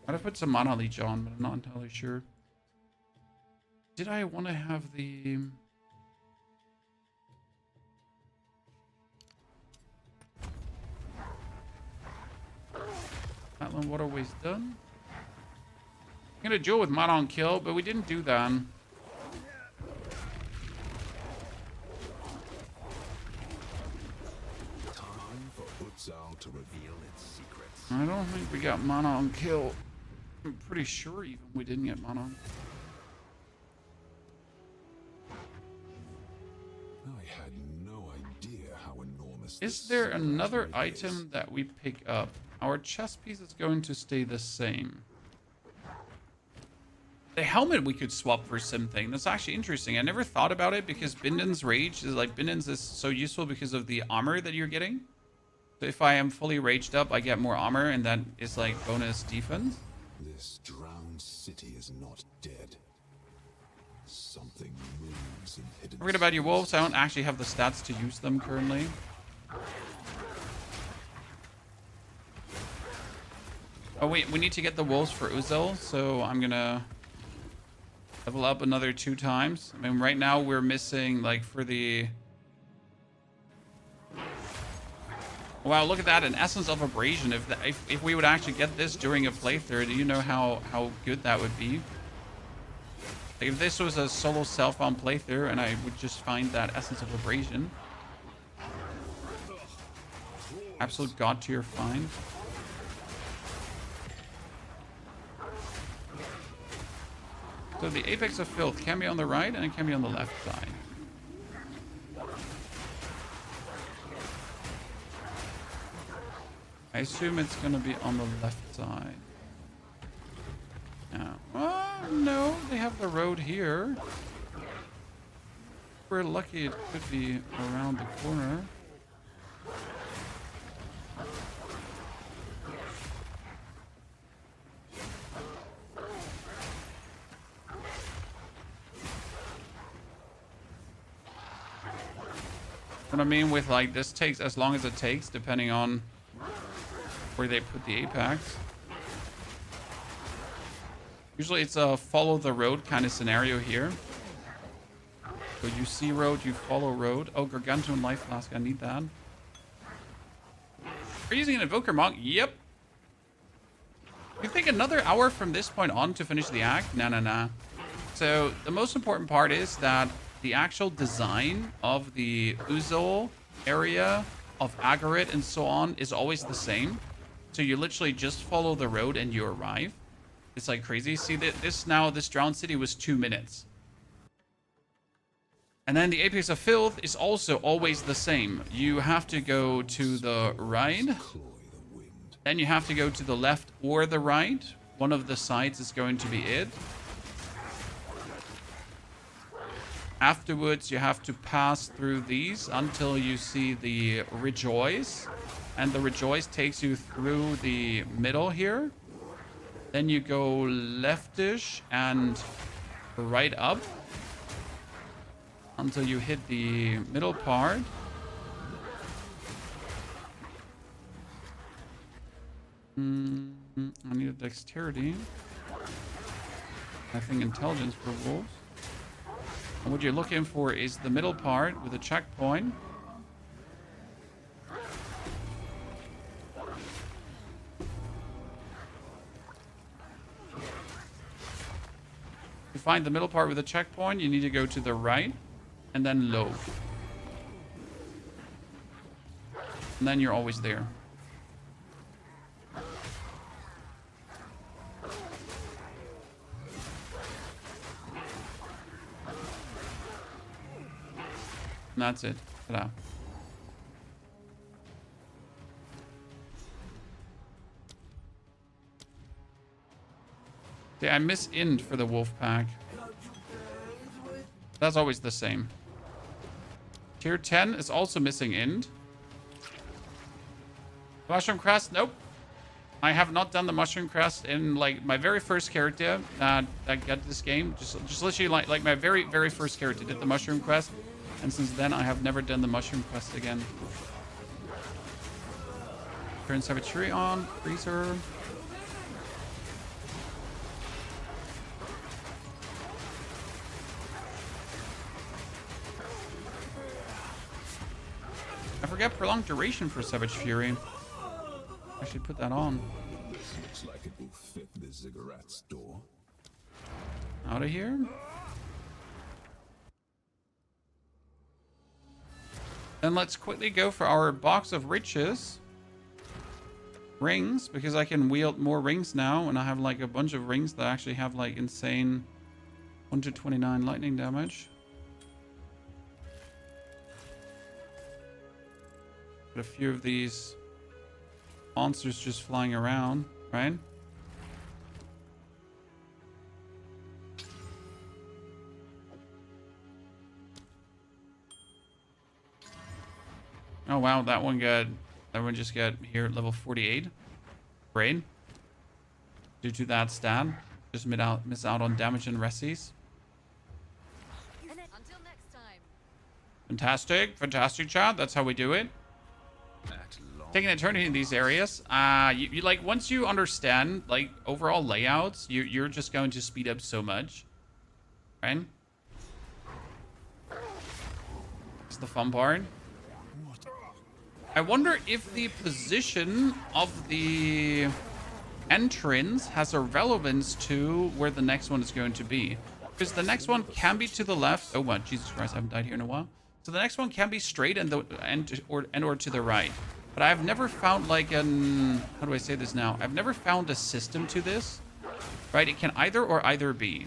might have put some mana leech on, but I'm not entirely sure. Did I want to have the... Outland Waterways done? I'm gonna duel with mana on kill, but we didn't do that. Time for Utzal to reveal its secrets. I don't think we got mana on kill. I'm pretty sure even we didn't get mana. I had no idea how enormous. Is there another item that we pick up? Our chest piece is going to stay the same. The helmet we could swap for something. That's actually interesting. I never thought about it because Binden's Rage is like, Binden's is so useful because of the armor that you're getting. So if I am fully raged up, I get more armor and that is like bonus defense. This drowned city is not dead. Something moves in hidden. Forget about your wolves. I don't actually have the stats to use them currently. Oh wait, we need to get the wolves for Uzel, so I'm gonna level up another 2 times. I mean, right now we're missing, like, for the... Wow, look at that, an Essence of Abrasion. If we would actually get this during a playthrough, do you know how good that would be? Like, if this was a solo self-bound playthrough and I would just find that Essence of Abrasion. Absolute god tier find. So the Apex of Filth can be on the right and it can be on the left side. I assume it's going to be on the left side. Yeah. No, they have the road here. We're lucky it could be around the corner. What I mean with, like, this takes as long as it takes, depending on where they put the Apex. Usually it's a follow the road kind of scenario here. So you see road, you follow road. Oh, Gargantuan Life Flask, I need that. Are you using an Invoker Monk? Yep. You think another hour from this point on to finish the act? Nah. So the most important part is that the actual design of the Uzel area, of Agarit and so on, is always the same. So you literally just follow the road and you arrive. It's like crazy. See, this drowned city was 2 minutes. And then the Apex of Filth is also always the same. You have to go to the right. Then you have to go to the left or the right. one of the sides is going to be it. Afterwards, you have to pass through these until you see the Rejoice. And the Rejoice takes you through the middle here. Then you go leftish and right up until you hit the middle part. I need a dexterity. I think intelligence for wolves. And what you're looking for is the middle part with a checkpoint. To find the middle part with a checkpoint, you need to go to the right and then low. And then you're always there. And that's it. Ta-da. See, I miss Ind for the wolf pack. That's always the same. Tier 10 is also missing Ind. Mushroom Crest, nope. I have not done the Mushroom Crest in like my very first character that got this game. Just literally like my very first character did the Mushroom Crest. And since then, I have never done the Mushroom Quest again. Turn Savagery on. Freezer. I forget prolonged duration for Savage Fury. I should put that on. This looks like it will fit the ziggurat store. Out of here. Then let's quickly go for our box of riches. Rings, because I can wield more rings now, and I have like a bunch of rings that actually have like insane 129 lightning damage. Got a few of these monsters just flying around, right? Oh wow, that one just got here at level 48. Great. Due to that stat, just miss out on damage and resties. Until next time. Fantastic chat. That's how we do it. Taking an eternity in these areas. You like once you understand like overall layouts, you're just going to speed up so much, right? It's the fun part. I wonder if the position of the entrance has a relevance to where the next one is going to be. Because the next one can be to the left. Oh, what? Jesus Christ, I haven't died here in a while. So the next one can be straight or to the right. But I've never found like an... How do I say this now? I've never found a system to this. Right? It can either be.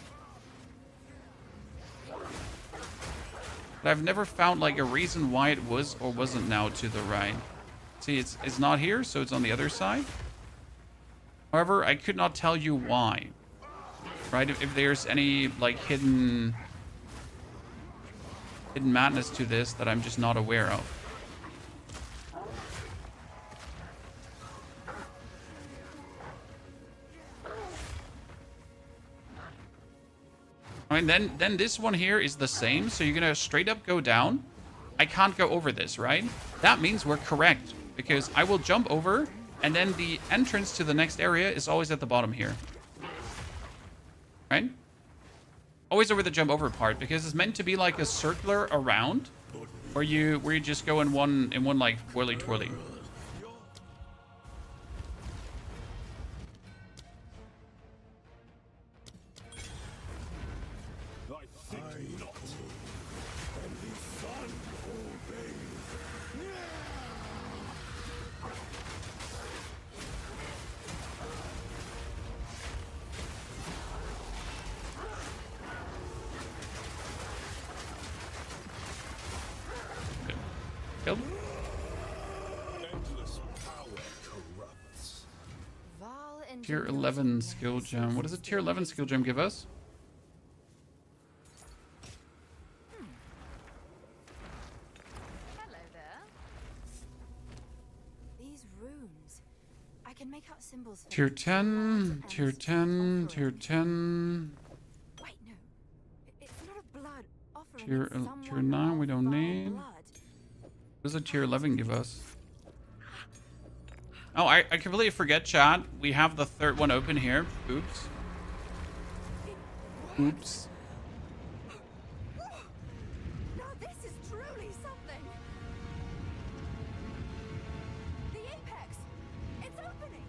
But I've never found like a reason why it was or wasn't now to the right. See, it's not here, so it's on the other side. However, I could not tell you why. Right? If there's any like hidden madness to this that I'm just not aware of. I mean, then this one here is the same. So you're going to straight up go down. I can't go over this, right? That means we're correct. Because I will jump over. And then the entrance to the next area is always at the bottom here. Right? Always over the jump over part. Because it's meant to be like a circular around. Where you just go in one like whirly twirly. Killed. Tier 11 skill gem. What does a tier 11 skill gem give us? Hello there. These runes. I can make out symbols for Tier them. 10, tier 10, tier 10. Wait, no. It's not a blood offering. Tier, it's someone tier 9 we of don't our need. blood. What does a tier 11 give us? Oh, I completely forget, chat. We have the third one open here. Oops. Oops. Now this is truly something. The apex. It's opening.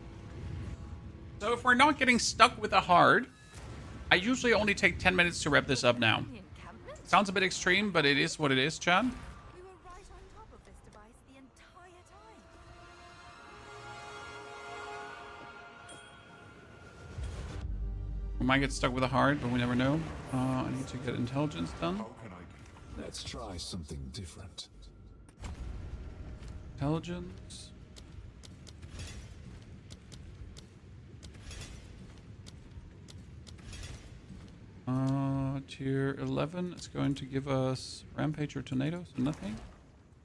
So if we're not getting stuck with a hard, I usually only take 10 minutes to wrap this up now. The encampment? Sounds a bit extreme, but it is what it is, chat. We were right on top of this device the entire time. We might get stuck with a hard, but we never know. I need to get intelligence done. Let's try something different. Intelligence. Tier 11 is going to give us Rampage or Tornado, so nothing.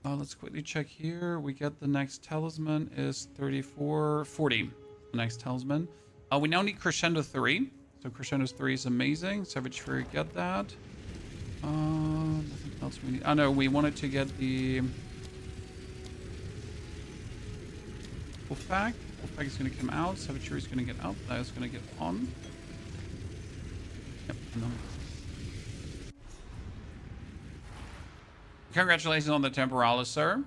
Let's quickly check here. We get the next talisman is 3440. The next talisman. We now need Crescendo 3. So Crescendo 3 is amazing. Savage Fury, get that. Nothing else we need. Oh no, we wanted to get the Wolfpack. Wolfpack is going to come out. Savage Fury is going to get out. That is going to get on. Yep, no. Congratulations on the Temporalis, sir.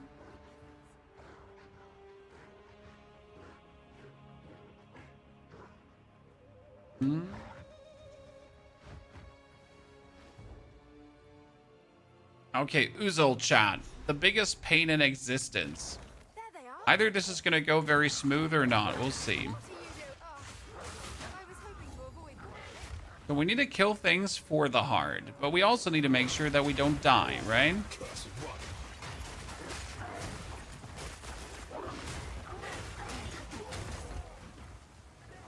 Okay, Uzol chat. The biggest pain in existence. There they are. Either this is going to go very smooth or not. We'll see. What do you do? Oh, I was hoping to avoid one. So we need to kill things for the hard, but we also need to make sure that we don't die, right?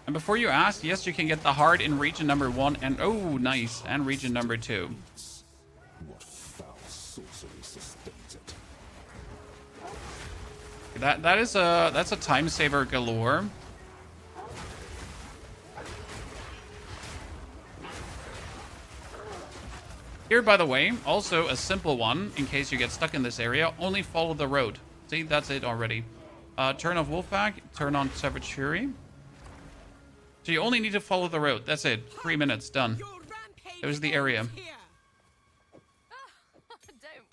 And before you ask, yes, you can get the hard in region number 1 and oh, nice, and region number 2. What foul sorcery sustains it? That's a time saver galore. Here, by the way, also a simple one in case you get stuck in this area. Only follow the road. See, that's it already. Turn off Wolfpack, turn on Savage Fury. So you only need to follow the road. That's it. 3 minutes, done. There's the area. Don't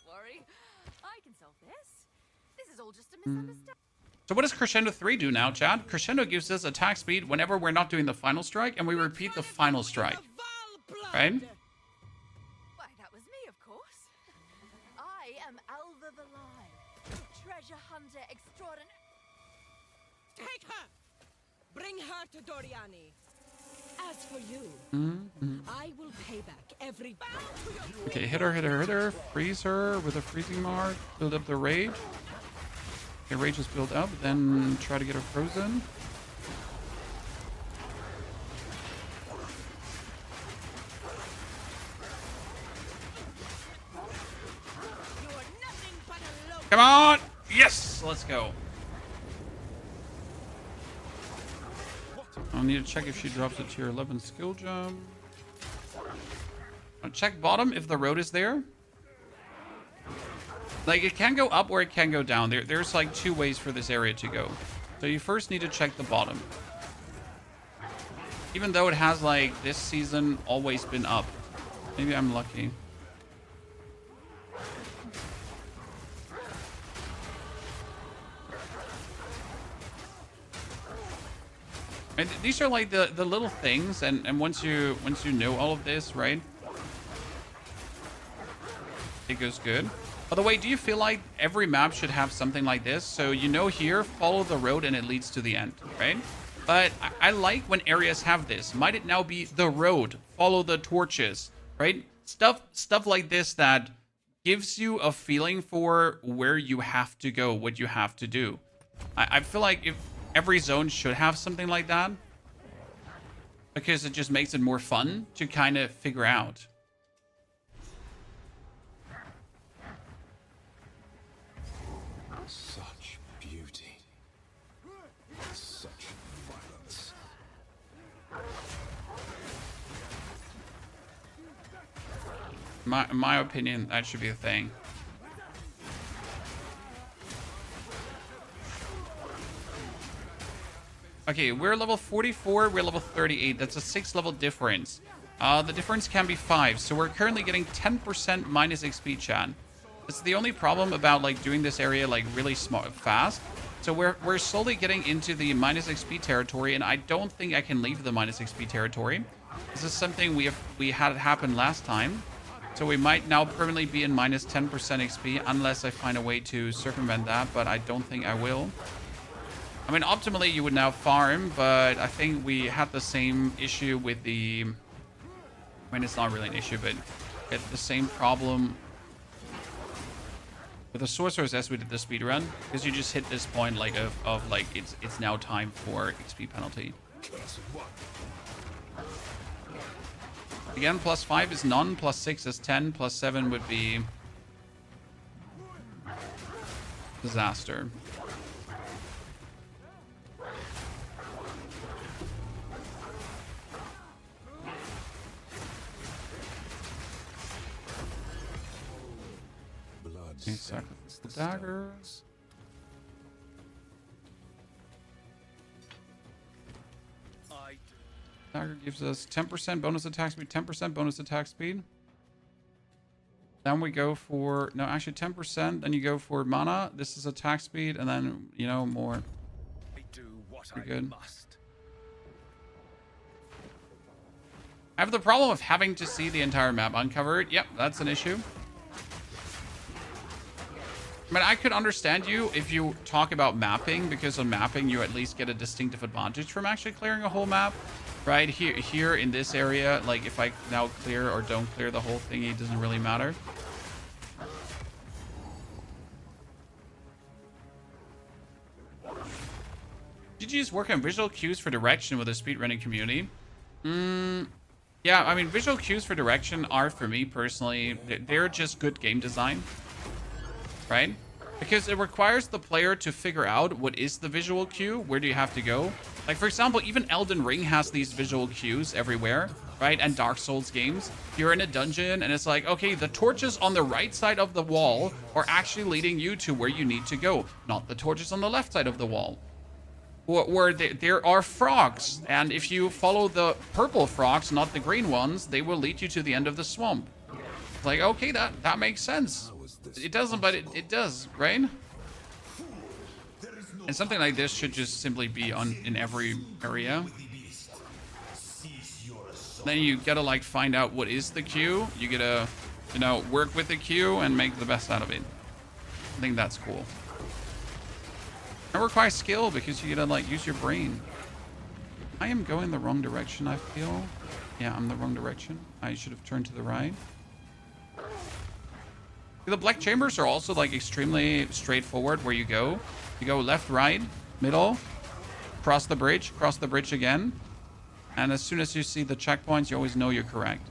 worry. I can solve this. This is all just a misunderstanding. So what does Crescendo 3 do now, Chad? Crescendo gives us attack speed whenever we're not doing the final strike, and we repeat the final strike. Right? Why, that was me, of course. I am Alva the Live, treasure hunter extraordinary. Take her! Bring her to Doriani. As for you, I will pay back every bow to your Okay, hit her. Freeze her with a freezing mark. Build up the rage. Okay, rage is built up. Then try to get her frozen. You are nothing but a low. Come on! Yes! Let's go. I'll need to check if she drops a tier 11 skill jump. I'll check bottom if the road is there. Like, it can go up or it can go down. There's like 2 ways for this area to go. So you first need to check the bottom. Even though it has, like, this season always been up. Maybe I'm lucky. And these are like the little things, and once you know all of this, right? It goes good. By the way, do you feel like every map should have something like this? So you know here, follow the road and it leads to the end, right? But I like when areas have this. Might it now be the road? Follow the torches, right? Stuff like this that gives you a feeling for where you have to go, what you have to do. I feel like if every zone should have something like that. because it just makes it more fun to kind of figure out. Such beauty. Such violence. In my opinion, that should be a thing. Okay, we're level 44, we're level 38. That's a 6 level difference. The difference can be 5, so we're currently getting 10% minus XP, chat. It's the only problem about like doing this area like really smart fast. So we're slowly getting into the minus XP territory, and I don't think I can leave the minus XP territory. This is something we had happen last time. So we might now permanently be in minus 10% XP unless I find a way to circumvent that, but I don't think I will. I mean, optimally you would now farm, but I think we had the same issue with the... I mean, it's not really an issue, but it's the same problem with the sorcerers as we did the speed run, because you just hit this point like of like it's now time for XP penalty. Again, plus 5 is none, plus 6 is 10, plus 7 would be disaster. Sacrifice the dagger. Dagger gives us 10% bonus attack speed, 10% bonus attack speed. Then we go for, no, actually 10%. Then you go for mana. This is attack speed, and then, you know, more. Pretty good. I have the problem of having to see the entire map uncovered. Yep, that's an issue. I mean, I could understand you if you talk about mapping, because on mapping you at least get a distinctive advantage from actually clearing a whole map. Right here in this area, like if I now clear or don't clear the whole thing, it doesn't really matter. Did you just work on visual cues for direction with the speedrunning community? Yeah, I mean, visual cues for direction are, for me personally, they're just good game design, right? Because it requires the player to figure out what is the visual cue, where do you have to go. Like, for example, even Elden Ring has these visual cues everywhere, right? And Dark Souls games, you're in a dungeon and it's like, okay, the torches on the right side of the wall are actually leading you to where you need to go, not the torches on the left side of the wall. Or there are frogs, and if you follow the purple frogs, not the green ones, they will lead you to the end of the swamp. It's like, okay, that makes sense. It doesn't, but it does, right? And something like this should just simply be in every area. Then you gotta like find out what is the queue. You gotta, you know, work with the queue and make the best out of it. I think that's cool. It requires skill because you gotta like use your brain. I am going the wrong direction, I feel. Yeah, I'm the wrong direction. I should have turned to the right. The black chambers are also like extremely straightforward where you go. You go left, right, middle, cross the bridge again. And as soon as you see the checkpoints, you always know you're correct.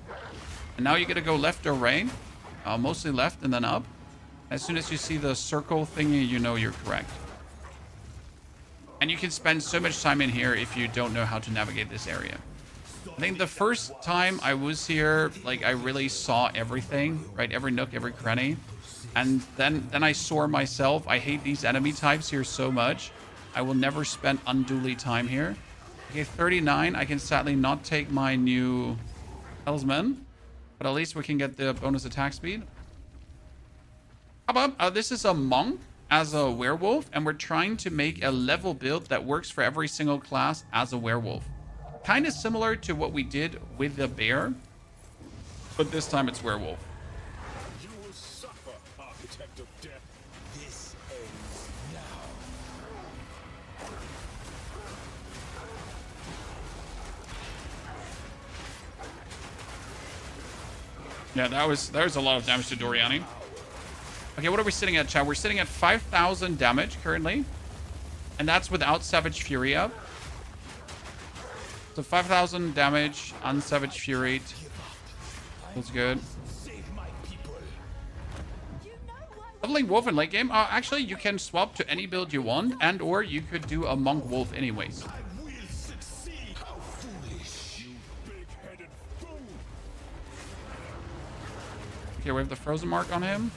And now you gotta go left or right, mostly left and then up. As soon as you see the circle thingy, you know you're correct. And you can spend so much time in here if you don't know how to navigate this area. I think the first time I was here, like I really saw everything, right? Every nook, every cranny. And then I saw myself. I hate these enemy types here so much. I will never spend unduly time here. Okay, 39. I can sadly not take my new talisman, but at least we can get the bonus attack speed. How about this is a monk as a werewolf, and we're trying to make a level build that works for every single class as a werewolf. Kind of similar to what we did with the bear, but this time it's werewolf. You will suffer, Architect of Death. This ends now. Yeah, that was a lot of damage to Doriani. Okay, what are we sitting at, chat? We're sitting at 5,000 damage currently, and that's without Savage Fury up. So 5,000 damage, unsavage fury. That's good. Leveling wolf in late game. Actually, you can swap to any build you want, and or you could do a monk wolf anyways. Okay, we have the frozen mark on him.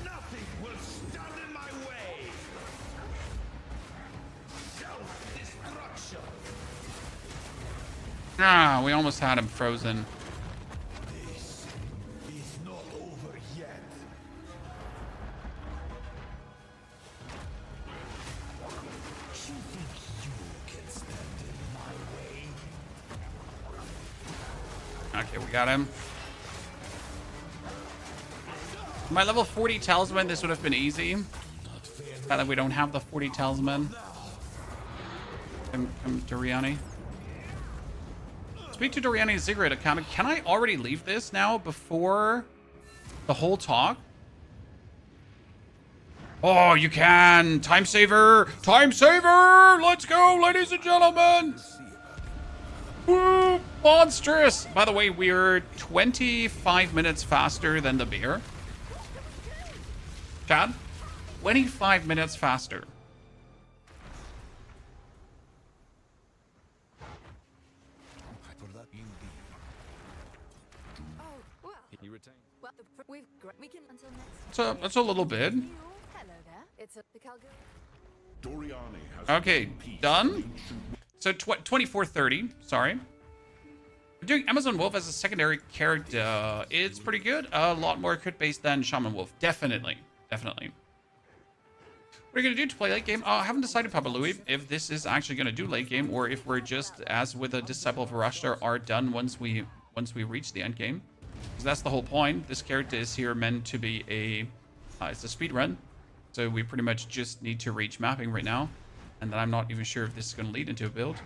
Nothing will stand in my way. Self-destruction. Ah, we almost had him frozen. This is not over yet. You think you can stand in my way? Okay, we got him. My level 40 talisman, this would have been easy. Now that we don't have the 40 talisman. Come Doriani. Speak to Doriani's Ziggurat account. Can I already leave this now before the whole talk? Oh, you can! Time saver! Time saver! Let's go, ladies and gentlemen! Woo! Monstrous! By the way, we're 25 minutes faster than the bear. Chad? 25 minutes faster. Oh, well. He retained. Well, we can until next. So that's a little bit. Hello there. It's a Calgary. Doriani has Okay, done. So 2430. Sorry. We're doing Amazon Wolf as a secondary character. It's pretty good. A lot more crit based than Shaman Wolf. Definitely. Definitely. What are you going to do to play late game? I haven't decided, Papa Louis, if this is actually going to do late game or if we're just, as with a Disciple of Arashtar, are done once we reach the end game. Because that's the whole point. This character is here meant to be it's a speed run. So we pretty much just need to reach mapping right now. And then I'm not even sure if this is going to lead into a build.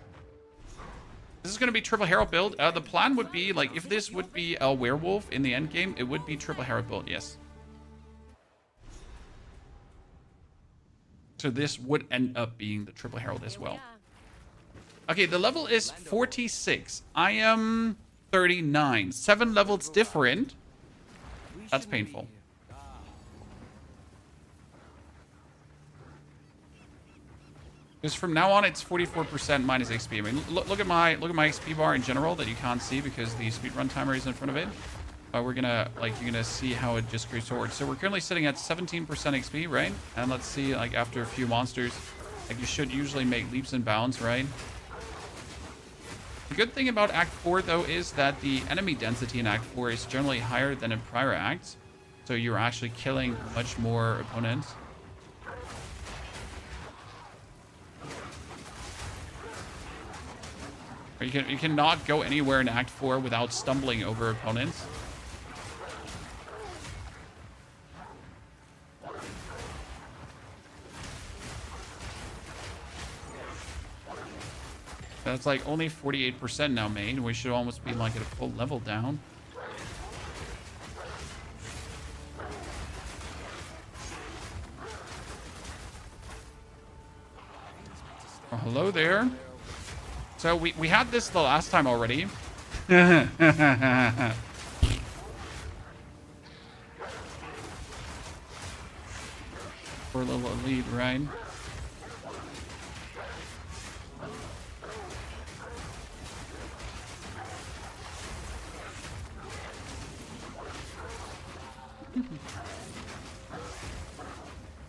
This is going to be triple hero build. The plan would be, like, if this would be a werewolf in the end game, it would be triple hero build, yes. So this would end up being the triple herald as well. Okay, the level is 46. I am 39. 7 levels different. That's painful. Because from now on, it's 44% minus XP. I mean, look at my XP bar in general that you can't see because the speedrun timer is in front of it. You're gonna see how it just goes forward. So we're currently sitting at 17% XP, right? And let's see, like, after a few monsters, like, you should usually make leaps and bounds, right? The good thing about Act 4, though, is that the enemy density in Act 4 is generally higher than in prior acts. So you're actually killing much more opponents. You cannot go anywhere in Act 4 without stumbling over opponents. That's like only 48% now made. We should almost be like at a full level down. Oh, hello there. So we had this the last time already. Poor little elite, right?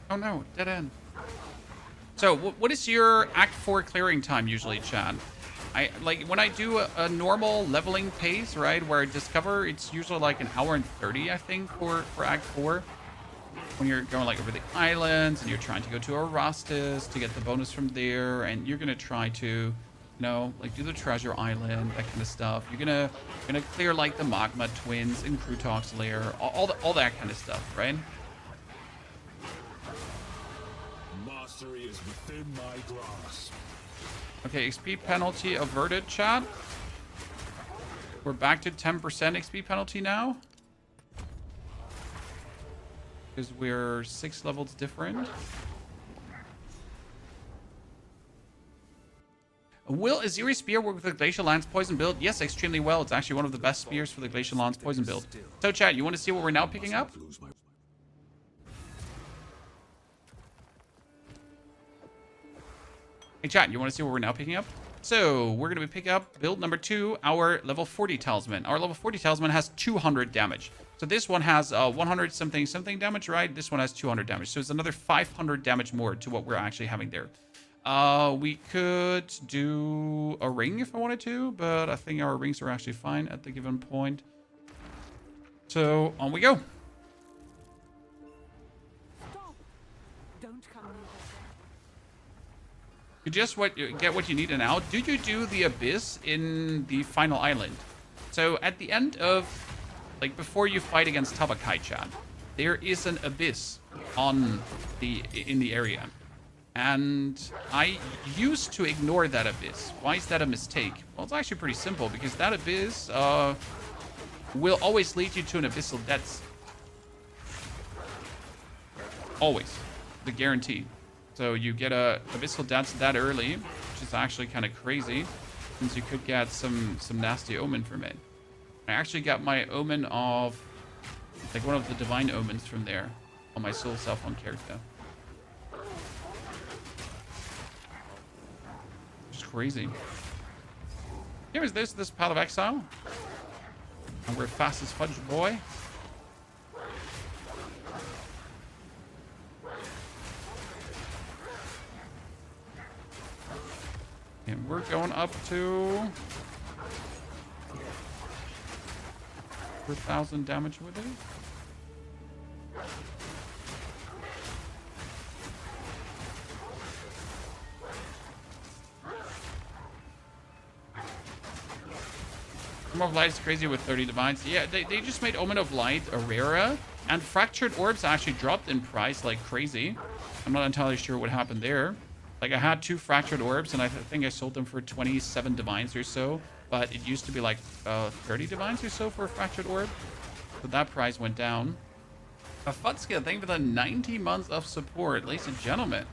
Oh no, dead end. So what is your Act 4 clearing time usually, Chad? When I do a normal leveling pace, right, where I discover, it's usually like an hour and 30, I think, for Act 4. When you're going like over the islands and you're trying to go to Arastis to get the bonus from there, and you're gonna try to, you know, like do the treasure island, that kind of stuff. You're gonna clear like the magma twins in Krutok's lair, all that kind of stuff, right? Mastery is within my grasp. Okay, XP penalty averted, chat. We're back to 10% XP penalty now. Because we're 6 levels different. Will Aziri Spear work with the Glacial Lance Poison build? Yes, extremely well. It's actually one of the best spears for the Glacial Lance Poison build. So chat, you want to see what we're now picking up? Hey chat, you want to see what we're now picking up? So we're going to be picking up build number 2, our level 40 Talisman. Our level 40 Talisman has 200 damage. So this one has 100 something damage, right? This one has 200 damage. So it's another 500 damage more to what we're actually having there. We could do a ring if I wanted to, but I think our rings are actually fine at the given point. So on we go. Stop! Don't come near You just get what you need and out. Do you do the Abyss in the final island? So at the end of, like before you fight against Tabakai chat, there is an Abyss in the area. And I used to ignore that Abyss. Why is that a mistake? Well, it's actually pretty simple, because that Abyss will always lead you to an Abyssal Depths. Always. The guarantee. So you get a Abyssal Depths that early, which is actually kind of crazy, since you could get some nasty omen from it. I actually got my omen of, like one of the divine omens from there on my soul self on character. Crazy. Here is this Path of Exile. And we're fast as fudge, boy. And we're going up to 4,000 damage with it. Omen of Light is crazy with 30 divines. Yeah, they just made Omen of Light a rarer, and Fractured Orbs actually dropped in price like crazy. I'm not entirely sure what happened there. Like, I had 2 Fractured Orbs, and I think I sold them for 27 divines or so, but it used to be like 30 divines or so for a Fractured Orb. So that price went down. Futska, thank you for the 90 months of support, ladies and gentlemen.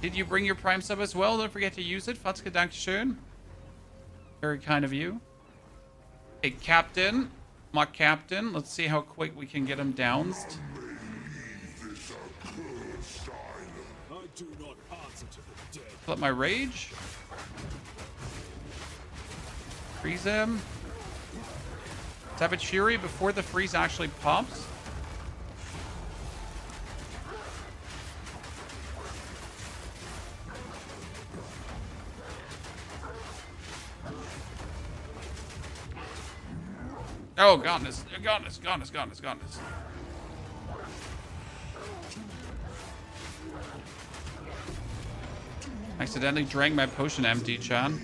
Did you bring your Prime sub as well? Don't forget to use it. Futska, dankeschön. Very kind of you. Hey, Captain. My Captain. Let's see how quick we can him downsed. Flip my rage. Freeze him. Savage Fury before the freeze actually pops. Oh, godness. Godness. Accidentally drank my potion empty, Chan.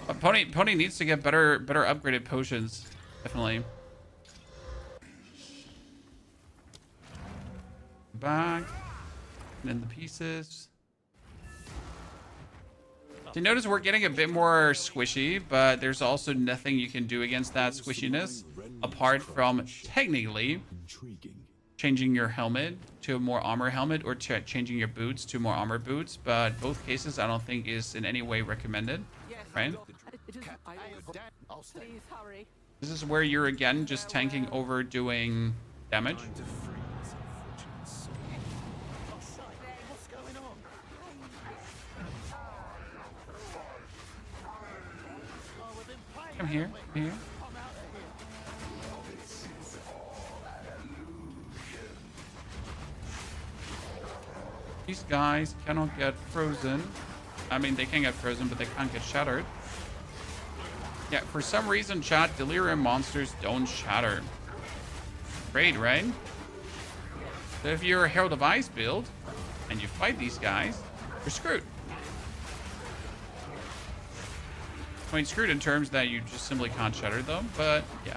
But Pony needs to get better upgraded potions. Definitely. Back. And then the pieces. So you notice we're getting a bit more squishy, but there's also nothing you can do against that squishiness apart from technically changing your helmet to a more armor helmet or changing your boots to more armor boots. But both cases I don't think is in any way recommended, right? Please hurry. This is where you're again just tanking over doing damage. Come here. These guys cannot get frozen. I mean, they can get frozen, but they can't get shattered. Yeah, for some reason, chat, Delirium monsters don't shatter. Great, right? So if you're a Herald of Ice build, and you fight these guys, you're screwed. I mean, screwed in terms that you just simply can't shatter them, but yeah.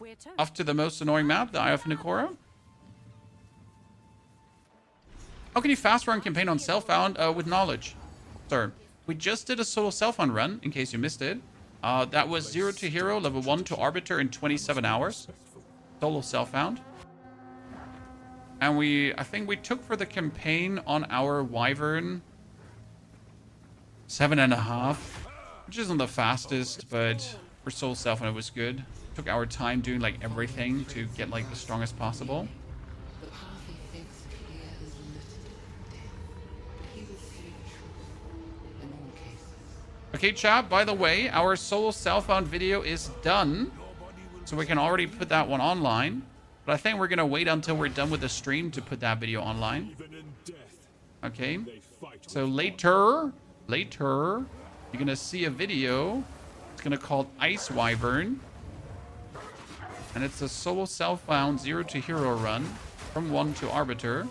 We're toast. Off to the most annoying map, the Eye of Nikora. How can you fast run campaign on self-found with knowledge? Sir, we just did a solo self-found run, in case you missed it. That was 0 to hero, level 1 to arbiter in 27 hours. Solo self-found. And I think we took for the campaign on our Wyvern 7.5, which isn't the fastest, but for solo self-found it was good. Took our time doing like everything to get like the strongest possible. Okay, chat, by the way, our solo self-found video is done. So we can already put that one online. But I think we're going to wait until we're done with the stream to put that video online. Okay. So later, you're going to see a video. It's going to called Ice Wyvern. And it's a solo self-found 0 to hero run from 1 to arbiter.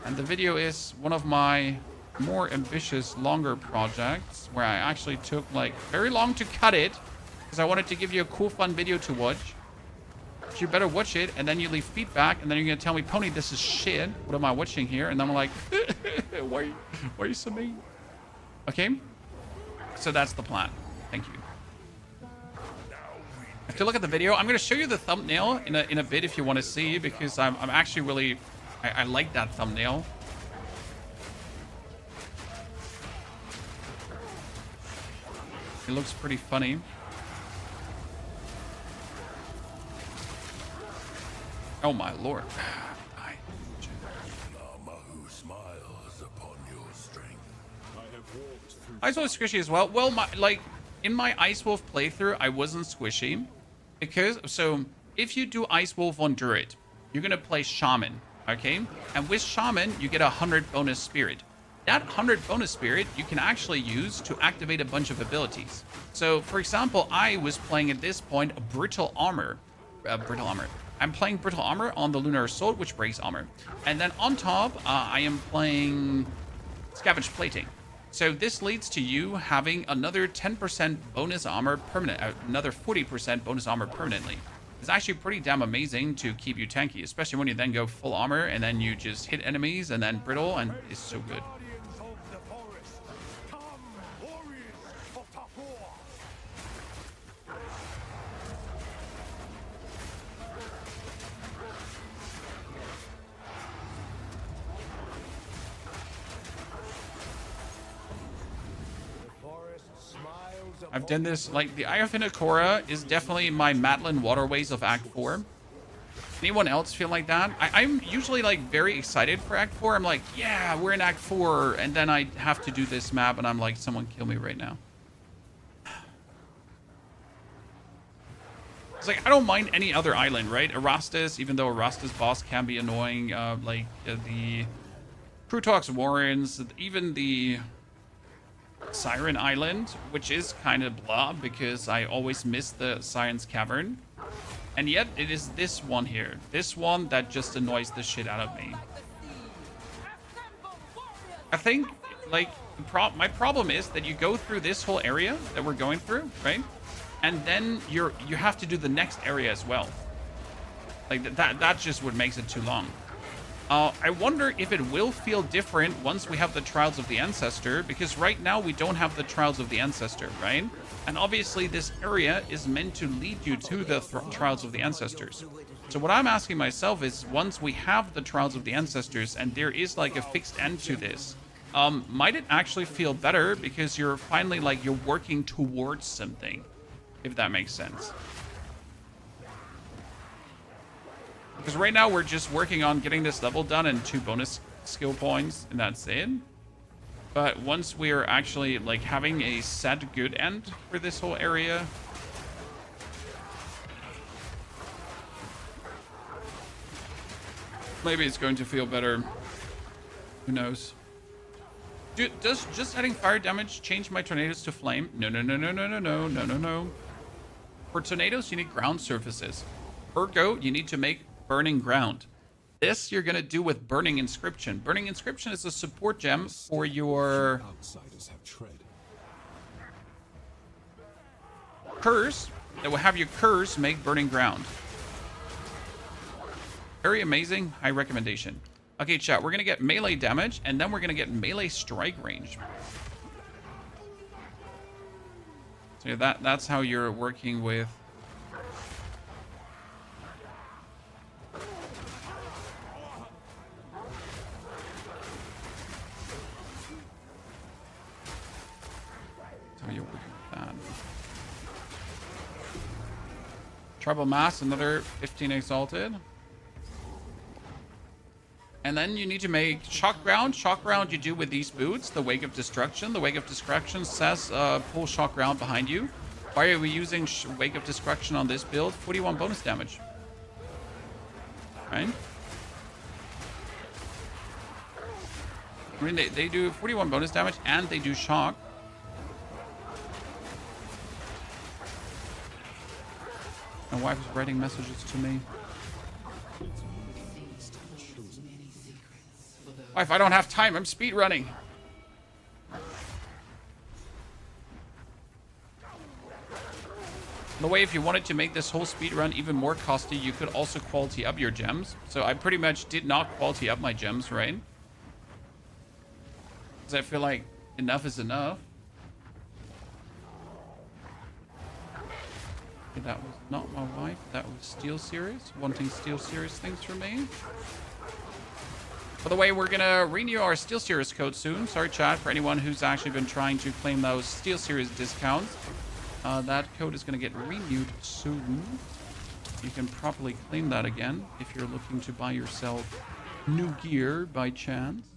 And the video is one of my more ambitious, longer projects where I actually took like very long to cut it because I wanted to give you a cool, fun video to watch. So you better watch it and then you leave feedback and then you're gonna tell me, Pony, this is shit. What am I watching here? And I'm like, why are you so mean? Okay, so that's the plan. Thank you. If you look at the video, I'm gonna show you the thumbnail in a bit if you want to see, because I'm actually really I like that thumbnail. It looks pretty funny. Oh my lord. Ice Wolf squishy as well. Well, in my Ice Wolf playthrough, I wasn't squishy. Because, so, if you do Ice Wolf on Druid, you're gonna play Shaman, okay? And with Shaman, you get 100 bonus spirit. That 100 bonus spirit you can actually use to activate a bunch of abilities. So, for example, I was playing at this point a Brittle Armor. I'm playing Brittle Armor on the Lunar Sword, which breaks armor. And then on top, I am playing Scavenge Plating. So this leads to you having another 10% bonus armor permanent, another 40% bonus armor permanently. It's actually pretty damn amazing to keep you tanky, especially when you then go full armor and then you just hit enemies and then brittle, and it's so good. I've done this, like, the Eye of Nikora is definitely my Matlin Waterways of Act 4. Anyone else feel like that? I'm usually, like, very excited for Act 4. I'm like, yeah, we're in Act 4, and then I have to do this map, and I'm like, someone kill me right now. It's like, I don't mind any other island, right? Erastus, even though Erastus boss can be annoying, the Krutox Warrens, even the Siren Island, which is kind of blah because I always miss the Siren's Cavern. And yet it is this one here. This one that just annoys the shit out of me. I think, like, my problem is that you go through this whole area that we're going through, right? And then you have to do the next area as well. Like, that just what makes it too long. I wonder if it will feel different once we have the Trials of the Ancestor, because right now we don't have the Trials of the Ancestor, right? And obviously this area is meant to lead you to the Trials of the Ancestors. So what I'm asking myself is, once we have the Trials of the Ancestors and there is like a fixed end to this, might it actually feel better because you're finally like, you're working towards something, if that makes sense. Because right now we're just working on getting this level done and 2 bonus skill points, and that's it. But once we're actually like having a set good end for this whole area, maybe it's going to feel better. Who knows? Dude, does just adding fire damage change my tornadoes to flame? No. For tornadoes, you need ground surfaces. Ergo, you need to make burning ground. This you're gonna do with Burning Inscription. Burning Inscription is a support gem for your Outsiders have tread. Curse that will have your curse make burning ground. Very amazing. High recommendation. Okay, chat. We're going to get melee damage, and then we're going to get melee strike range. So yeah, that's how you're working with... That's how you're working with that. Tribal Mass, another 15 Exalted. And then you need to make Shock Ground. Shock Ground you do with these boots, the Wake of Destruction. The Wake of Destruction says pull Shock Ground behind you. Why are we using Wake of Destruction on this build? 41 bonus damage. Right? I mean, they do 41 bonus damage and they do Shock. My wife is writing messages to me. Wife, I don't have time. I'm speed running. The way, if you wanted to make this whole speed run even more costly, you could also quality up your gems. So I pretty much did not quality up my gems, right? Because I feel like enough is enough. Okay, that was not my wife. That was Steel Series. Wanting Steel Series things from me. By the way, we're going to renew our Steel Series code soon. Sorry, chat, for anyone who's actually been trying to claim those Steel Series discounts. That code is going to get renewed soon. You can properly claim that again if you're looking to buy yourself new gear by chance.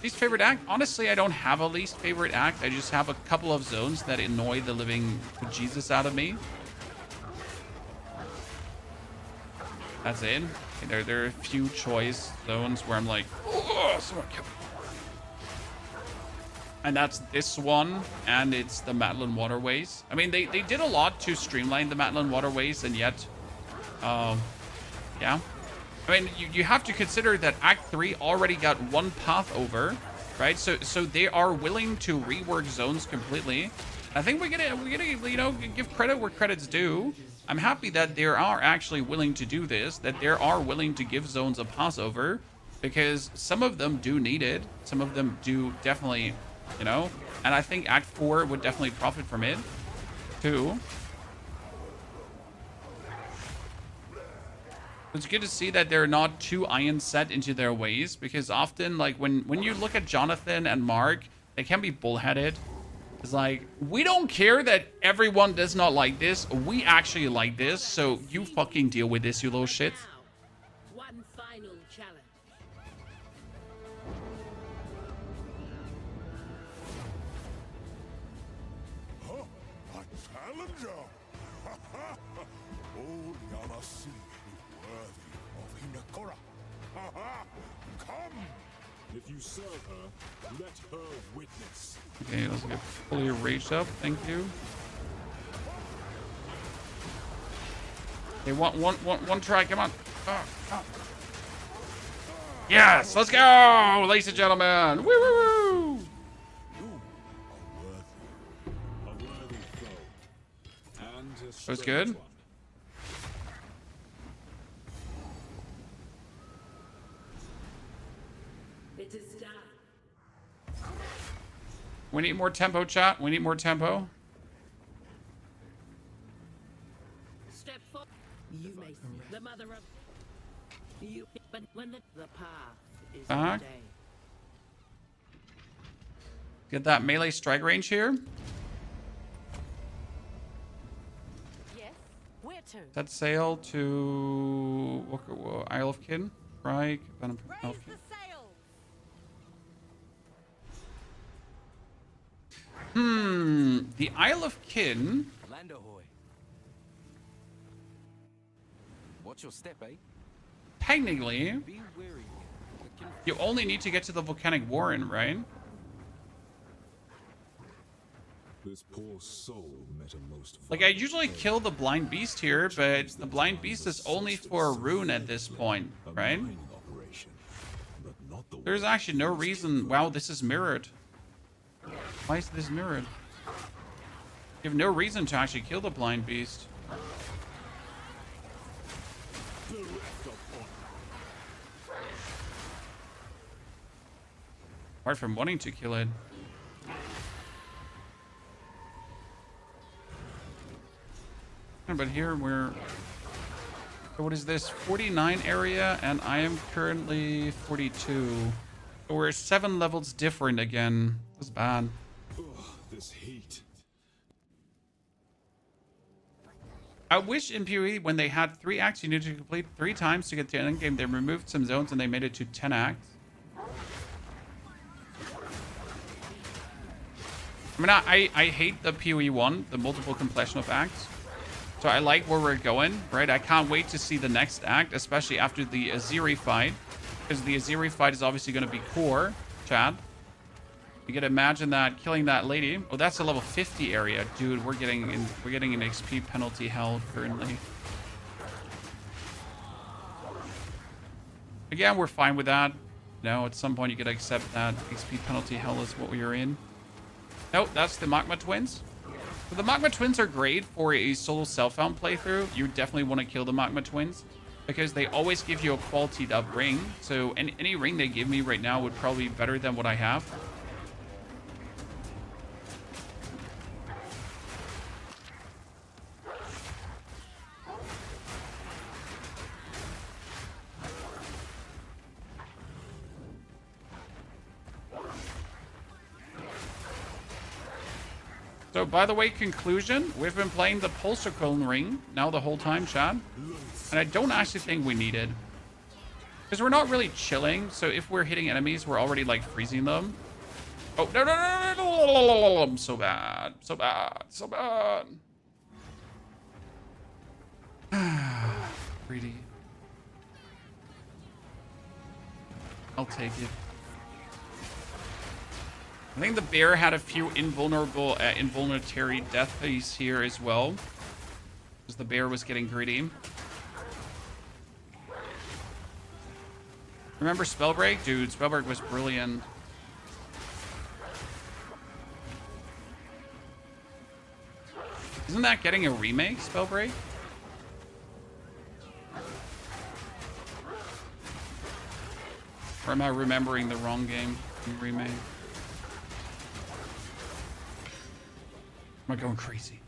Least favorite act? Honestly, I don't have a least favorite act. I just have a couple of zones that annoy the living bejesus out of me. That's it. Okay, there are a few choice zones where I'm like, oh, someone kill me. And that's this one, and it's the Matlin Waterways. I mean, they did a lot to streamline the Matlin Waterways, and yet, yeah. I mean, you have to consider that Act 3 already got one path over, right? So they are willing to rework zones completely. I think we're gonna you know, give credit where credit's due. I'm happy that they are actually willing to do this, that they are willing to give zones a pass over, because some of them do need it. Some of them do definitely, you know, and I think Act 4 would definitely profit from it too. It's good to see that they're not too iron set into their ways, because often, like, when you look at Jonathan and Mark, they can be bullheaded. It's like, we don't care that everyone does not like this. We actually like this, so you fucking deal with this, you little shit. One final challenge. Huh? A challenger? Old Yamasi is worthy of Hinakura. Come! If you serve her, let her witness. Okay, let's get fully raged up. Thank you. Okay, one try. Come on. Yes, let's go, ladies and gentlemen. Woo, woo, woo. A worthy foe. And a That was good. strange one. It is done. We need more tempo, chat. We need more tempo. Step forward. You may the mother of you, but when the path is Back. day. Get that melee strike range here. Yes? Where to? Set sail to Isle of Kin. Strike. Venom from Isle Raise of Kin. the sails! The Isle of Kin. Land ahoy. Watch your step, eh? Technically, Be wary. you only need to get to the volcanic warren, right? This poor soul met a most Like, I usually kill the blind beast here, but the blind beast is only for a rune at this point, a right? mining operation, but there's actually no reason. Wow, this is mirrored. Why is this mirrored? You have no reason to actually kill the blind beast. Apart from wanting to kill it. But here we're... So what is this? 49 area, and I am currently 42. So we're 7 levels different again. That's bad. Ugh, this heat. I wish in POE when they had 3 acts you needed to complete 3 times to get to the end game, they removed some zones and they made it to 10 acts. I mean, I hate the POE 1, the multiple completion of acts. So I like where we're going, right? I can't wait to see the next act, especially after the Aziri fight. Because the Aziri fight is obviously going to be core, Chad. You can imagine that killing that lady. Oh, that's a level 50 area. Dude, we're getting an XP penalty hell currently. Again, we're fine with that. No, at some point you could accept that XP penalty hell is what we are in. Nope, that's the Magma Twins. So the Magma Twins are great for a solo self-found playthrough. You definitely want to kill the Magma Twins because they always give you a qualityed up ring. So any ring they give me right now would probably be better than what I have. So, by the way, conclusion, we've been playing the Pulsar Clone ring now the whole time, Chad. And I don't actually think we need it. Because we're not really chilling, so if we're hitting enemies, we're already, like, freezing them. Oh, no, no, no, no, no, I'm so bad. So bad. So bad. Greedy. I'll take it. I think the bear had a few involuntary deaths here as well. Because the bear was getting greedy. Remember Spellbreak? Dude, Spellbreak was brilliant. Isn't that getting a remake, Spellbreak? Or am I remembering the wrong game in remake? Am I going crazy?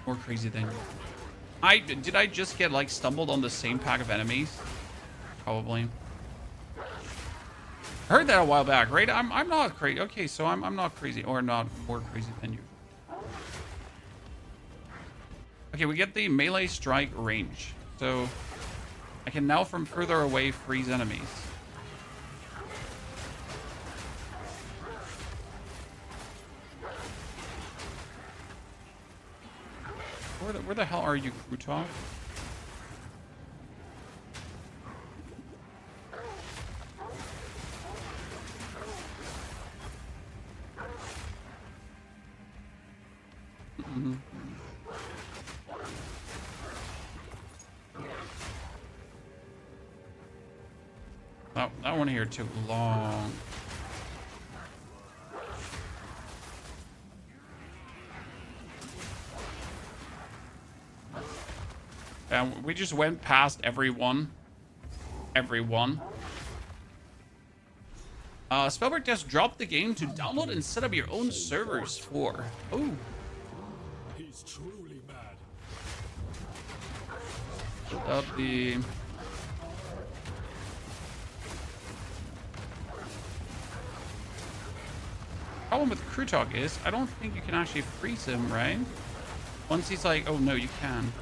More crazy than you. Did I just get like stumbled on the same pack of enemies? Probably. I heard that a while back, right? I'm not crazy. Okay, so I'm not crazy, or not more crazy than you. Okay, we get the melee strike range. So I can now from further away freeze enemies. Where the hell are you, Krutov? Oh, that one here took long. And we just went past everyone. Everyone. Spellbreak just dropped the game to download and set up your own servers for. Oh. He's truly mad. Put up the. Problem with Krutog is I don't think you can actually freeze him, right? Once he's like, oh no, you can.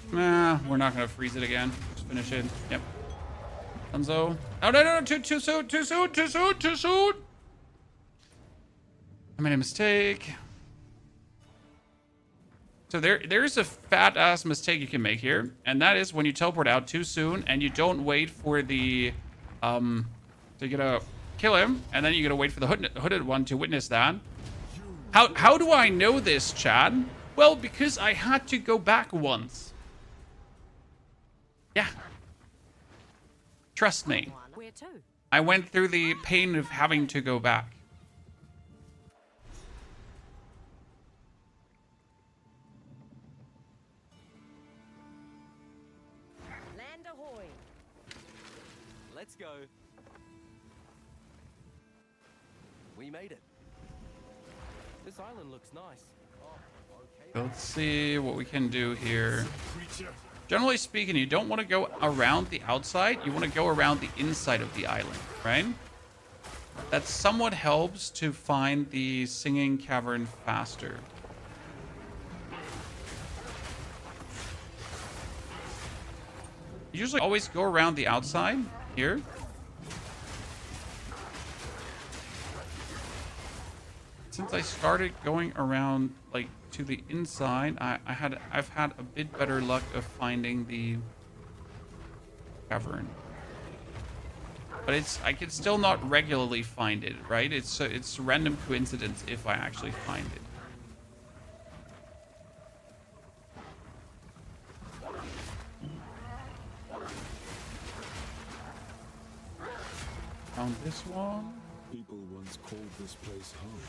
Nah, we're not gonna freeze it again. Just finish it. Yep. Hanzo. Oh no, too soon. I made a mistake. So there's a fat ass mistake you can make here, and that is when you teleport out too soon and you don't wait for the So you gotta kill him, and then you gotta wait for the hooded one to witness that. How do I know this, Chad? Well, because I had to go back once. Yeah. Trust me. Where to? I went through the pain of having to go back. Land ahoy. Let's go. We made it. This island looks nice. Oh, okay. Let's see what we can do here. Creature. Generally speaking, you don't want to go around the outside. You want to go around the inside of the island, right? That somewhat helps to find the singing cavern faster. You usually always go around the outside here. Since I started going around like to the inside, I've had a bit better luck of finding the cavern. But I can still not regularly find it, right? It's random coincidence if I actually find it. Found this one. People once called this place home.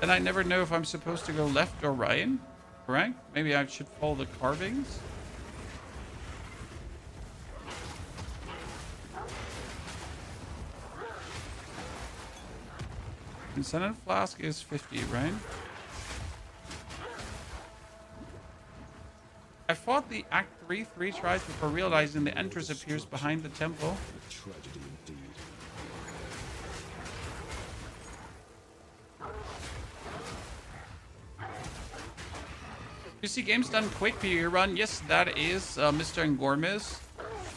And I never know if I'm supposed to go left or right. Correct? Maybe I should follow the carvings. Incentive flask is 50, right? I fought the Act 3 tries before realizing the entrance appears behind the temple. A tragedy indeed. You see games done quick POE run? Yes, that is Mr. Ngormis,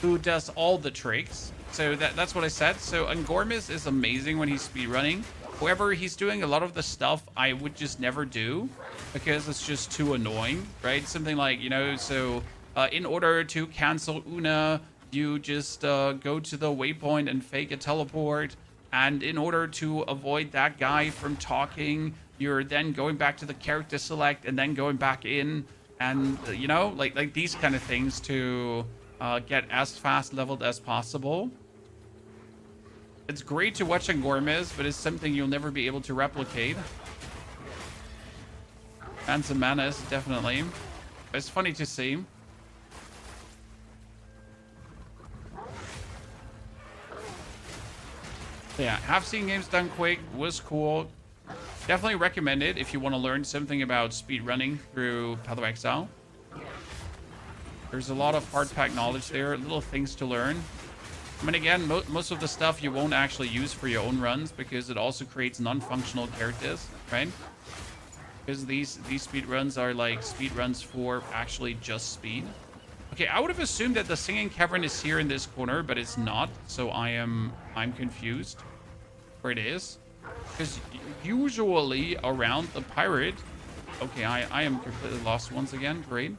who does all the tricks. So that's what I said. So Ngormis is amazing when he's speedrunning. However, he's doing a lot of the stuff I would just never do because it's just too annoying, right? Something like, you know, so in order to cancel Una, you just go to the waypoint and fake a teleport. And in order to avoid that guy from talking, you're then going back to the character select and then going back in. And, you know, like these kind of things to get as fast leveled as possible. It's great to watch Ngormis, but it's something you'll never be able to replicate. Phantom Menace, definitely. It's funny to see. So yeah, have seen games done quick, was cool. Definitely recommend it if you want to learn something about speedrunning through Path of Exile. There's a lot of hard pack knowledge there, little things to learn. I mean, again, most of the stuff you won't actually use for your own runs because it also creates non-functional characters, right? Because these speed runs are like speed runs for actually just speed. Okay, I would have assumed that the singing cavern is here in this corner, but it's not. So I'm confused where it is. Because usually around the pirate... Okay, I am completely lost once again. Great.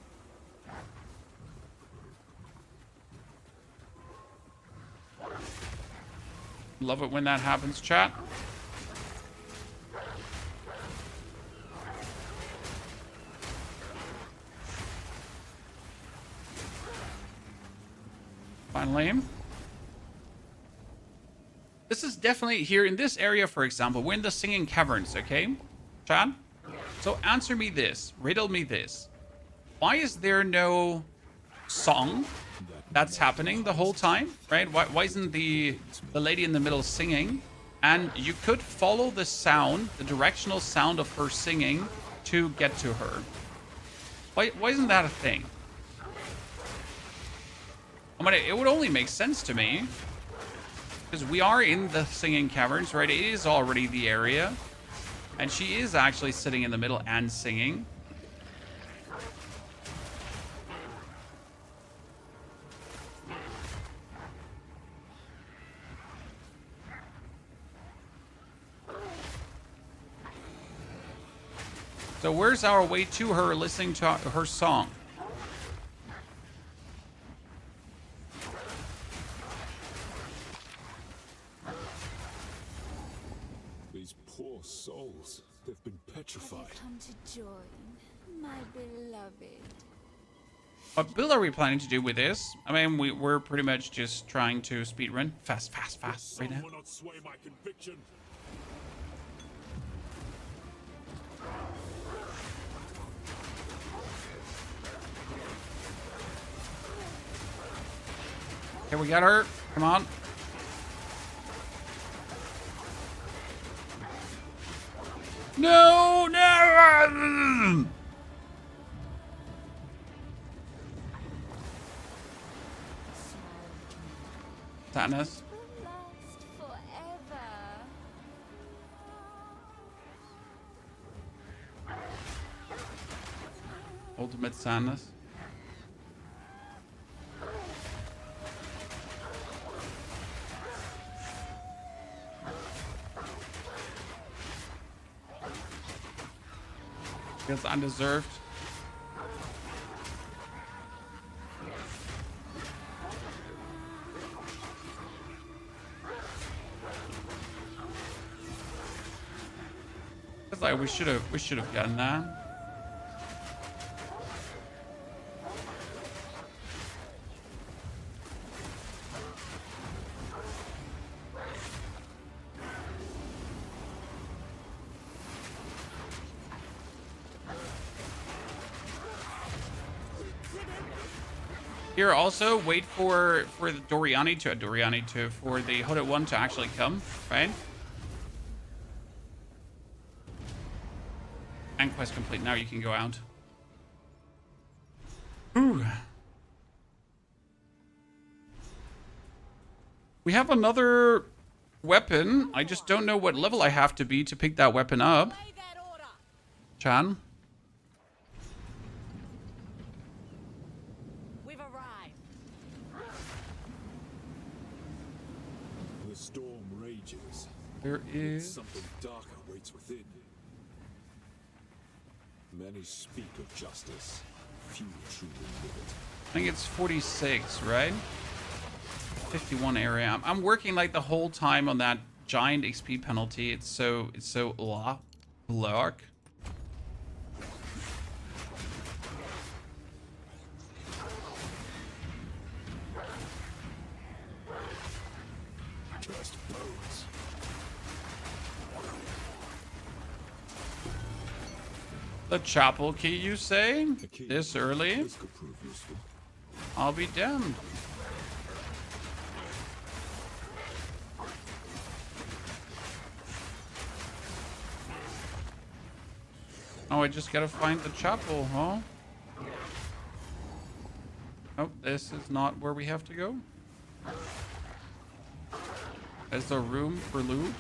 Love it when that happens, chat. Finally. This is definitely here in this area, for example. We're in the singing caverns, okay? Chad? So answer me this. Riddle me this. Why is there no song that's happening the whole time, right? Why isn't the lady in the middle singing? And you could follow the sound, the directional sound of her singing to get to her. Why isn't that a thing? I mean, it would only make sense to me. Because we are in the singing caverns, right? It is already the area. And she is actually sitting in the middle and singing. So where's our way to her listening to her song? Poor souls. They've been petrified. Come to join, my beloved. What build are we planning to do with this? I mean, we're pretty much just trying to speedrun. Fast right now. Will not sway my conviction. Okay, we got her. Come on. No, no! Sadness. Will last forever. Ultimate sadness. Feels undeserved. It's like we should have gotten that. Here, also wait for the Doriani to for the Hooded one to actually come, right? And quest complete. Now you can go out. Ooh. We have another weapon. I just don't know what level I have to be to pick that weapon up. Chan. We've arrived. The storm rages. There is. Something darker waits within. Many speak of justice. Few truly live it. I think it's 46, right? 51 area. I'm working like the whole time on that giant XP penalty. It's so lark. Just bones. The chapel key, you say? A key. This early? This could prove useful. I'll be damned. Oh, I just gotta find the chapel, huh? Oh, this is not where we have to go. Is there room for loot?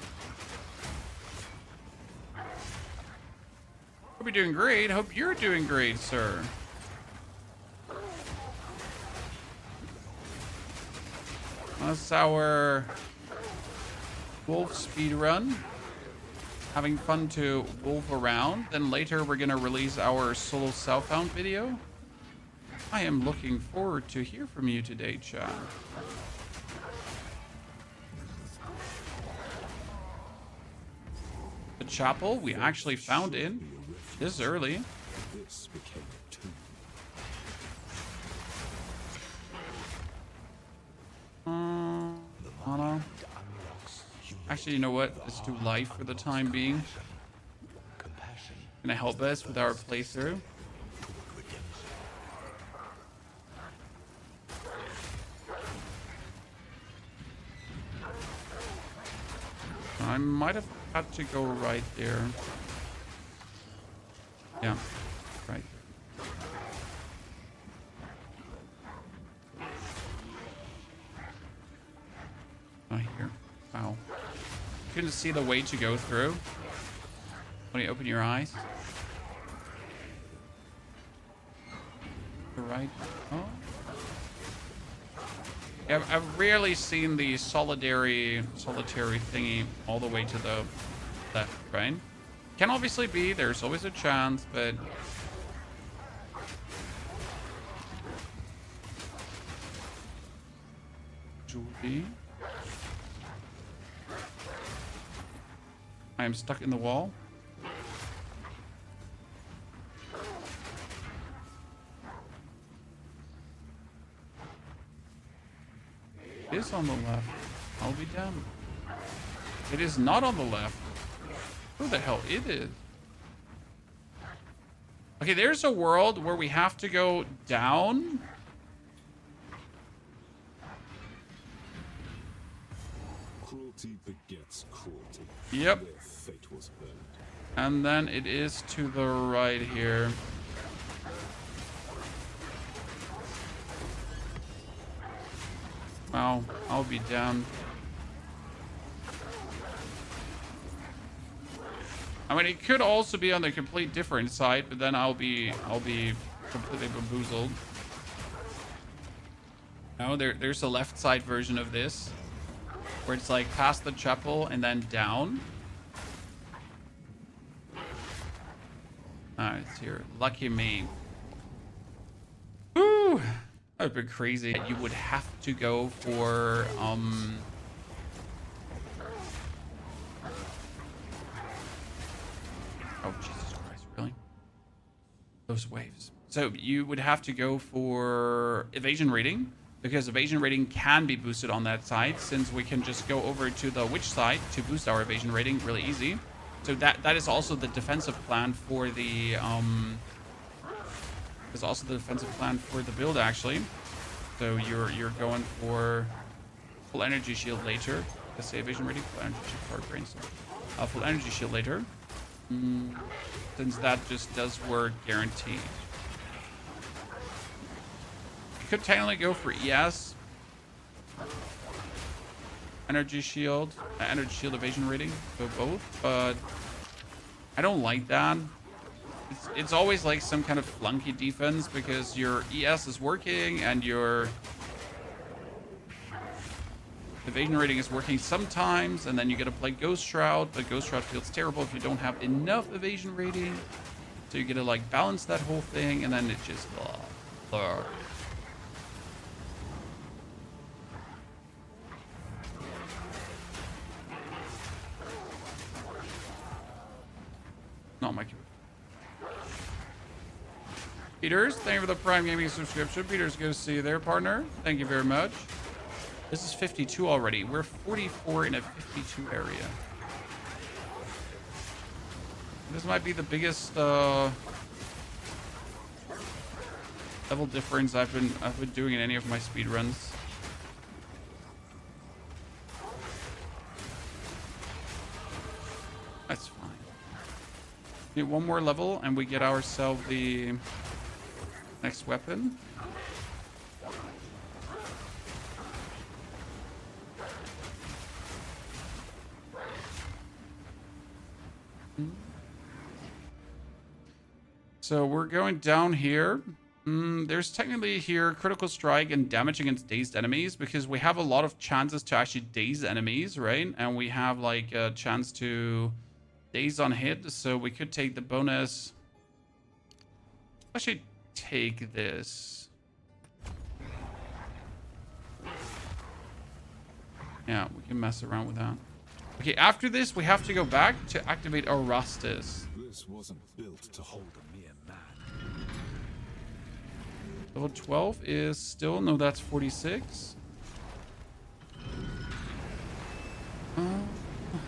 Hope you're doing great. Hope you're doing great, sir. That's our wolf speed run. Having fun to wolf around. Then later we're gonna release our solo Southbound video. I am looking forward to hear from you today, chat. The chapel we actually found in this early. This became a tomb. Mana. Actually, you know what? Let's do life for the time being. Gonna help us with our playthrough. I might have had to go right there. Yeah, right. Not here. Wow. Couldn't see the way to go through. When you open your eyes. The right. Oh. Yeah, I've rarely seen the solitary thingy all the way to the left, right? Can obviously be. There's always a chance, but. Julie. I am stuck in the wall. It is on the left. I'll be damned. It is not on the left. Who the hell it is? Okay, there's a world where we have to go down. Cruelty begets cruelty. Yep. Their fate was burned. And then it is to the right here. Wow, I'll be damned. I mean, it could also be on the complete different side, but then I'll be completely bamboozled. No, there's a left side version of this, where it's like past the chapel and then down. Alright, it's here. Lucky me. Woo! That would be crazy. You would have to go for oh, Jesus Christ, really? Those waves. So you would have to go for evasion rating, because evasion rating can be boosted on that side, since we can just go over to the witch side to boost our evasion rating really easy. So that is also the defensive plan for the build actually. So you're going for full energy shield later. Let's say evasion rating, full energy shield for brainstorm. Full energy shield later. Since that just does work guaranteed. You could technically go for ES. Energy shield evasion rating. Go both, but I don't like that. It's always like some kind of flunky defense, because your ES is working and your evasion rating is working sometimes, and then you get to play Ghost Shroud, but Ghost Shroud feels terrible if you don't have enough evasion rating. So you get to like balance that whole thing, and then it just blah. Not my cube. Peters, thank you for the Prime Gaming subscription. Peters, good to see you there, partner. Thank you very much. This is 52 already. We're 44 in a 52 area. This might be the biggest level difference I've been doing in any of my speed runs. That's fine. Need one more level and we get ourselves the next weapon. So we're going down here. There's technically here critical strike and damage against dazed enemies, because we have a lot of chances to actually daze enemies, right? And we have like a chance to daze on hit, so we could take the bonus. Actually take this. Yeah, we can mess around with that. Okay, after this we have to go back to activate our Rastus. This wasn't built to hold a mere man. Level 12 is still, no, that's 46.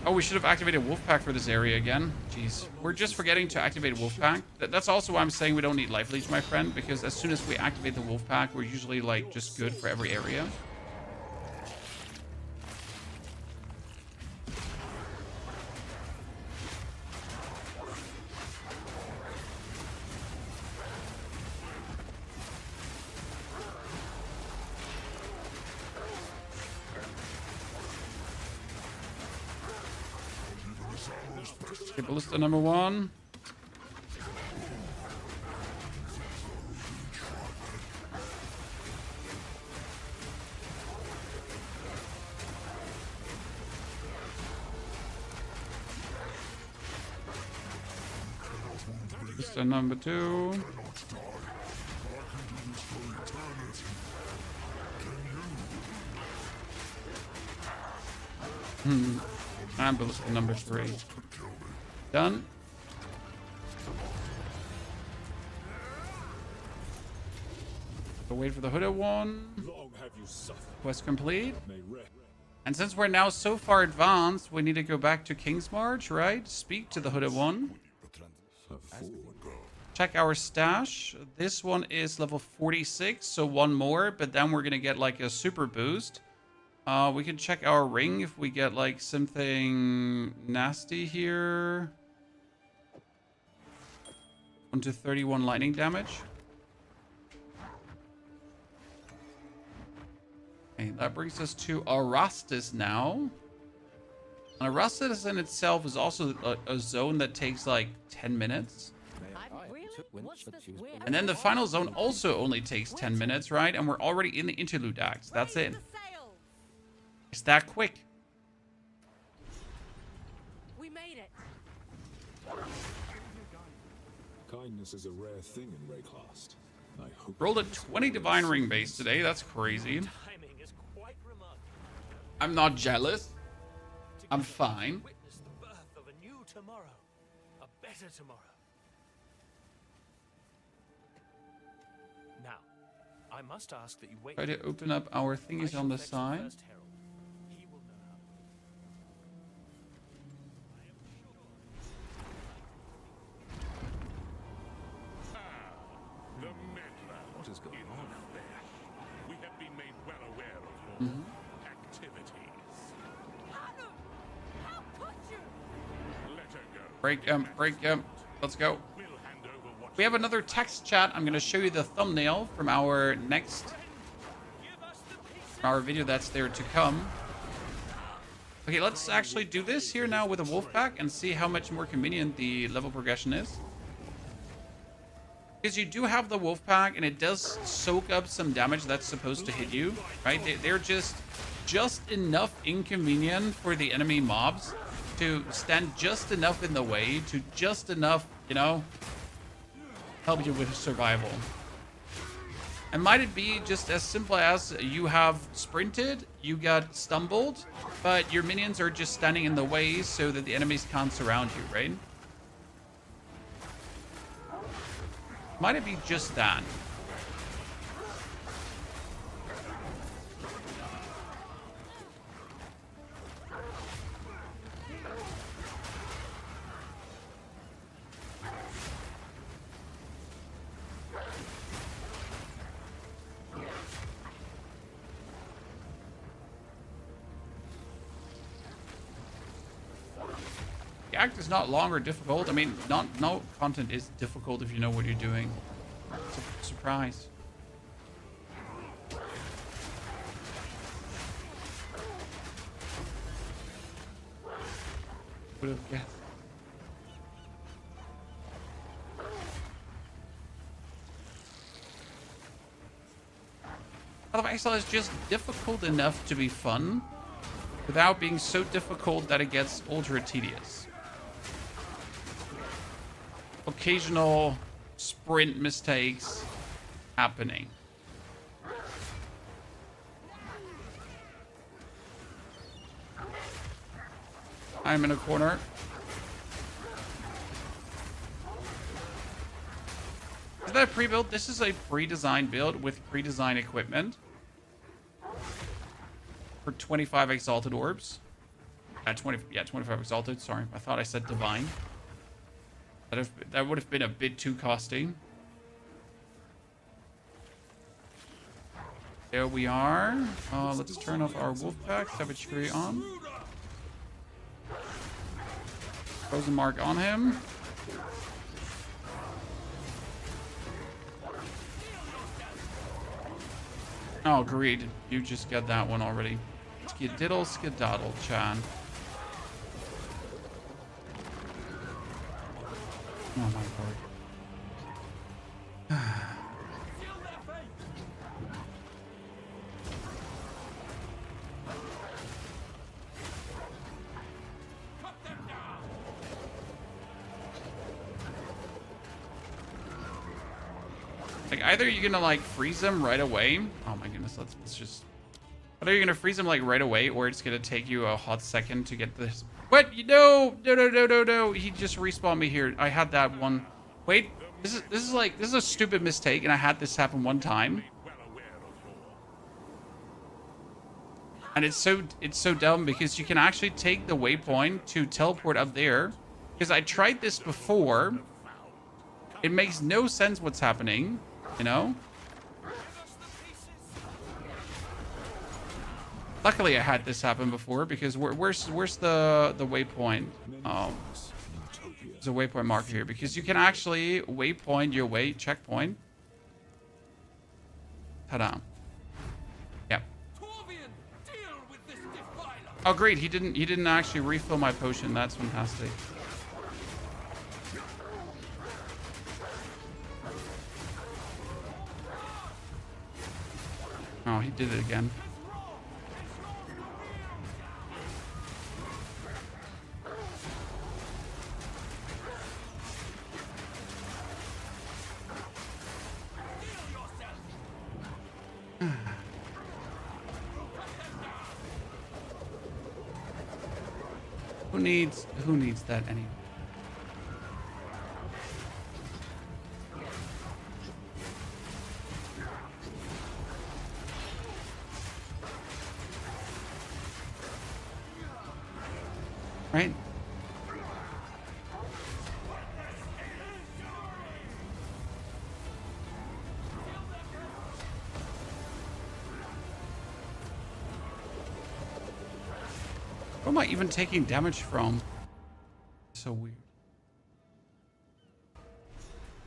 Oh, we should have activated Wolfpack for this area again. Jeez, we're just forgetting to activate Wolfpack. That's also why I'm saying we don't need Life Leech, my friend, because as soon as we activate the Wolfpack, we're usually like just good for every area. Okay, Ballista number 1. Ballista number 2. And Ballista number 3. Done. So wait for the hooded one. Long have you suffered. Quest complete. May rest. And since we're now so far advanced, we need to go back to Kingsmarch, right? Speak to the hooded one. Check our stash. This one is level 46, so one more, but then we're gonna get like a super boost. We can check our ring if we get like something nasty here. 1 to 31 lightning damage. Okay, that brings us to Arastis now. And Arastis in itself is also a zone that takes like 10 minutes. And then the final zone also only takes 10 minutes, right? And we're already in the interlude acts. That's it. It's that quick. We made it. Kindness is a rare thing in Rayclast. I hope Rolled a 20 divine ring base today. That's crazy. Timing is quite remarkable. I'm not jealous. I'm fine. Witness the birth of a new tomorrow, a better tomorrow. Now, I must ask that you wait. Try to open up our thingies on the side. First herald. He will know how. the meddler. What is going on out there? We have been made well aware of your activities. Hannah, how could you? Let her go. Break him. Let's go. We'll hand over what We have another text chat. I'm going to show you the thumbnail from our next video that's there to come. Okay, let's actually do this here now with a wolf pack and see how much more convenient the level progression is. Because you do have the wolf pack and it does soak up some damage that's supposed to hit you, right? They're just enough inconvenient for the enemy mobs to stand just enough in the way, to just enough, you know, help you with survival. And might it be just as simple as you have sprinted, you got stumbled, but your minions are just standing in the way so that the enemies can't surround you, right? Might it be just that? The act is not long or difficult. I mean, no content is difficult if you know what you're doing. It's a surprise. Would have guessed. Path of Exile is just difficult enough to be fun, without being so difficult that it gets ultra tedious. Occasional sprint mistakes happening. I'm in a corner. Is that a pre-build? This is a pre-designed build with pre-designed equipment. For 25 Exalted Orbs. 25 Exalted. Sorry, I thought I said Divine. That would have been a bit too costly. There we are. Let's turn off our wolf pack. Savage Fury on. Frozen Mark on him. Oh, greed. You just got that one already. Skididdle, skidaddle, Chan. Oh my lord. Like, either you're gonna like freeze them right away. Oh my goodness, let's just But are you gonna freeze him like right away, or it's gonna take you a hot second to get this? What? No, no, no, no, no, no. He just respawned me here. I had that one. Wait, this is a stupid mistake, and I had this happen one time. And it's so dumb because you can actually take the waypoint to teleport up there. Because I tried this before. It makes no sense what's happening, you know? Luckily, I had this happen before because where's the waypoint? There's a waypoint marker here because you can actually waypoint your checkpoint. Ta-da! Yep. Oh great, he didn't actually refill my potion. That's fantastic. Oh, he did it again. Who needs that anyway? Right? Where am I even taking damage from? So weird.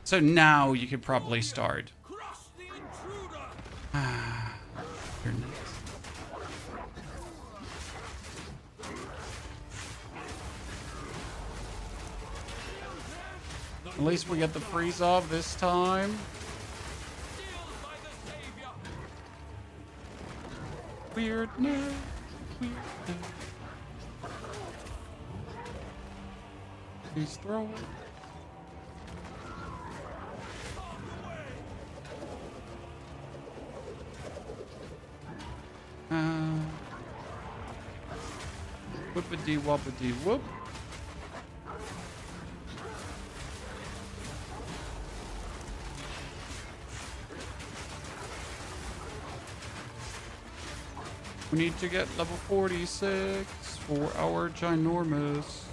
So now you could probably start. You're next. At least we get the freeze off this time. Weird news. Weird news. Please throw it. Whoopity whoopity whoop. We need to get level 46 for our ginormous.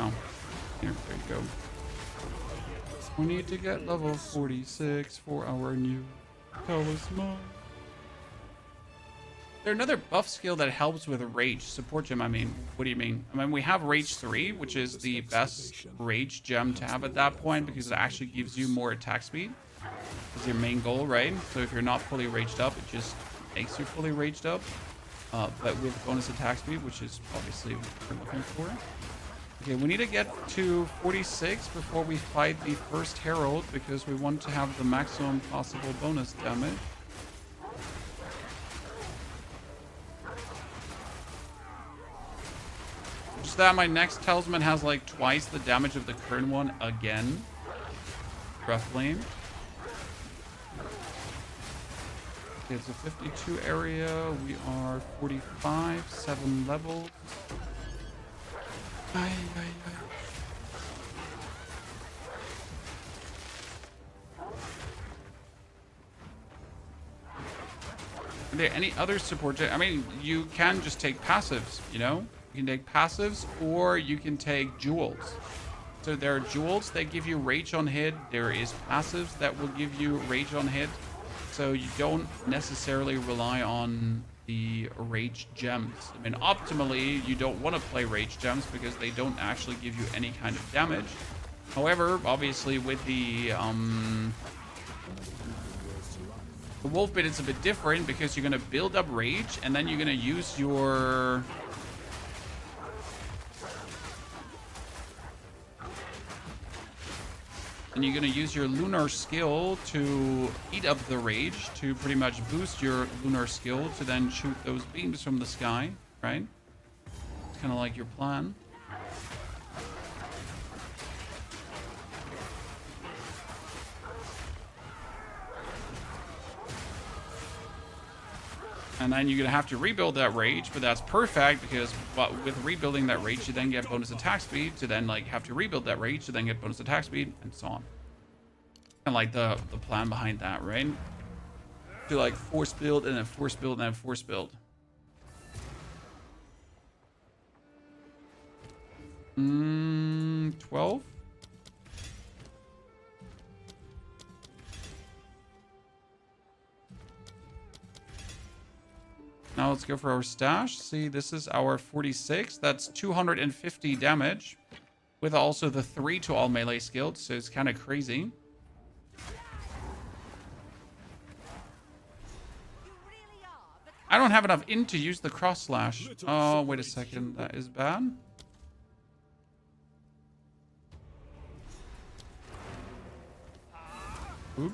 Oh, here, there you go. We need to get level 46 for our new talisman. There's another buff skill that helps with rage support gem. I mean, what do you mean? I mean, we have rage 3, which is the best rage gem to have at that point because it actually gives you more attack speed. Is your main goal, right? So if you're not fully raged up, it just makes you fully raged up. But with bonus attack speed, which is obviously what we're looking for. Okay, we need to get to 46 before we fight the first herald because we want to have the maximum possible bonus damage. Just that my next talisman has like twice the damage of the current one again. Roughly. Okay, it's a 52 area. We are 45, 7 levels. Ay, ay, ay. Are there any other support? I mean, you can just take passives, you know? You can take passives or you can take jewels. So there are jewels that give you rage on hit. There is passives that will give you rage on hit. So you don't necessarily rely on the rage gems. I mean, optimally, you don't want to play rage gems because they don't actually give you any kind of damage. However, obviously with the wolf bit, it's a bit different because you're going to build up rage and then you're going to use your... And you're going to use your lunar skill to eat up the rage, to pretty much boost your lunar skill to then shoot those beams from the sky, right? It's kind of like your plan. And then you're going to have to rebuild that rage, but that's perfect because with rebuilding that rage, you then get bonus attack speed to then like have to rebuild that rage to then get bonus attack speed and so on. And like the plan behind that, right? To like force build and then force build and then force build. 12? Now let's go for our stash. See, this is our 46. That's 250 damage. With also the 3 to all melee skills, so it's kind of crazy. I don't have enough int to use the cross slash. Oh, wait a second. That is bad. Oops.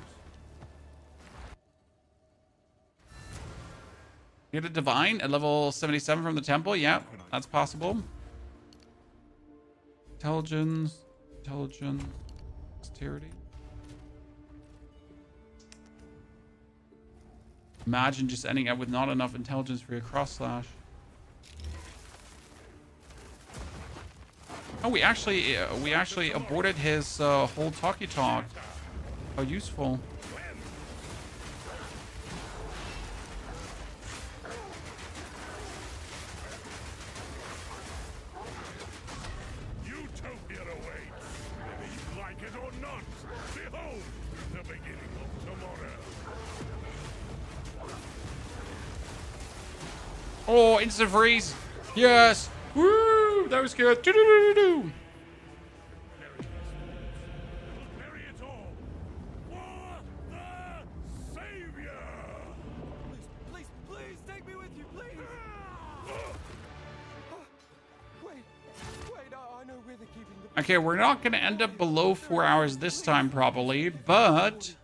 Get a divine at level 77 from the temple. Yeah, that's possible. Intelligence. Dexterity. Imagine just ending up with not enough intelligence for your cross slash. Oh, we actually aborted his whole talkie talk. How useful. Utopia awaits. Whether you like it or not, behold the beginning of tomorrow. Oh, instant freeze. Yes. Woo, that was good. Do-do-do-do-do. Bury it all for the Savior. Please, take me with you, please. Wait, I know where they're keeping the... Okay, we're not going to end up below 4 hours this time probably, but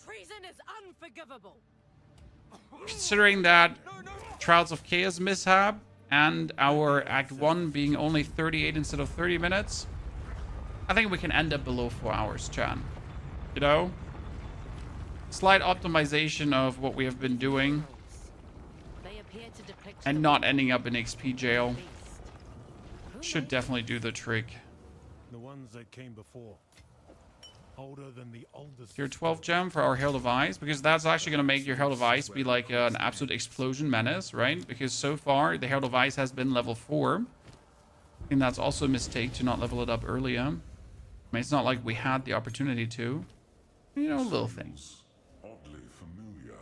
Treason is unforgivable. considering that Trials of Chaos mishap and our Act 1 being only 38 instead of 30 minutes, I think we can end up below 4 hours, Chan. You know? Slight optimization of what we have been doing They appear to depict and the not ending up in XP jail beast. should definitely do the trick. The ones that came before, older than the oldest. Your 12 gem for our Herald of Ice, because that's actually going to make your Herald of Ice be like an absolute explosion menace, right? Because so far, the Herald of Ice has been level 4. I think that's also a mistake to not level it up earlier. I mean, it's not like we had the opportunity to. You know, little things. Oddly familiar.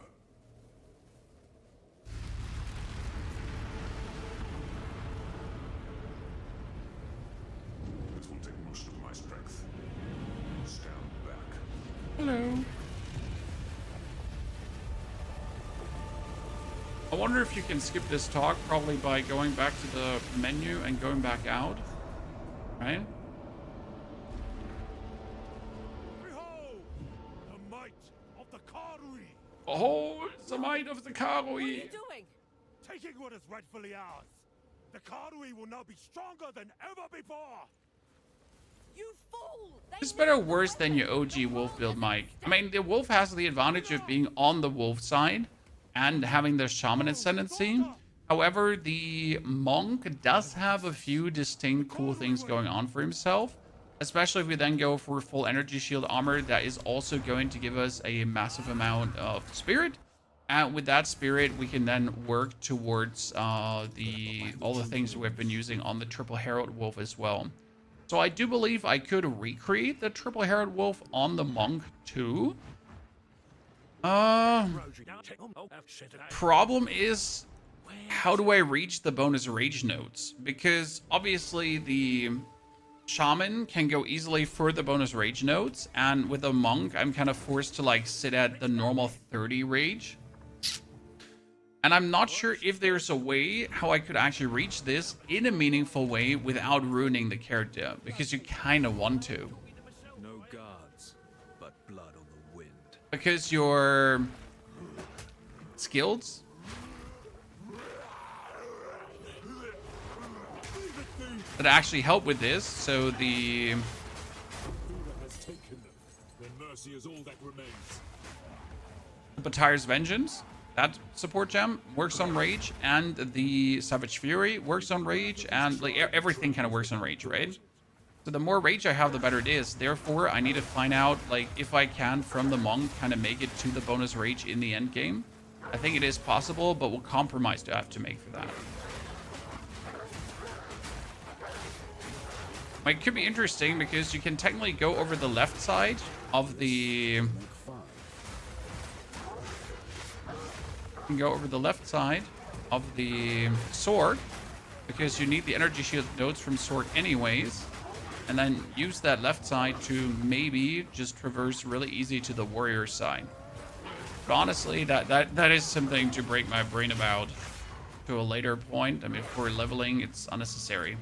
This will take most of my strength. Stand back. Hello. I wonder if you can skip this talk, probably by going back to the menu and going back out, right? Behold, the might of the Karui, Oh, it's the might of the What are Karui. you doing? taking what is rightfully ours. The Karui will now be stronger than ever before. You fool! It's better or worse than your OG wolf build, Mike. I mean, the wolf has the advantage of being on the wolf side and having the shaman ascendancy. However, the monk does have a few distinct cool things going on for himself. Especially if we then go for full energy shield armor, that is also going to give us a massive amount of spirit. And with that spirit, we can then work towards all the things we've been using on the Triple Herald Wolf as well. So I do believe I could recreate the Triple Herald Wolf on the Monk too. Problem is, how do I reach the bonus rage notes? Because obviously the Shaman can go easily for the bonus rage notes, and with a Monk, I'm kind of forced to like sit at the normal 30 rage. And I'm not sure if there's a way how I could actually reach this in a meaningful way without ruining the character, because you kind of want to. No guards. because your skills that actually help with this. So the Whoever has taken them, their mercy is all that remains. Bataille's Vengeance, that support gem works on rage, and the Savage Fury works on rage, and like everything kind of works on rage, right? So the more rage I have, the better it is. Therefore, I need to find out like if I can from the monk kind of make it to the bonus rage in the end game. I think it is possible, but what compromise do I have to make for that? Like, it could be interesting because you can technically go over the left side of the... You can go over the left side of the sword because you need the energy shield nodes from sword anyways, and then use that left side to maybe just traverse really easy to the warrior side. But honestly, that is something to break my brain about to a later point. I mean, for leveling, it's unnecessary.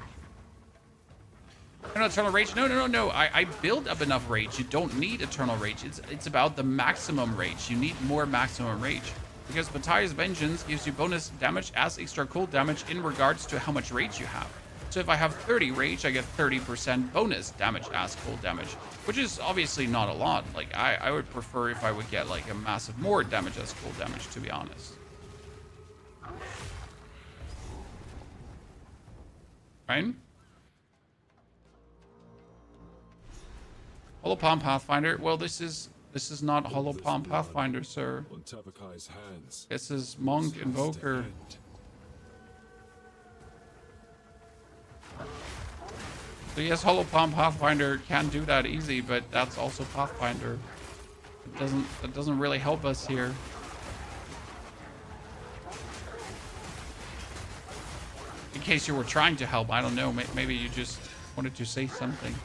No, Eternal Rage. No. I build up enough rage. You don't need Eternal Rage. It's about the maximum rage. You need more maximum rage. Because Bataille's Vengeance gives you bonus damage as extra cold damage in regards to how much rage you have. So if I have 30 rage, I get 30% bonus damage as cold damage, which is obviously not a lot. Like, I would prefer if I would get like a massive more damage as cold damage, to be honest. Right? Hollow Palm Pathfinder. Well, this is not Hollow Palm Pathfinder, sir. On Tabakai's hands. This is Monk Invoker. So yes, Hollow Palm Pathfinder can do that easy, but that's also Pathfinder. It doesn't really help us here. In case you were trying to help, I don't know. Maybe you just wanted to say something.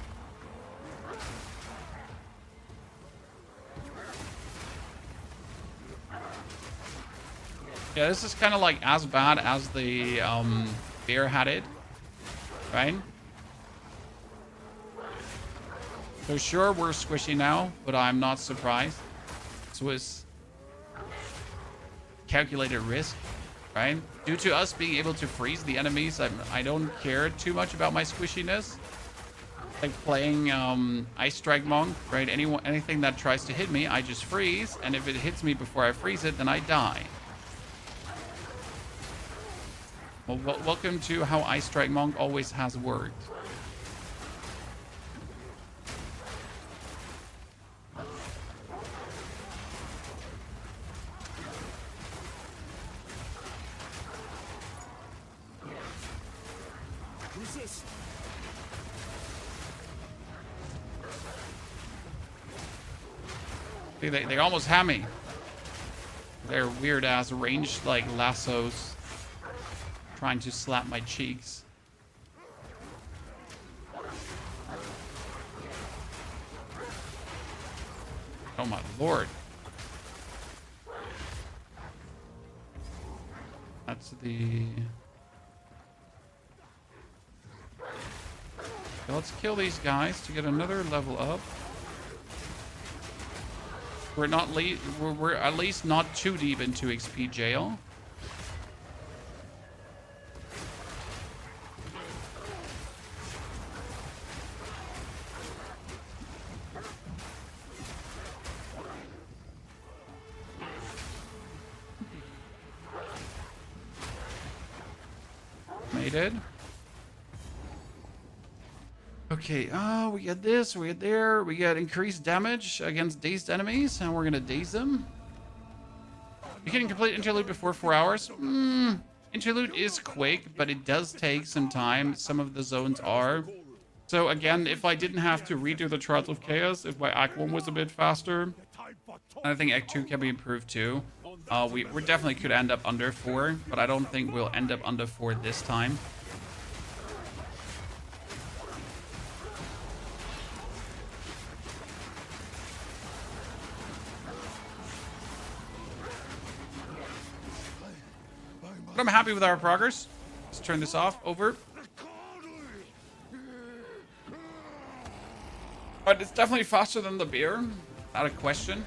Yeah, this is kind of like as bad as the bear had it, right? So sure, we're squishy now, but I'm not surprised. This was calculated risk, right? Due to us being able to freeze the enemies, I don't care too much about my squishiness. Like playing Ice Strike Monk, right? Anything that tries to hit me, I just freeze, and if it hits me before I freeze it, then I die. Well, welcome to how Ice Strike Monk always has worked. Resist. See, they almost have me. They're weird ass ranged like lassos. Trying to slap my cheeks. Oh my lord. That's the... Okay, let's kill these guys to get another level up. We're at least not too deep into XP jail. Mated. Okay, we get this, we get there, we get increased damage against dazed enemies, and we're gonna daze them. You can complete interlude before 4 hours. Interlude is quick, but it does take some time. Some of the zones are. So again, if I didn't have to redo the Trials of Chaos, if my Act 1 was a bit faster, and I think Act 2 can be improved too. We definitely could end up under 4, but I don't think we'll end up under 4 this time. But I'm happy with our progress. Let's turn this off. Over. But it's definitely faster than the beer. Not a question.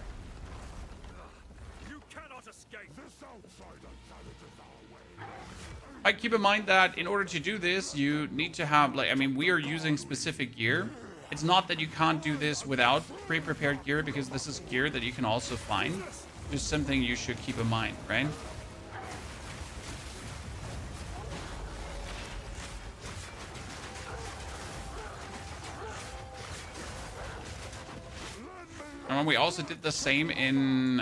keep in mind that in order to do this, you need to have, like, I mean, we are using specific gear. It's not that you can't do this without pre-prepared gear, because this is gear that you can also find. Just something you should keep in mind, right? And we also did the same in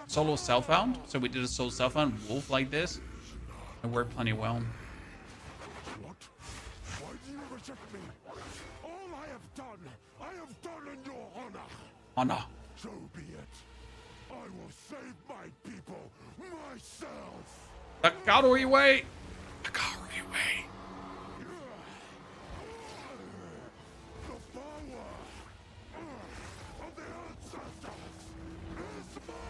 solo self-found. So we did a solo self-found wolf like this. It worked plenty well. What? Why do you reject me? All I have done in your honor. Honor. So be it. I will save my people myself. The Gallery way. The Gallery way. The power of the ancestors is mine.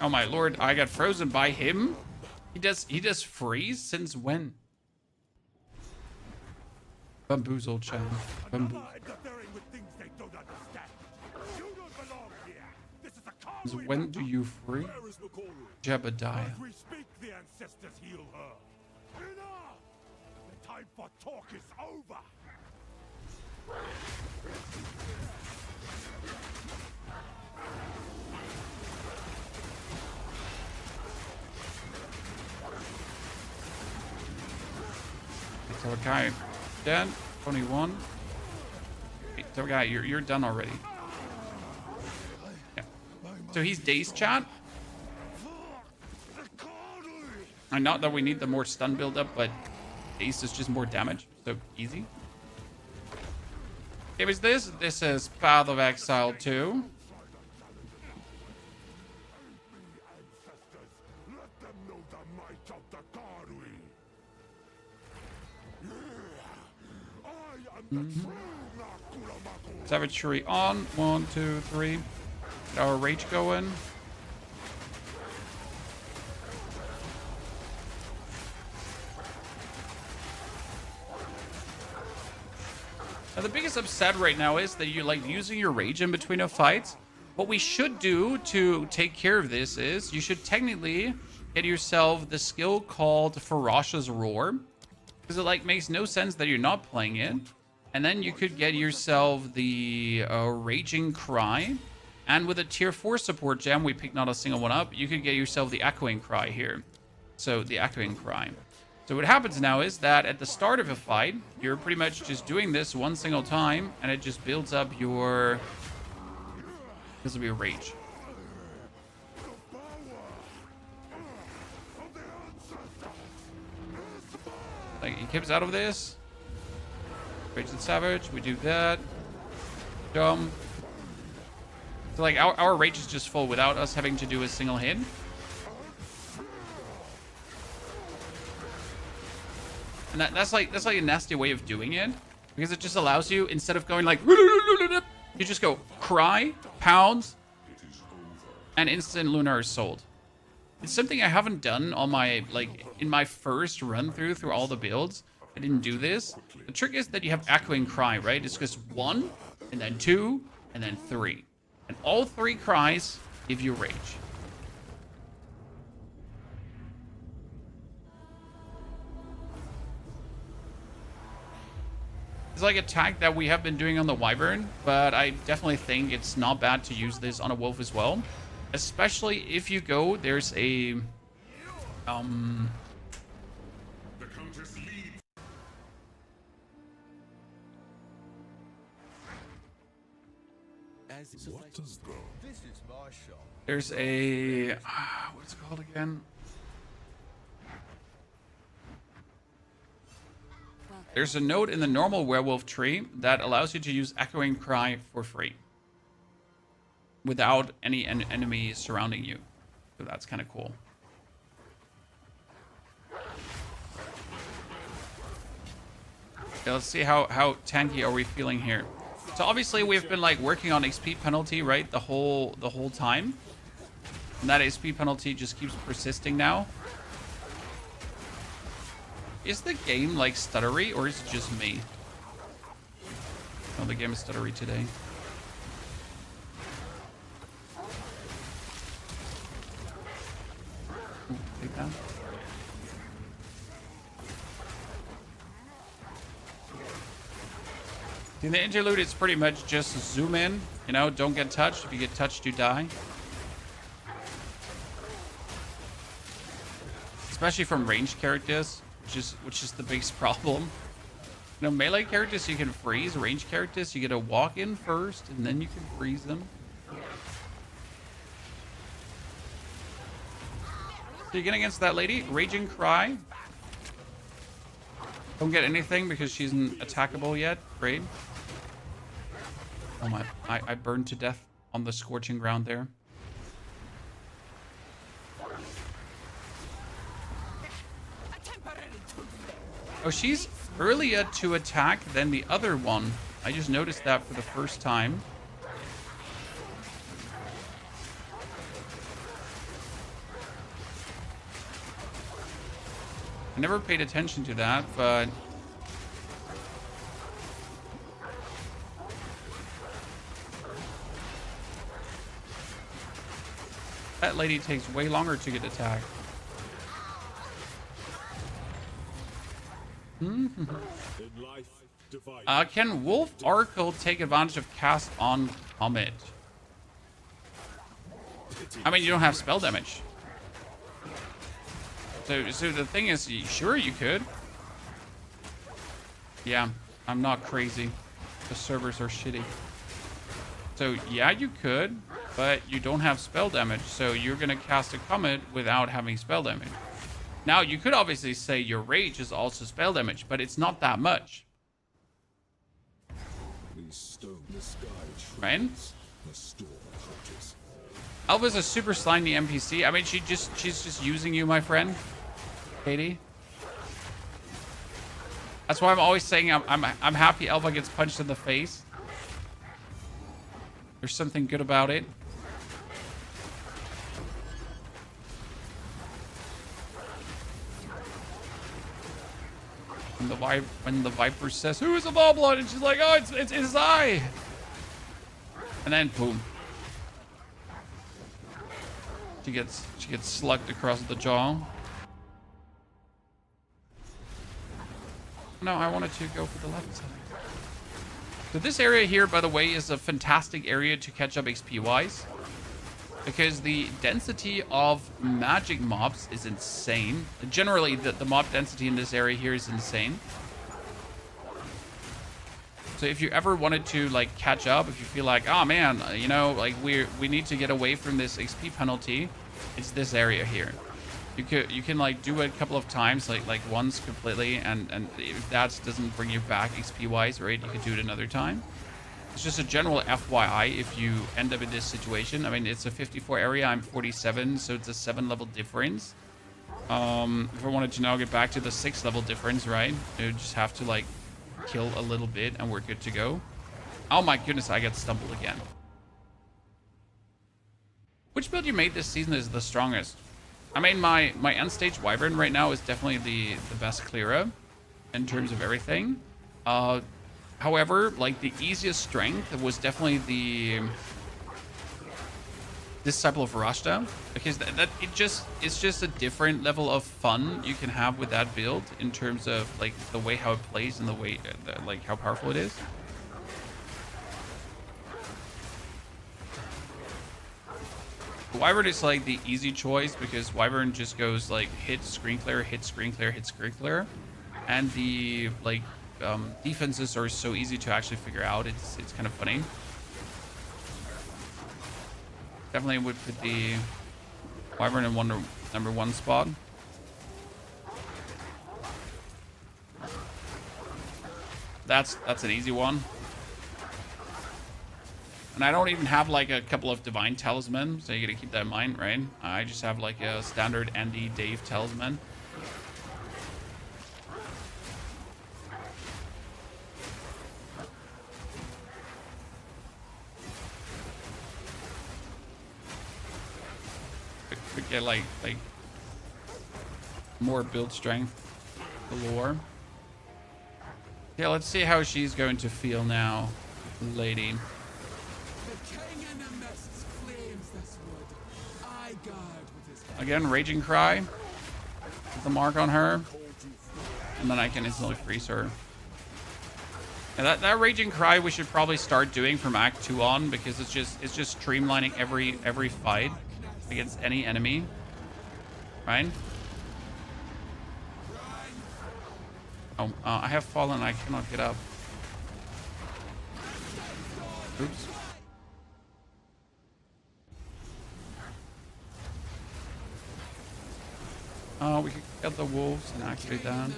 Oh my lord, I got frozen by him? He does freeze? Since when? Bamboozle, Chan. Bamboozle. Interfering with things they don't understand. You don't belong here. This is a Since cowardly. when do you free? Where is McCall? Jebediah. As we speak, the ancestors heal her. Enough! The time for talk is over. So guy, dead. 21. Wait, so guy, you're done already. Yeah. So he's dazed, chat. And not that we need the more stun build-up, but dazed is just more damage. So easy. It was this. This is Path of Exile 2. Let them know the might of the Karui. I am the true Nakuramaku. Savagery on. 1, 2, 3. Get our rage going. Now the biggest upset right now is that you're like using your rage in between a fight. What we should do to take care of this is you should technically get yourself the skill called Ferocious Roar, because it like makes no sense that you're not playing it. And then you could get yourself the Raging Cry, and with a tier 4 support gem, we picked not a single one up, you could get yourself the Echoing Cry here. So the Echoing Cry. So what happens now is that at the start of a fight, you're pretty much just doing this one single time, and it just builds up your... This will be a rage. Like, he keeps out of this. Rage and Savage, we do that. Jump. So like, our rage is just full without us having to do a single hit. And that's like a nasty way of doing it, because it just allows you, instead of going like, you just go cry, pounds, and instant Lunar is sold. It's something I haven't done on my, like, in my first run through all the builds. I didn't do this. The trick is that you have Echoing Cry, right? It's just 1, and then 2, and then 3. And all 3 cries give you rage. It's like a tag that we have been doing on the Wyvern, but I definitely think it's not bad to use this on a Wolf as well. Especially if you go, there's a... The Countess leads. What does the... This is my shop. There's a... what's it called again? There's a note in the normal werewolf tree that allows you to use Echoing Cry for free, without any enemies surrounding you. So that's kind of cool. Okay, let's see how tanky are we feeling here. So obviously we've been like working on XP penalty, right, the whole time. And that XP penalty just keeps persisting now. Is the game like stuttery, or is it just me? Oh, the game is stuttery today. Ooh, take that. In the interlude, it's pretty much just zoom in, you know, don't get touched. If you get touched, you die. Especially from ranged characters, which is the biggest problem. You know, melee characters you can freeze, ranged characters you get to walk in first, and then you can freeze them. So you get against that lady, Raging Cry. Don't get anything because she's not attackable yet. Great. Oh my, I burned to death on the scorching ground there. Oh, she's earlier to attack than the other one. I just noticed that for the first time. I never paid attention to that, but... that lady takes way longer to get attacked. Can Wolf Oracle take advantage of cast on Comet? I mean, you don't have spell damage. So the thing is, sure you could. Yeah, I'm not crazy. The servers are shitty. So yeah, you could, but you don't have spell damage. So you're gonna cast a Comet without having spell damage. Now, you could obviously say your rage is also spell damage, but it's not that much. Right? Alva's a super slimy NPC. I mean, she's just using you, my friend. Katie. That's why I'm always saying I'm happy Alva gets punched in the face. There's something good about it. When the Viper says, "Who is a Boblin?" and she's like, "Oh, it's I." And then boom. She gets slugged across the jaw. No, I wanted to go for the left side. So this area here, by the way, is a fantastic area to catch up XP wise, because the density of magic mobs is insane. Generally, the mob density in this area here is insane. So if you ever wanted to like catch up, if you feel like, oh man, you know, like we need to get away from this XP penalty, it's this area here. You can like do it a couple of times, like once completely, and if that doesn't bring you back XP wise, right, you could do it another time. It's just a general FYI if you end up in this situation. I mean, it's a 54 area, I'm 47, so it's a 7 level difference. If I wanted to now get back to the 6 level difference, right, you just have to like kill a little bit and we're good to go. Oh my goodness, I got stumbled again. Which build you made this season is the strongest? I mean, my end stage Wyvern right now is definitely the best clearer in terms of everything. However, like the easiest strength was definitely the Disciple of Rashta, because it's just a different level of fun you can have with that build in terms of like the way how it plays and the way like how powerful it is. Wyvern is like the easy choice because Wyvern just goes like hit, screen clear, hit, screen clear, hit, screen clear, and the like defenses are so easy to actually figure out. It's kind of funny. Definitely would put the Wyvern in number 1 spot. That's an easy one. And I don't even have like a couple of divine talisman, so you gotta keep that in mind, right? I just have like a standard Andy Dave talisman. Could get like more build strength galore. Yeah, let's see how she's going to feel now. lady. The king in the mists claims this wood. I guard with his Again, Raging Cry. Put the mark on her. And then I can instantly freeze her. And that Raging Cry we should probably start doing from Act 2 on, because it's just streamlining every fight against any enemy. Right? Oh, I have fallen. I cannot get up. Oops. We could get the wolves and activate that.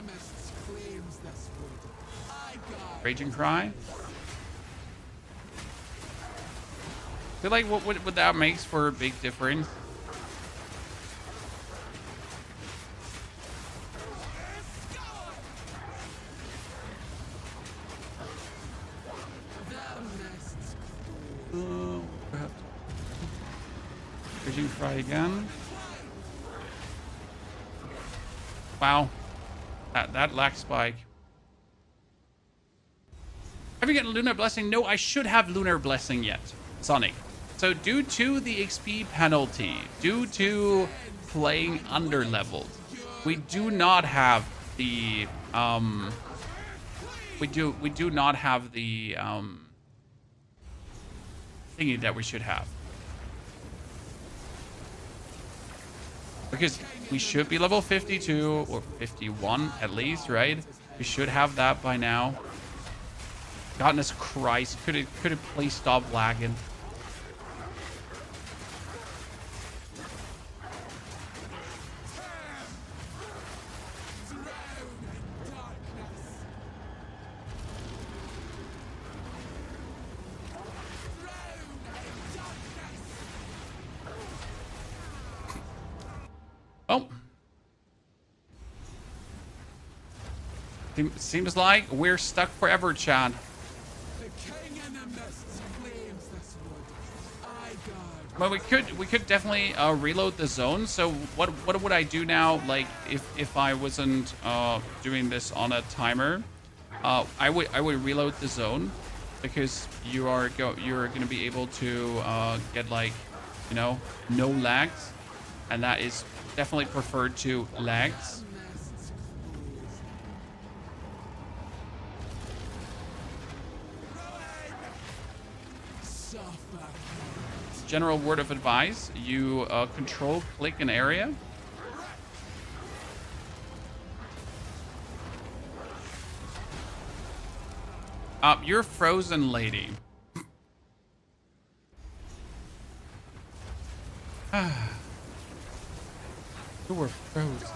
Raging Cry. I feel like what that makes for a big difference. Raging Cry again. Wow. That lag spike. Have you gotten Lunar Blessing? No, I should have Lunar Blessing yet, Sonic. So due to the XP penalty, due to playing underleveled, we do not have the we do not have the thingy that we should have. Because we should be level 52 or 51 at least, right? We should have that by now. Goodness Christ, could it please stop lagging? Oh. Seems like we're stuck forever, Chad. Well, we could definitely reload the zone. So what would I do now? Like if I wasn't doing this on a timer, I would reload the zone, because you're gonna be able to get, like, you know, no lags, and that is definitely preferred to lags. General word of advice: you control click an area. You're frozen, lady. You were frozen.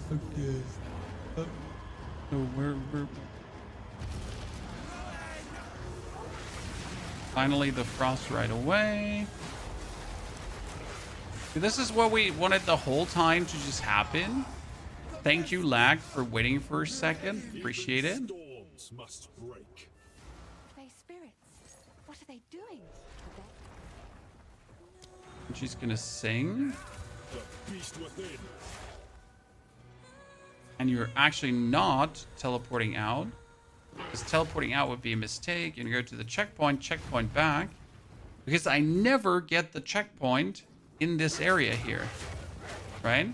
Okay. So we're finally the frost right away. This is what we wanted the whole time to just happen. Thank you, lag, for waiting for a second. Appreciate it. Storms must break. They spirits. What are they doing? And she's gonna sing. The beast within. And you're actually not teleporting out, because teleporting out would be a mistake. You're gonna go to the checkpoint back, because I never get the checkpoint in this area here, right?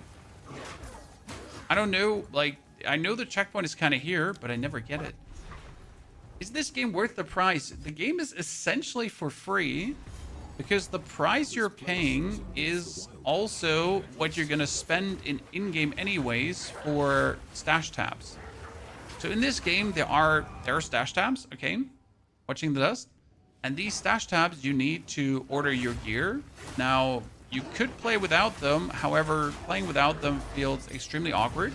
I don't know, like, I know the checkpoint is kind of here, but I never get it. Is this game worth the price? The game is essentially for free, because the price you're paying is also what you're gonna spend in-game anyways for stash tabs. So in this game, there are stash tabs, okay? Watching the dust. And these stash tabs, you need to order your gear. Now, you could play without them. However, playing without them feels extremely awkward.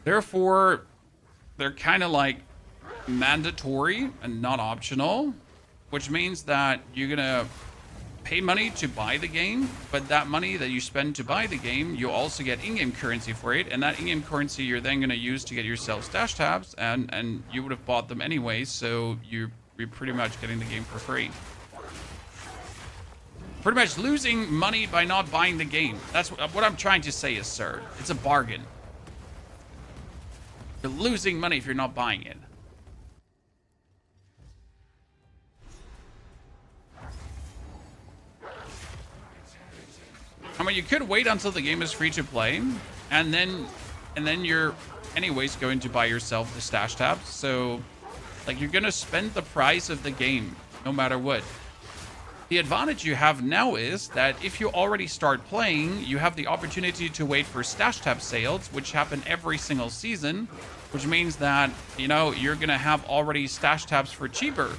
Therefore, they're kind of like mandatory and not optional, which means that you're gonna pay money to buy the game, but that money that you spend to buy the game, you also get in-game currency for it, and that in-game currency you're then going to use to get yourself stash tabs, and you would have bought them anyway, so you're pretty much getting the game for free. Pretty much losing money by not buying the game. That's what I'm trying to say is, sir. It's a bargain. You're losing money if you're not buying it. I mean, you could wait until the game is free to play, and then you're anyways going to buy yourself the stash tabs. So, like, you're gonna spend the price of the game no matter what. The advantage you have now is that if you already start playing, you have the opportunity to wait for stash tab sales, which happen every single season, which means that, you know, you're gonna have already stash tabs for cheaper.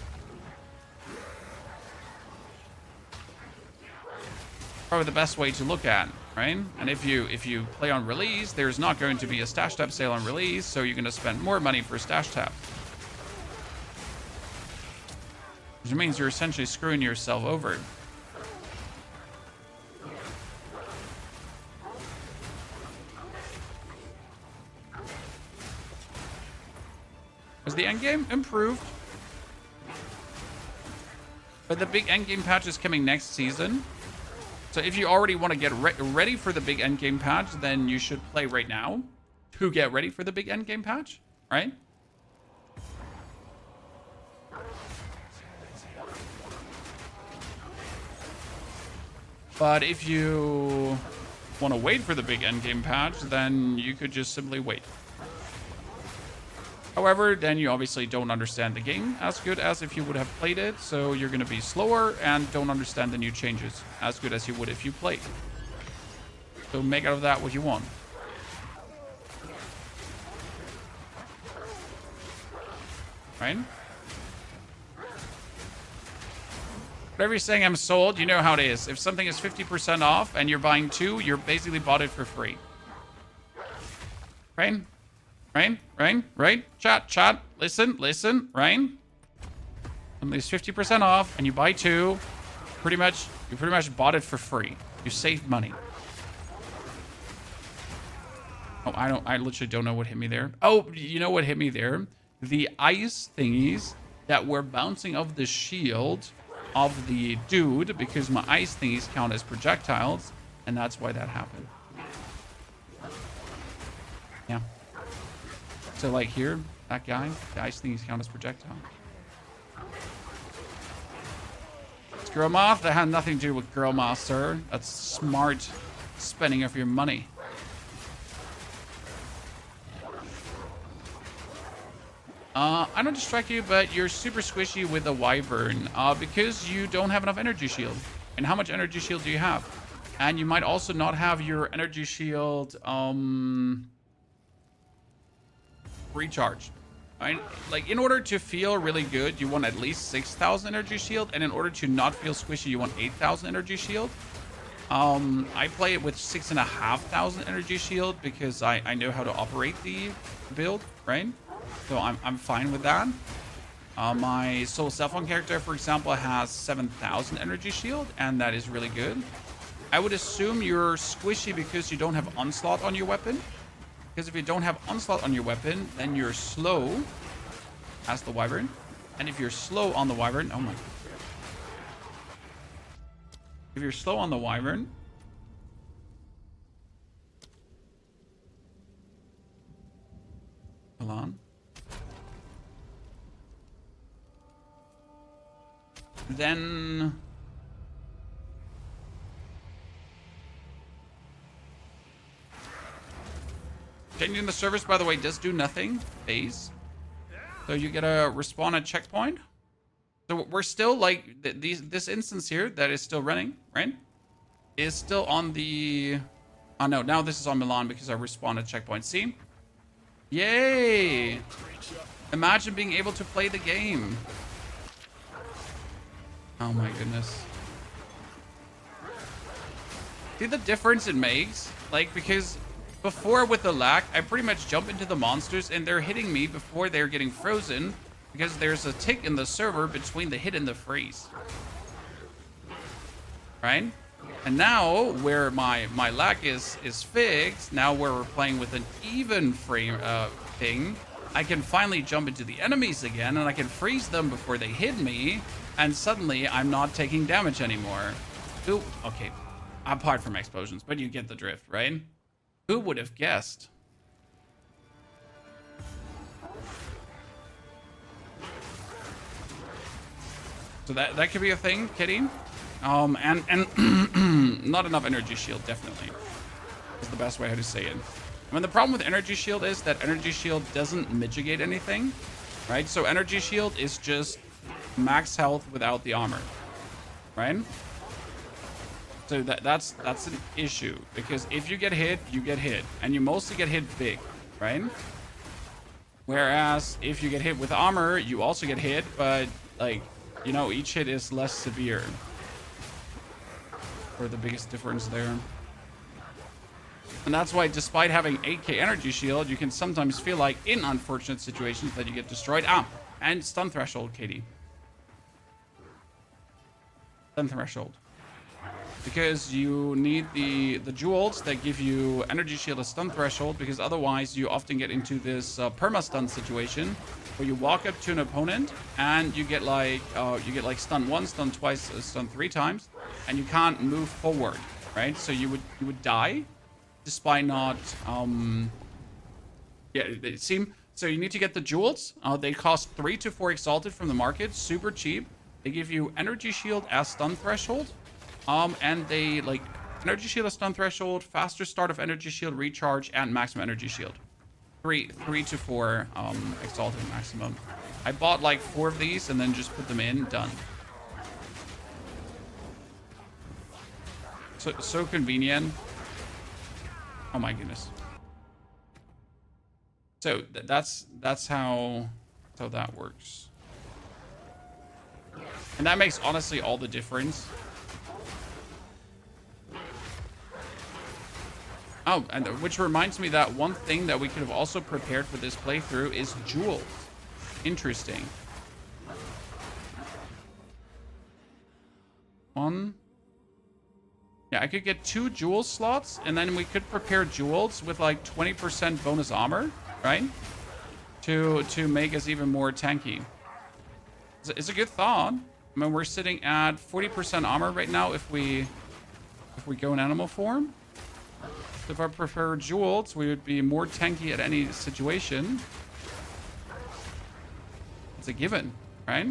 Probably the best way to look at, right? And if you play on release, there's not going to be a stash tab sale on release, so you're going to spend more money for stash tab, which means you're essentially screwing yourself over. Has the endgame improved? But the big endgame patch is coming next season. So if you already want to get ready for the big endgame patch, then you should play right now to get ready for the big endgame patch, right? But if you want to wait for the big endgame patch, then you could just simply wait. However, then you obviously don't understand the game as good as if you would have played it, so you're going to be slower and don't understand the new changes as good as you would if you played. So make out of that what you want. Right? Whatever you're saying, I'm sold, you know how it is. If something is 50% off and you're buying two, you're basically bought it for free. Right? Right? Chat, listen, right? Something's 50% off and you buy two, you pretty much bought it for free. You saved money. Oh, I literally don't know what hit me there. Oh, you know what hit me there? The ice thingies that were bouncing off the shield of the dude, because my ice thingies count as projectiles, and that's why that happened. Yeah. So, like here, that guy, the ice thingies count as projectile. It's Girl Moth. That had nothing to do with Girl Moth, sir. That's smart spending of your money. I don't distract you, but you're super squishy with the Wyvern because you don't have enough energy shield. And how much energy shield do you have? And you might also not have your energy shield recharged. Right? Like, in order to feel really good, you want at least 6,000 energy shield, and in order to not feel squishy, you want 8,000 energy shield. I play it with 6,500 energy shield because I know how to operate the build, right? So I'm fine with that. My Soul Cellphone character, for example, has 7,000 energy shield, and that is really good. I would assume you're squishy because you don't have Onslaught on your weapon. Because if you don't have Onslaught on your weapon, then you're slow as the Wyvern. And if you're slow on the Wyvern, oh my. If you're slow on the Wyvern, hold on. Then changing the service, by the way, does do nothing. Phase. So you get a respawn at checkpoint. So we're still like this instance here that is still running, right? Is still on the. Oh no, now this is on Milan because I respawned at checkpoint. See? Yay! Imagine being able to play the game. Oh my goodness. See the difference it makes? Like, because before with the lag, I pretty much jump into the monsters and they're hitting me before they're getting frozen because there's a tick in the server between the hit and the freeze. right? And now where my lag is fixed, now where we're playing with an even frame thing, I can finally jump into the enemies again, and I can freeze them before they hit me, and suddenly I'm not taking damage anymore. Ooh, okay. Apart from explosions, but you get the drift, right? Who would have guessed? So that could be a thing, Kitty. And not enough energy shield, definitely. Is the best way how to say it. I mean, the problem with energy shield is that energy shield doesn't mitigate anything, right? So energy shield is just max health without the armor, right? So that's an issue, because if you get hit, you get hit, and you mostly get hit big, right? Whereas if you get hit with armor, you also get hit, but like, you know, each hit is less severe. For the biggest difference there. And that's why, despite having 8k energy shield, you can sometimes feel like, in unfortunate situations, that you get destroyed. And stun threshold, Katie. Stun threshold. Because you need the jewels that give you energy shield as stun threshold, because otherwise you often get into this perma stun situation where you walk up to an opponent and you get like stun once, stun twice, stun 3 times, and you can't move forward, right? So you would die despite not it seems. So you need to get the jewels. They cost 3 to 4 exalted from the market, super cheap. They give you energy shield as stun threshold. And they like energy shield as stun threshold, faster start of energy shield recharge, and maximum energy shield. 3 to 4 exalted maximum. I bought like 4 of these and then just put them in, done. So convenient. Oh my goodness. So that's how that works. And that makes honestly all the difference. Oh, and which reminds me that one thing that we could have also prepared for this playthrough is jewels. Interesting. 1. Yeah, I could get 2 jewel slots, and then we could prepare jewels with like 20% bonus armor, right? To make us even more tanky. It's a good thought. I mean, we're sitting at 40% armor right now if we go in animal form. If I prefer jewels, we would be more tanky at any situation. It's a given, right?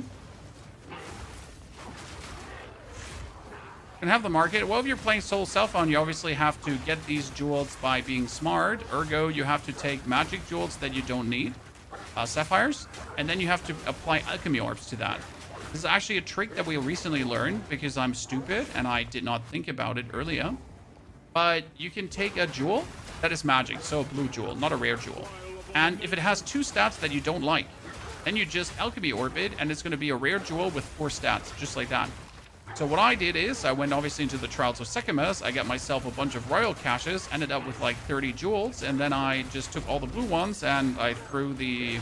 Can have the market. Well, if you're playing solo self-found, you obviously have to get these jewels by being smart. Ergo, you have to take magic jewels that you don't need, sapphires, and then you have to apply alchemy orbs to that. This is actually a trick that we recently learned because I'm stupid and I did not think about it earlier. But you can take a jewel that is magic, so a blue jewel, not a rare jewel. And if it has 2 stats that you don't like, then you just alchemy orb it, and it's going to be a rare jewel with 4 stats, just like that. So what I did is, I went obviously into the Trials of Sekhmet, I got myself a bunch of royal caches, ended up with like 30 jewels, and then I just took all the blue ones, and I threw the...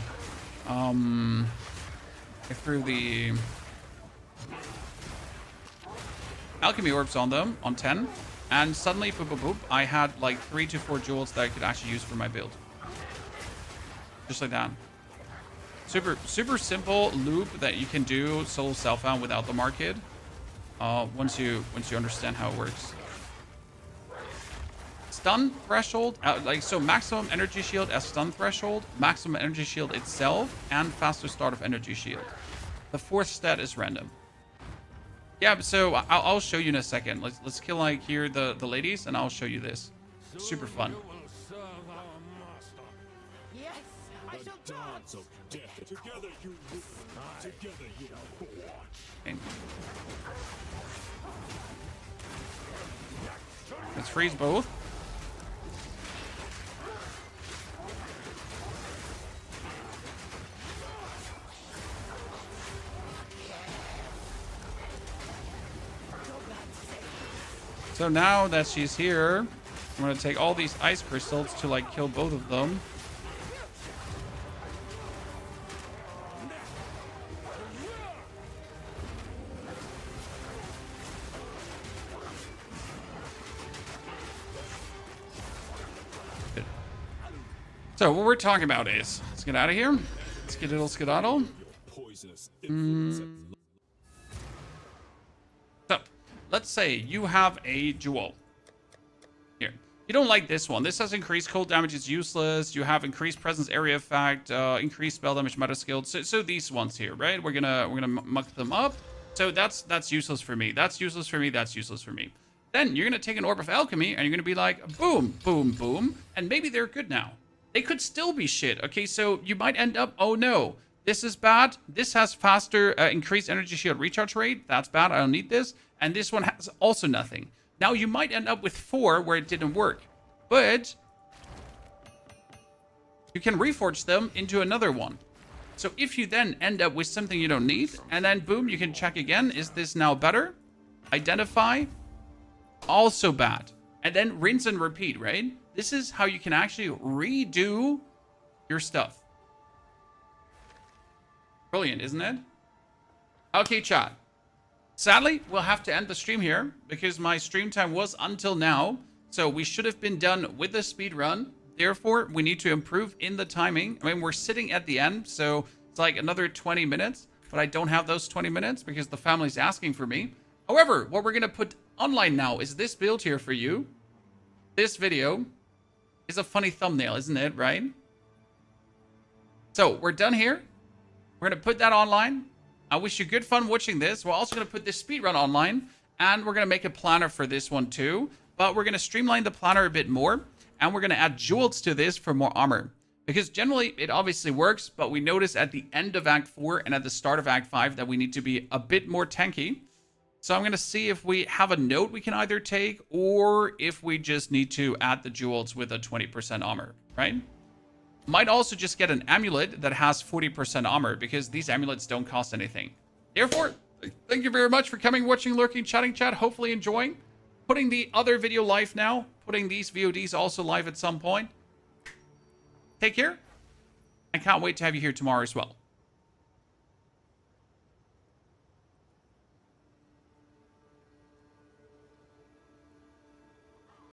alchemy orbs on them, on 10. And suddenly, boop, boop, boop, I had like 3 to 4 jewels that I could actually use for my build. Just like that. Super simple loop that you can do solo self-found without the market. Once you understand how it works. Stun threshold, so maximum energy shield as stun threshold, maximum energy shield itself, and faster start of energy shield. The 4th stat is random. Yeah, so I'll show you in a second. Let's kill like here the ladies, and I'll show you this. Super fun. Yes, I shall dance. Of death. Together you live. Together you watch. Okay. Let's freeze both. So now that she's here, I'm going to take all these ice crystals to like kill both of them. So what we're talking about is, let's get out of here. Skedaddle, skedaddle. Your poisonous influence. So let's say you have a jewel. Here. You don't like this one. This has increased cold damage, it's useless. You have increased presence area effect, increased spell damage, meta skilled. So these ones here, right? We're gonna muck them up. So that's useless for me. That's useless for me. That's useless for me. Then you're gonna take an Orb of Alchemy and you're gonna be like, boom, boom, boom, and maybe they're good now. They could still be shit. Okay, so you might end up, oh no, this is bad. This has faster increased energy shield recharge rate. That's bad. I don't need this. And this one has also nothing. Now you might end up with 4 where it didn't work, but you can reforge them into another one. So if you then end up with something you don't need, and then boom, you can check again. Is this now better? Identify. Also bad. And then rinse and repeat, right? This is how you can actually redo your stuff. Brilliant, isn't it? Okay, chat. Sadly, we'll have to end the stream here because my stream time was until now. So we should have been done with the speed run. Therefore, we need to improve in the timing. I mean, we're sitting at the end, so it's like another 20 minutes. But I don't have those 20 minutes because the family's asking for me. However, what we're going to put online now is this build here for you. This video is a funny thumbnail, isn't it, right? So we're done here. We're going to put that online. I wish you good fun watching this. We're also going to put this speedrun online, and we're going to make a planner for this one too. But we're going to streamline the planner a bit more, and we're going to add jewels to this for more armor. Because generally, it obviously works, but we notice at the end of Act 4 and at the start of Act 5 that we need to be a bit more tanky. So I'm going to see if we have a note we can either take, or if we just need to add the jewels with a 20% armor, right? Might also just get an amulet that has 40% armor, because these amulets don't cost anything. Therefore, thank you very much for coming, watching, lurking, chatting, chat. Hopefully enjoying. Putting the other video live now. Putting these VODs also live at some point. Take care. I can't wait to have you here tomorrow as well.